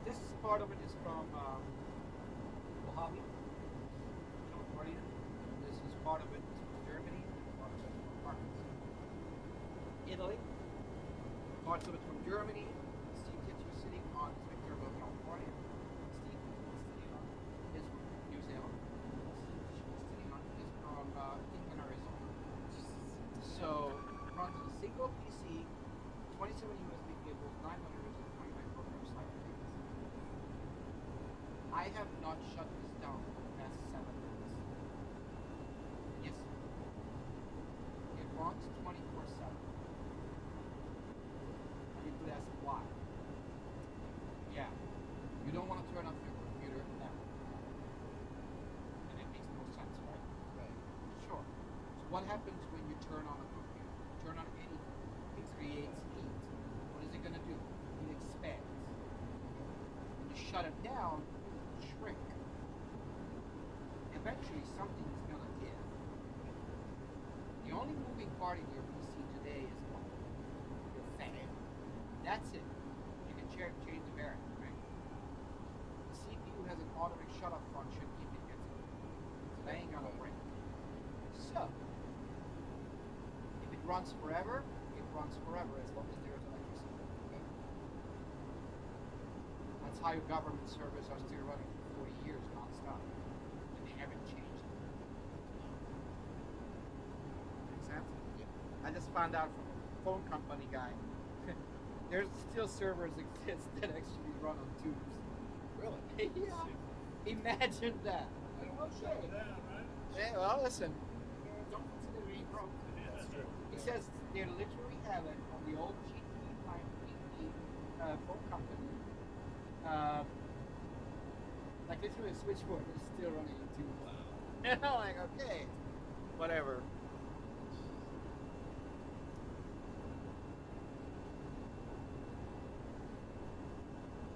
This part of it is from Mojave, California. This is part of it is from Germany. Part of it is from Italy. Parts of it from Germany. Steve Kitcher sitting on is Victorville, California. Steve sitting on is from New Zealand. Steve sitting on is from Incan, Arizona. So runs a single PC, 27 USB cables, 900 users, 29 programs, simultaneously. I have not shut this down for the past 7 months. Yes. It runs 24/7. And you could ask why. Yeah. You don't want to turn off your computer now. And it makes no sense, right? Right. Sure. So what happens when you turn on a computer? Turn on anything. It creates heat. What is it going to do? It expands. When you shut it down, it will shrink. Eventually, something is going to give. The only moving part in your PC today is what? Your fan. That's it. You can change the variant, right? The CPU has an automatic shut-off function if it gets it. So that ain't gonna break. So, if it runs forever, it runs forever as long as there's electricity. Okay? That's how your government servers are still running for 40 years non-stop. And they haven't changed. Make sense? Yeah. I just found out from a phone company guy. There's still servers exist that actually run on tubes. Really? Yeah. Imagine that. I don't want to shut it down, right? Yeah, well, listen. Don't consider being broke. That's true. He says they literally have it on the old GT line phone company. Like literally a switchboard is still running on tubes. Wow. And I'm like, okay, whatever.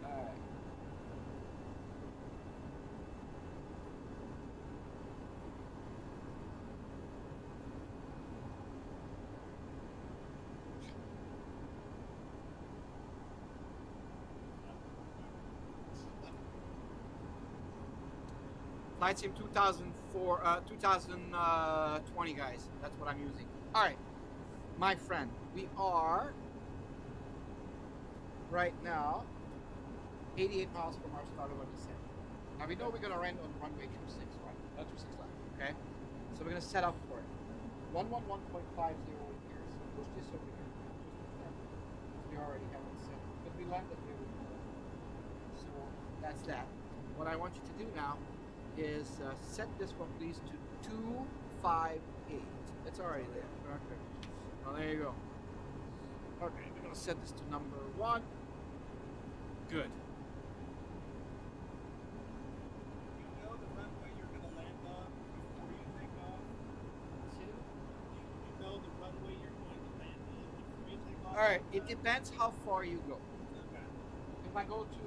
Alright. Flight Sim 2004, 2020, guys. That's what I'm using. All right, my friend, we are right now 88 miles from our start of our descent. Now we know we're gonna land on runway 26, right? 26 left. Okay, so we're gonna set up for it. 111.50 here. So push this over here. Push this down. We already have it set because we landed here. So that's that. What I want you to do now is set this one please to 258. It's already there. Okay. Well, there you go. Okay, we're gonna set this to number 1. Good. You know the runway you're going to land on before you take off? You know the runway you're going to land on before you take off? All right. It depends how far you go. Okay. If I go to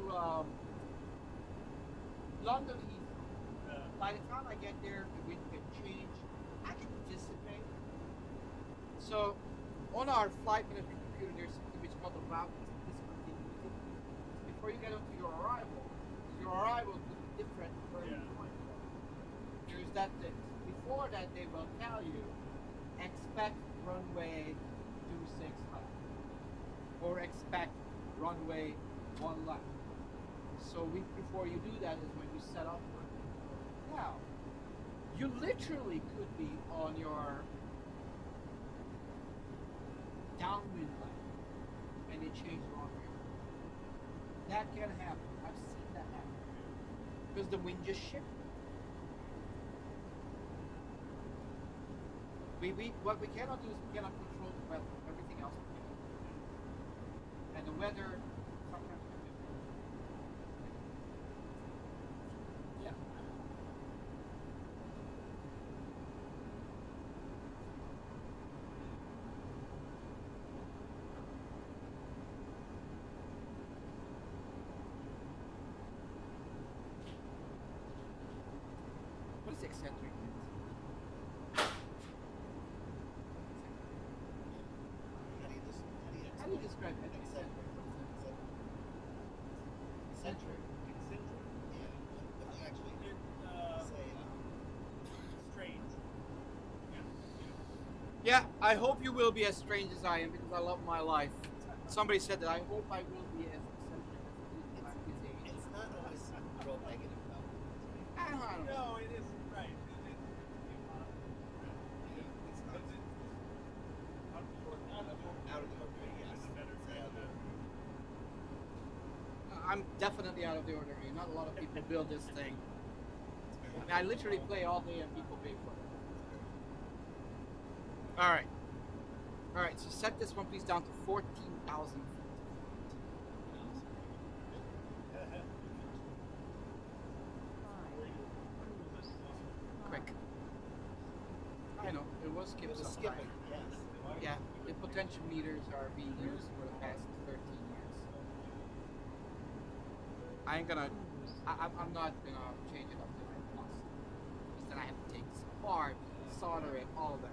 London Heathrow, by the time I get there, the wind can change. I can anticipate. So, on our flight management computer, there's something which is called the route discontinuity. Before you get onto your arrival could be different where you're going. There's that thing. Before that, they will tell you, expect runway 26 left, or expect runway 1 left. So week before you do that is when you set up for it. Now, you literally could be on your downwind left and it changed the runway. That can happen. I've seen that happen. Because the wind just shifted. What we cannot do is we cannot control the weather. Everything else we can. And the weather sometimes can be. Yeah. What is eccentric? How do you describe it? Eccentric. Eccentric. Strange. Yeah, I hope you will be as strange as I am because I love my life. Somebody said that I hope I will be as eccentric as at his age. It's not always real negative though. I don't know. No, it isn't right. It's not. Out of the ordinary, yes. Say out of the I'm definitely out of the ordinary. Not a lot of people build this thing. I literally play all day and people pay for it. All right. All right, so set this one please down to 14,000 feet. Quick. I know, it was skipped. It was some skipping, time. yes. Yeah, the potential meters are being used for the past 13 years. I ain't gonna, I'm not gonna change it up to my plus. Because then I have to take this apart, solder it, all that.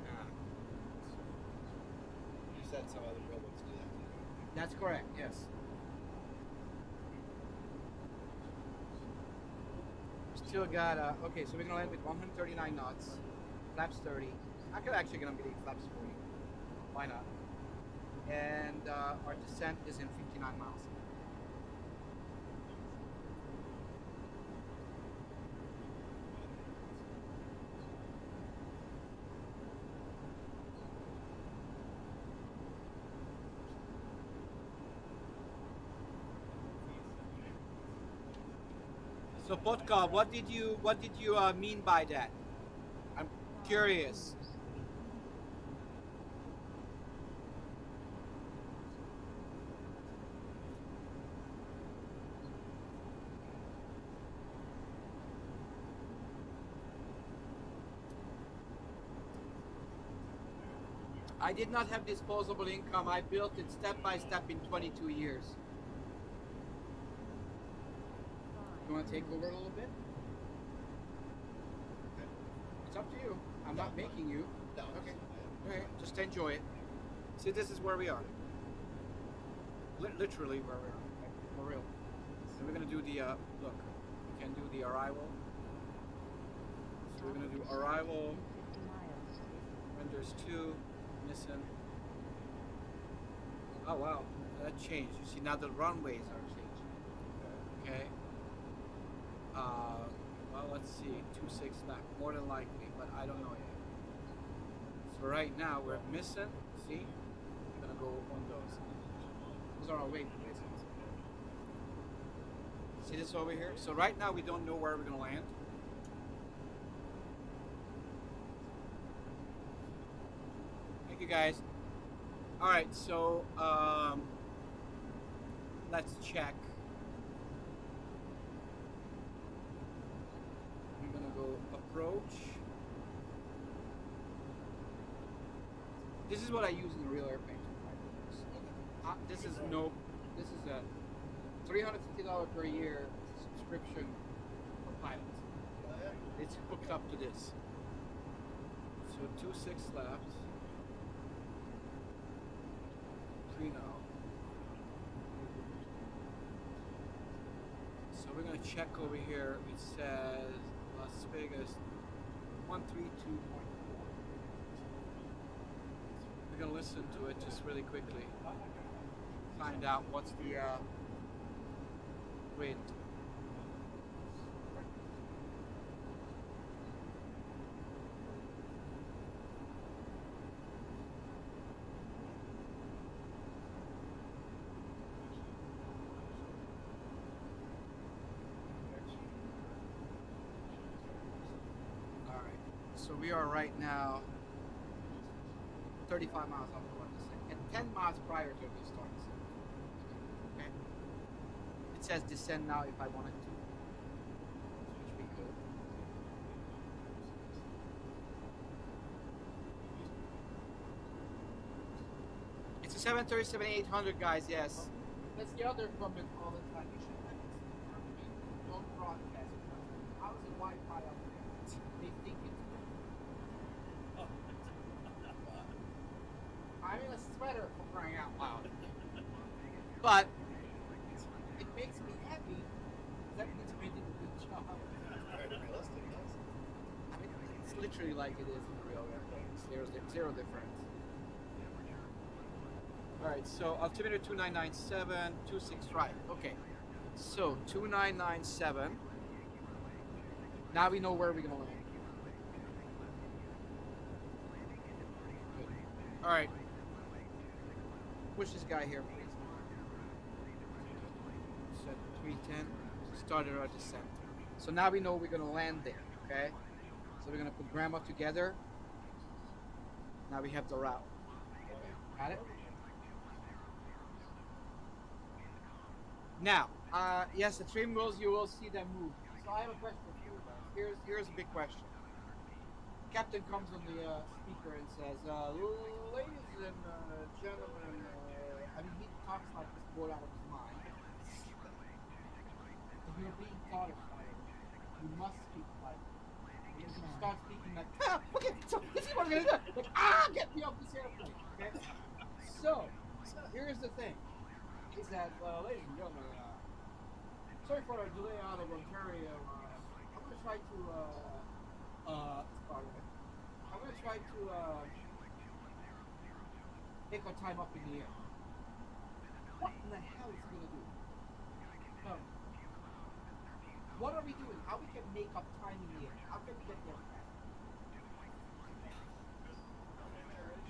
You said some other railroads do that too. That's correct, yes. Still got, okay, so we're gonna land with 139 knots, flaps 30. I could actually gonna be flaps 40. Why not? And our descent is in 59 miles. So Potka, what did you mean by that? I'm curious. I did not have disposable income. I built it step by step in 22 years. You want to take over a little bit? It's up to you. I'm not making you. No. Okay. Okay. Just enjoy it. See, this is where we are. Literally where we are. For real. So we're gonna do the look. We can do the arrival. we're gonna do arrival. 50 miles. Renders 2. Missing. Oh wow, that changed. You see now the runways are changing. Okay. Well, let's see. 2-6 left, more than likely, but I don't know yet. So right now we're missing. See, we're gonna go on those. Those are our waypoints. See this over here? So right now we don't know where we're gonna land. Thank you guys. All right, so let's check. We're gonna go approach. This is what I use in the real airplane. This is a $350 per year subscription for pilots. It's hooked up to this. So 2-6 left. 3 now. So we're gonna check over here. It says Las Vegas 132.4. We're gonna listen to it just really quickly. Find out what's the wind. All right. So we are right now 35 miles off the one and 10 miles prior to the start. Okay. It says descend now if I wanted to, which we could. It's a 737-800, guys. Yes. That's the other comment all the time. You should have this. Don't broadcast it. How is it Wi-Fi up there? They think it's. I'm in a sweater for crying out loud. But it makes me happy. That means we did a good job. Very realistic, yes. I mean, it's literally like it is in the real airplane. Zero difference. Alright, so altimeter 2997, 26 right. Okay. So 2997. Now we know where we're gonna land. Good. Alright. Push this guy here, please. Set 310. Started our descent. So now we know we're gonna land there, okay? So we're gonna put grandma together. Now we have the route. Got it? Now, yes, the trim wheels, you will see them move. So I have a question for you guys. Here's a big question. Captain comes on the speaker and says, ladies and gentlemen, I mean, he talks like this bored out of his mind. If you're being taught it, you must speak like it. If you start speaking like, okay, so this is what we're gonna do. Like, get me off this airplane. Okay? So, here's the thing. Is that, ladies and gentlemen, sorry for our delay out of Ontario. I'm gonna try to, I'm gonna try to, take our time up in the air. What in the hell is he gonna do? What are we doing? How we can make up time in the air? How can we get there fast?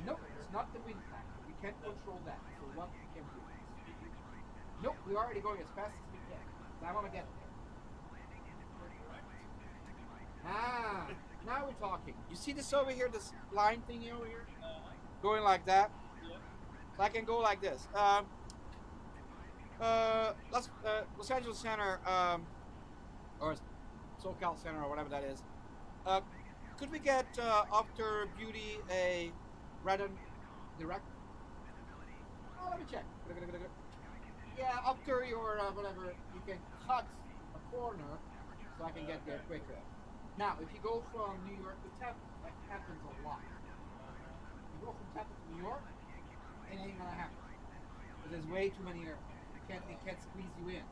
Nope, it's not the wind factor. We can't control that. So what we can do? Nope, we're already going as fast as we can. I want to get there. Now we're talking. You see this over here, this line thingy over here? Going like that? So I can go like this. Los Angeles Center, or SoCal Center, or whatever that is. Could we get after Beauty a random direct? Oh, let me check. Yeah, after your whatever, you can cut a corner so I can get there quicker. Now, if you go from New York to Tampa, that happens a lot. You go from Tampa to New York, it ain't gonna happen. Because there's way too many airplanes. They can't squeeze you in.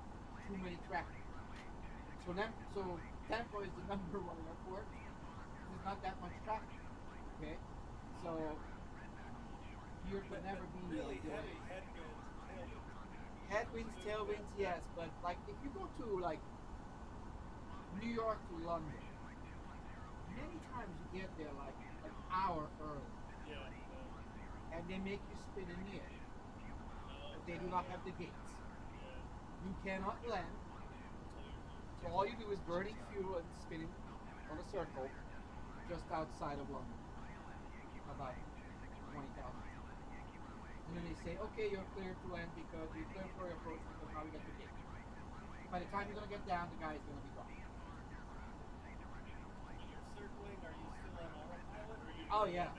Too many traffic. So Tampa is the #1 airport. not that much traffic. Okay, so here could never be really the heavy headwinds, tailwinds. headwinds, tailwinds, yes, but like if you go to like New York to London, many times you get there like an hour early, Yeah. and they make you spin in the air. But they do not have the gates. You cannot land. So all you do is burning fuel and spinning on a circle just outside of London, about 20,000. And then they say, okay, you're clear to land because you're clear for your approach because now we got the gate. By the time you're gonna get down, the guy is gonna be gone. When you're circling, are you still on autopilot, or you? Oh yeah,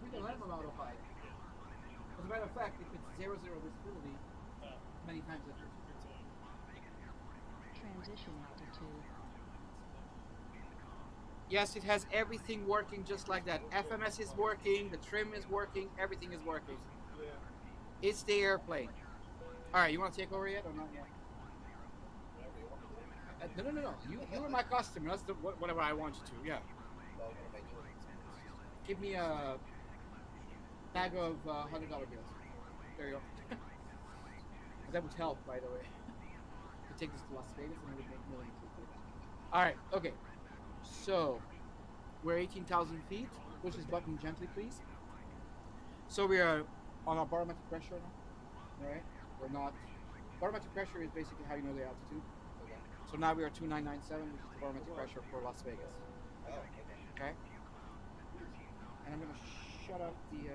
we can land on autopilot. As a matter of fact, if it's 0-0 visibility, many times that's Transition altitude. yes, it has everything working just like that. FMS is working, the trim is working, everything is working. Yeah. It's the airplane. All right, you want to take over yet or not yet? No. You were my customer. That's whatever I want you to. Yeah. Well, what am I doing? Give me a bag of $100 bills. There you go. That would help, by the way. To take this to Las Vegas and it would make millions. All right. Okay. So we're 18,000 feet. Push this button gently, please. So we are on our barometric pressure now. All right. We're not. Barometric pressure is basically how you know the altitude. Okay. So now we are 2997, which is the barometric pressure for Las Vegas. Oh, okay. Okay. And I'm gonna shut up the.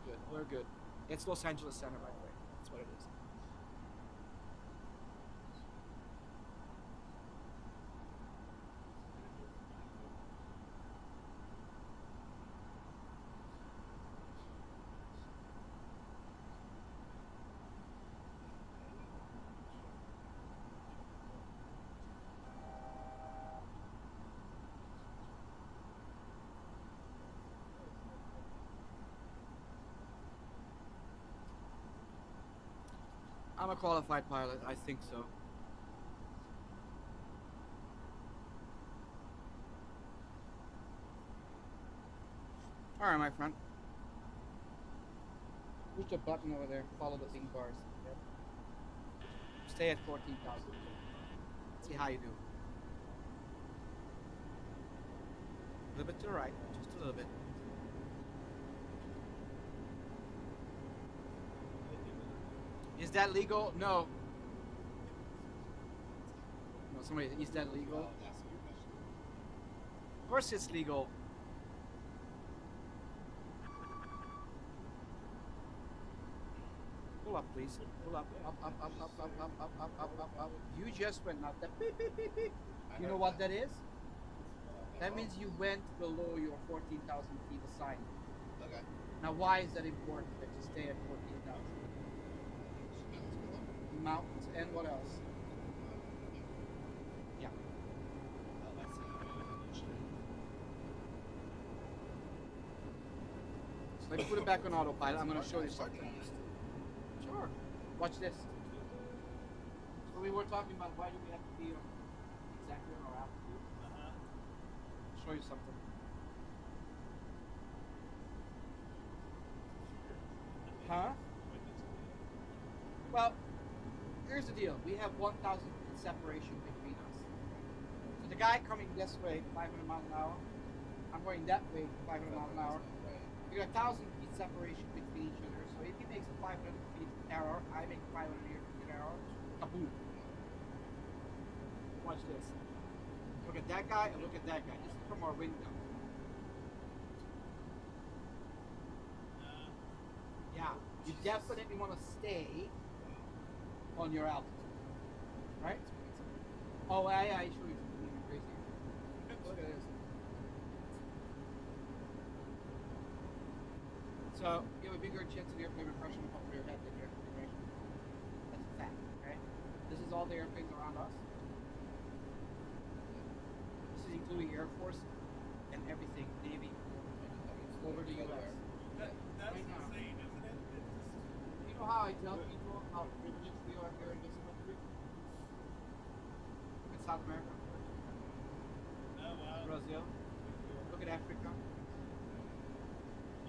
Good. We're good. It's Los Angeles Center, by the way. That's what it is. I'm a qualified pilot. I think so. All right, my friend. Push the button over there. Follow the pink bars. Yep. Stay at 14,000. See how you do. A little bit to the right, just a little bit. Is that legal? No. No, somebody, is that legal? Of course it's legal. Pull up, please. Pull up. Up, up, up, up, up, up, up, up, up, up, up. You just went up. That beep, beep, beep, beep. You know what that is? That means you went below your 14,000 feet assigned. Okay. Now, why is that important that you stay at 14,000? Mountains and what else? Yeah. So let me put it back on autopilot. I'm going to show you something. Sure. Watch this. So we were talking about why do we have to be exactly on our altitude. Show you something. Huh? Well, here's the deal. We have 1,000 feet separation between us. So the guy coming this way, 500 miles an hour. I'm going that way, 500 miles an hour. We got 1,000 feet separation between each other. So if he makes a 500 feet error, I make a 500 feet error. Kaboom. Watch this. Look at that guy and look at that guy. This is from our window. Yeah, you definitely want to stay on your altitude, right? Oh, I show you something crazy. Look at this. So you have a bigger chance of airplane impression on top of your head than your airplane. That's a fact, okay? This is all the airplanes around us. This is including Air Force and everything, Navy, over the U.S. That's Right now. insane, isn't it? You know how I tell people how privileged we are here in this country? In South America. Brazil. Look at Africa.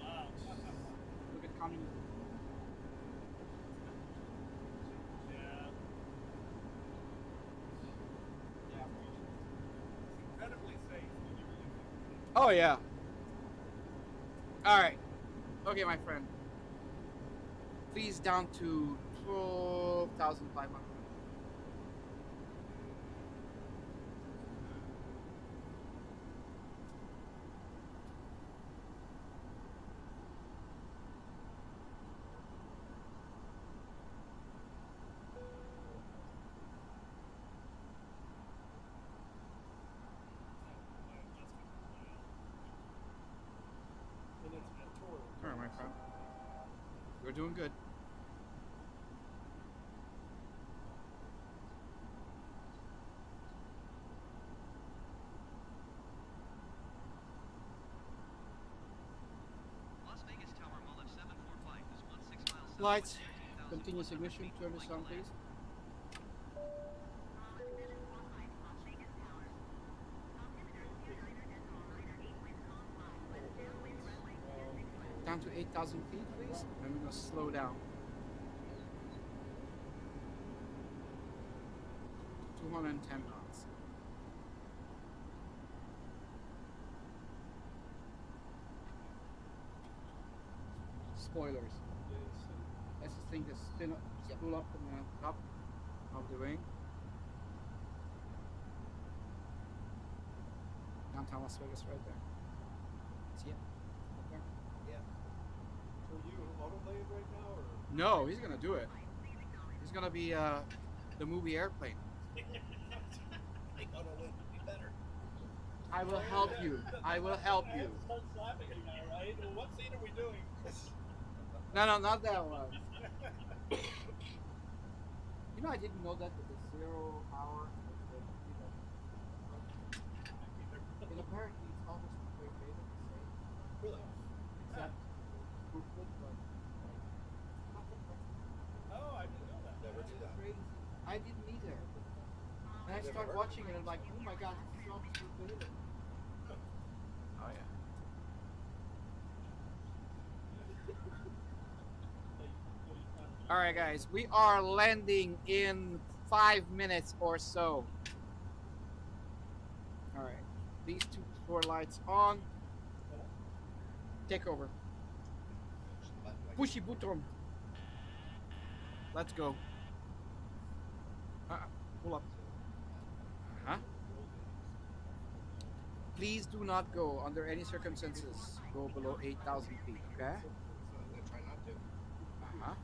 Wow. Look at communism. Yeah. Yeah. It's incredibly safe when you really think Oh yeah. All right. Okay, my friend. Please down to 12,500. and it's editorial. All right, my friend. We're doing good. Las Vegas Tower Mall at 745 is 16 miles south. Lights. Continuous ignition. Turn this on, please. Down to 8,000 feet, please. And we're gonna slow down. 210 knots. Spoilers. That's the thing that spool up in the top of the wing. Downtown Las Vegas, right there. See it? Up there? Yeah. So you automated right now, or? No, he's gonna do it. He's gonna be the movie Airplane. I think auto win would be better. I will help you. I will help I you. have to start slapping you now, right? Well, what scene are we doing? No, no, not that one. You know, I didn't know that with the 0 hour. And apparently, it's almost verbatim the same. Really? Except movement, but Oh, I didn't know that. Never do that. crazy. I didn't either. And I Never started heard. watching it and I'm like, oh my god, it's almost verbatim. Oh yeah. All right, guys, we are landing in 5 minutes or so. All right, these four lights on. Take over. Pushy button. Let's go. Pull up. Huh? Please do not go under any circumstances. Go below 8,000 feet. Okay. I'm gonna try not to. Huh?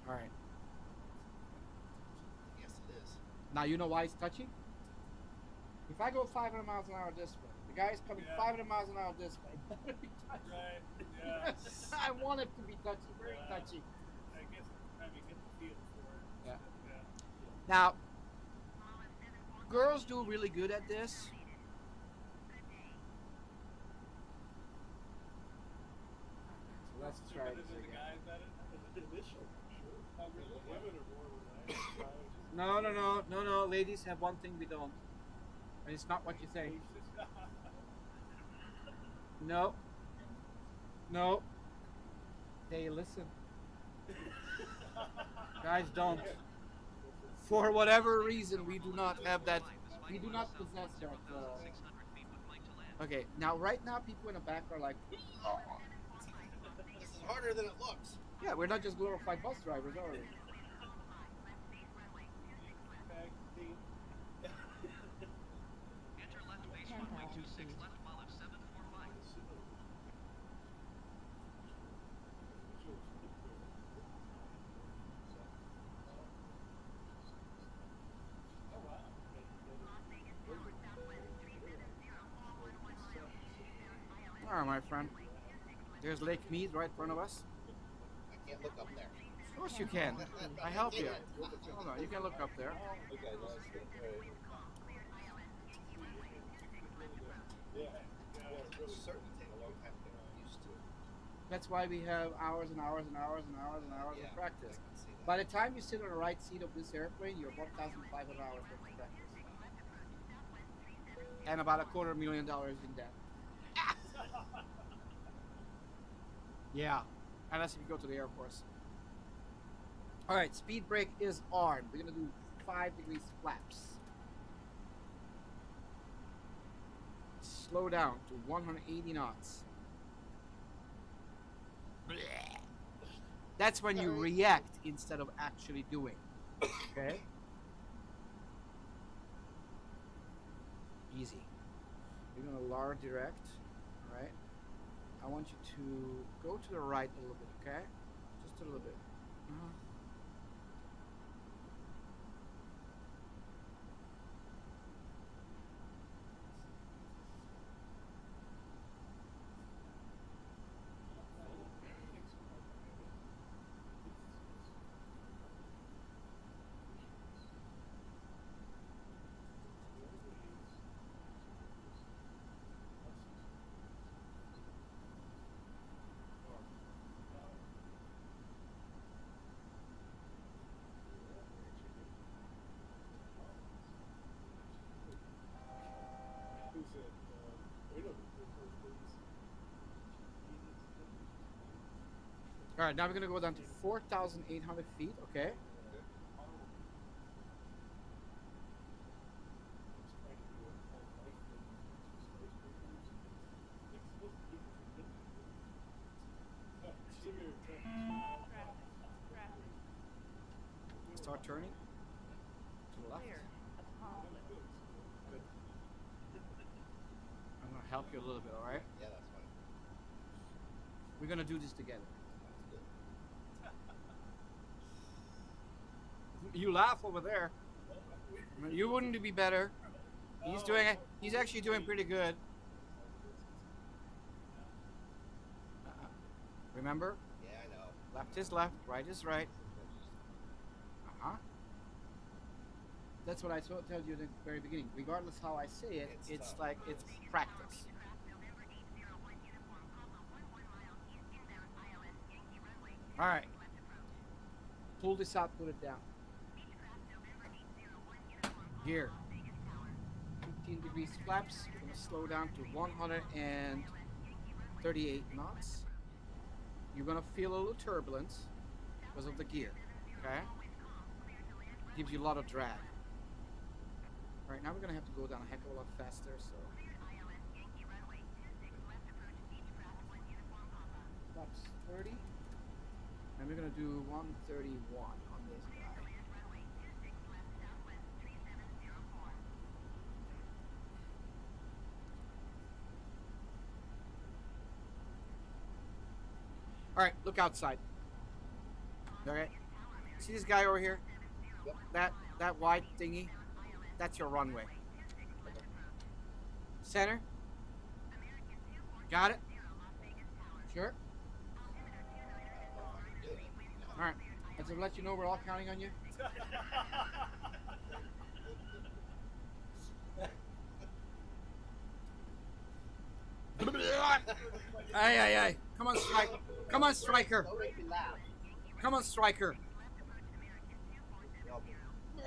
All right. Yes, it is. Now you know why it's touchy? If I go 500 miles an hour this way, the guy's coming Yeah. 500 miles an hour this way. It better be touchy. Right. Yeah. I want it to be touchy, very Yeah. touchy. I guess I'm trying to get the feel for it. Yeah. Yeah. Now, girls do really good at this. So let's try Better this than the again. guys at it? Initial, sure. Oh, really? Women are more relaxed. No, no, no, no, no. Ladies have one thing we don't. And it's not what you think. No. No. Hey, listen. Guys don't. For whatever reason, we do not have that. We do not possess that. 600 feet with Mike to land. Okay, now right now, people in the back are like, oh. This is harder than it looks. Yeah, we're not just glorified bus drivers, are we? Enter left base 10,000 runway 26 feet. left while at 745. All right, my friend. There's Lake Mead right in front of us. I can't look up there. Of course you can. I help you. Hold on, you can look up there. Okay, that's good. Yeah. Well, it'll certainly take a long time to get used to. That's why we have hours and hours and hours and hours and hours Yeah, of practice. I can see that. By the time you sit on the right seat of this airplane, you're 1,500 hours worth of practice. And about $250,000 in debt. Yeah, unless if you go to the Air Force. All right, speed brake is on. We're gonna do 5 degrees flaps. Slow down to 180 knots. That's when you react instead of actually doing. Okay? Easy. You're gonna lower direct. Alright? I want you to go to the right a little bit, okay? Just a little bit. All right, now we're gonna go down to 4,800 feet. Okay. Start turning to the left. Good. I'm gonna help you a little bit. All right. Yeah, that's fine. We're gonna do this together. You laugh over there. You wouldn't be better. He's doing it. He's actually doing pretty good. Remember? Yeah, I know. Left is left, right is right. That's what I told you at the very beginning. Regardless how I say it, it's tough. like it's practice. All right. Pull this out, put it down. Gear. 15 degrees flaps. We're gonna slow down to 138 knots. You're gonna feel a little turbulence because of the gear. Okay? Gives you a lot of drag. All right, now we're gonna have to go down a heck of a lot faster. So. Flaps 30. And we're gonna do 131 on this guy. All right, look outside. All right, see this guy over here? That wide thingy? That's your runway. Center. Got it? Sure. All right. And to let you know, we're all counting on you. Aye. Come on, Striker. Come on, Striker. Don't make me laugh. Come on, Striker. You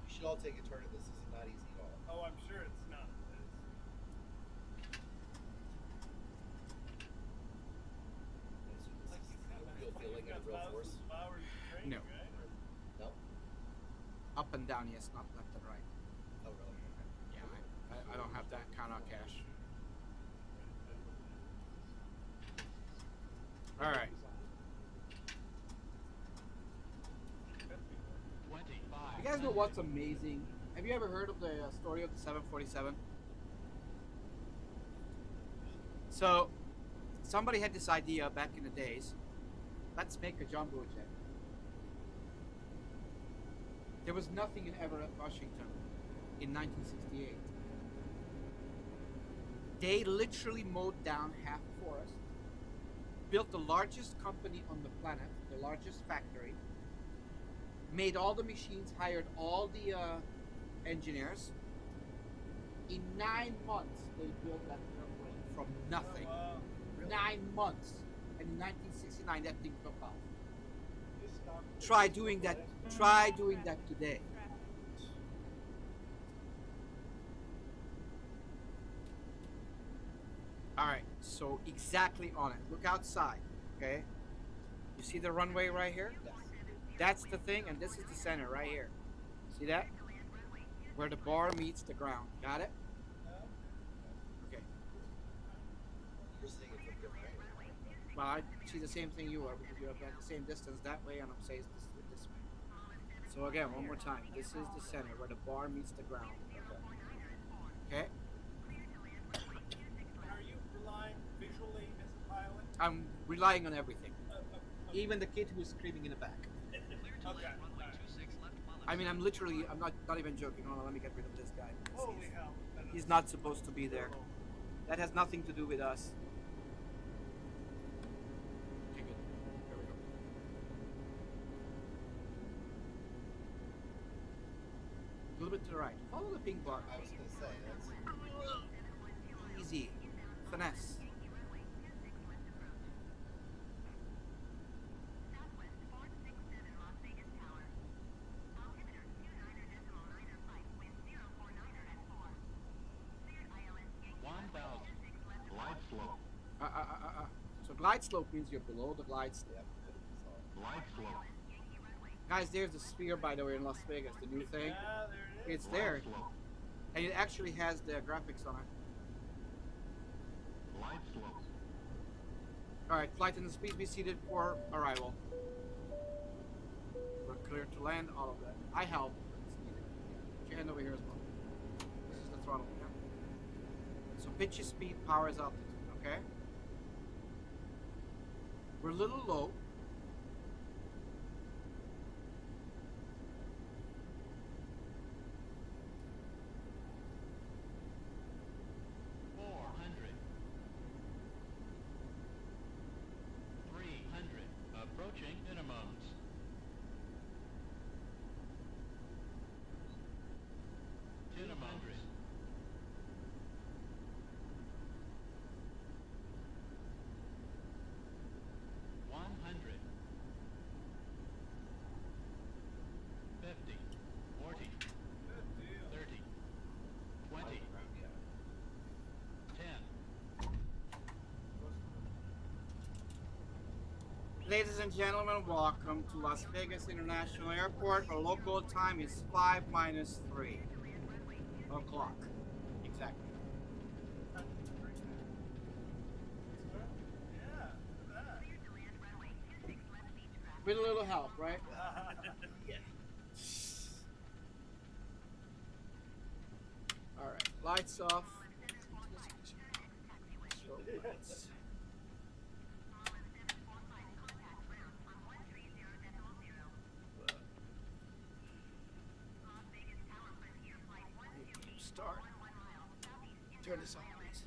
should all take a turn at this. This is not easy at all. Oh, I'm sure it's not. Real feeling of real force. No. No. Up and down, yes, not left and right. Oh, really? Okay. Yeah, I don't have that kind of cash. All right. 25. You guys know what's amazing? Have you ever heard of the story of the 747? So, somebody had this idea back in the days. Let's make a jumbo jet. There was nothing in Everett, Washington in 1968. They literally mowed down half the forest, built the largest company on the planet, the largest factory, made all the machines, hired all the engineers, In 9 months, they built that airplane from nothing. Wow. 9 months. And in 1969, that thing took off. This stock Try doing that. Try doing that today. All right. So exactly on it. Look outside. Okay. You see the runway right here? Yes. That's the thing, and this is the center right here. See that? Where the bar meets the ground. Got it? Okay. You're seeing it from different angles. Well, I see the same thing you are because you're at the same distance that way, and I'm saying this way. So again, one more time. This is the center where the bar meets the ground. Okay? Are you relying visually as a pilot? I'm relying on everything. Even the kid who's screaming in the back. Clear to land runway 26 left while I mean, I'm literally, I'm not even joking. Hold on, let me get rid of this guy. Holy hell. He's not supposed to be there. That has nothing to do with us. Okay, good. There we go. A little bit to the right. Follow the pink bar. I was gonna say that's Easy. Finesse. Glide slope. So glide slope means you're below the glide slope. Glide slope. Guys, there's the sphere, by the way, in Las Vegas, the new thing. Yeah, there it is. It's there, Glide slope. and it actually has the graphics on it. Glide slope. All right, flight attendants, please be seated for arrival. We're clear to land, all of that. I help. It's needed. Put your hand over here as well. This is the throttle, yeah? So pitch is speed, power is altitude, okay? We're a little low. Approaching minimums. Minimums. 100. 50. 40. 30. 20. 10. Ladies and gentlemen, welcome to Las Vegas International Airport. Our local time is 5 minus 3 o'clock. Exactly. Yeah, look at With a little help, right? that. yeah. Alright, lights off. Strobe lights. Start. Turn this on, please.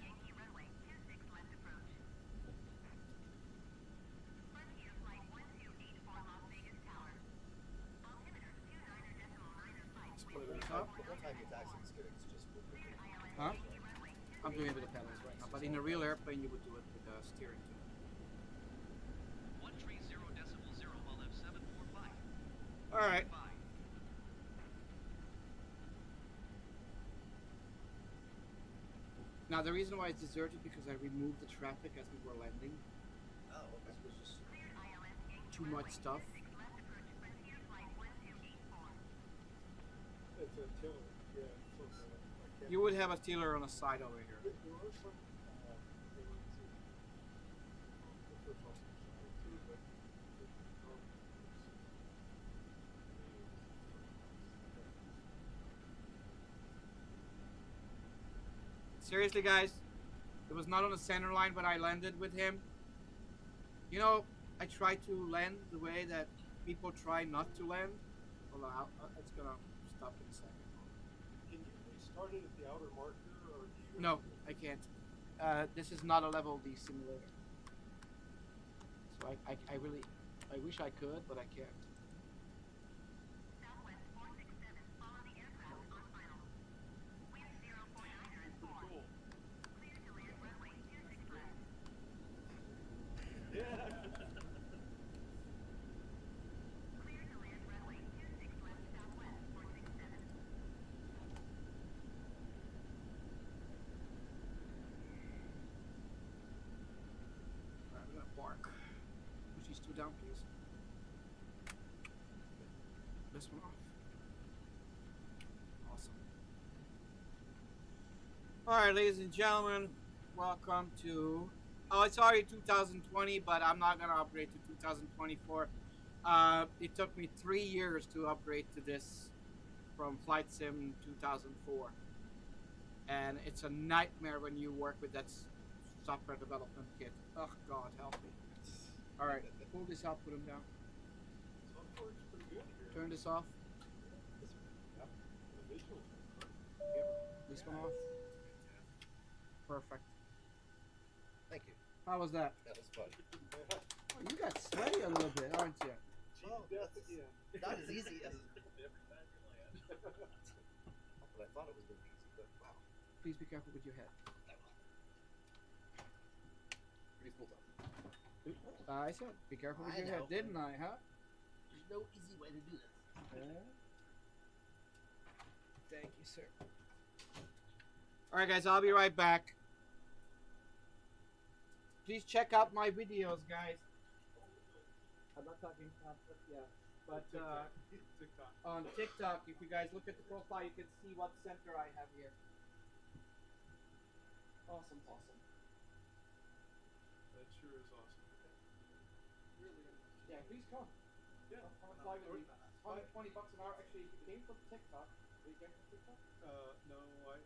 Spoilers up. The whole time you're taxiing is good. It's just with the Huh? I'm doing it with the pedals right now, but in a real airplane you would do it with the steering too. 130.0 while F745. Alright. Now the reason why it's deserted because I removed the traffic as we were landing. Oh, okay. It was just too much stuff. It's a tiller. Yeah, it's okay. I can't- You would have a tiller on the side over here. There are some things the first one too, but Seriously, guys, it was not on the center line when I landed with him. You know, I try to land the way that people try not to land. Hold on, it's gonna stop in a second. Can you restart it at the outer marker, or do you? No, I can't. This is not a level D simulator. So I really, I wish I could, but I can't. Park. Push these two down, please. This one off. Awesome. Alright, ladies and gentlemen, welcome to... Oh, it's already 2020, but I'm not going to upgrade to 2024. It took me 3 years to upgrade to this from Flight Sim 2004. And it's a nightmare when you work with that software development kit. Oh, God, help me. Alright, pull this out, put him down. Software's pretty good here. Turn this off. Yep. The visuals are perfect. Yep. This one off. Perfect. Thank you. How was that? That was fun. Oh, you got sweaty a little bit, aren't you? Oh, Death again. not as easy as Every time you land. what I thought it was going to be easy, but wow. Please be careful with your head. Pretty cool though. I said, be careful with I your head, know. didn't I, huh? There's no easy way to do this. Thank you, sir. Alright, guys, I'll be right back. Please check out my videos, guys. I'm not talking about yeah. But TikTok. on TikTok, if you guys look at the profile, you can see what center I have here. Awesome, awesome. That sure is awesome. Yeah, please come. Yeah. Come and fly with me. $120 an hour. Actually, if you came from TikTok, did you get from TikTok? No, I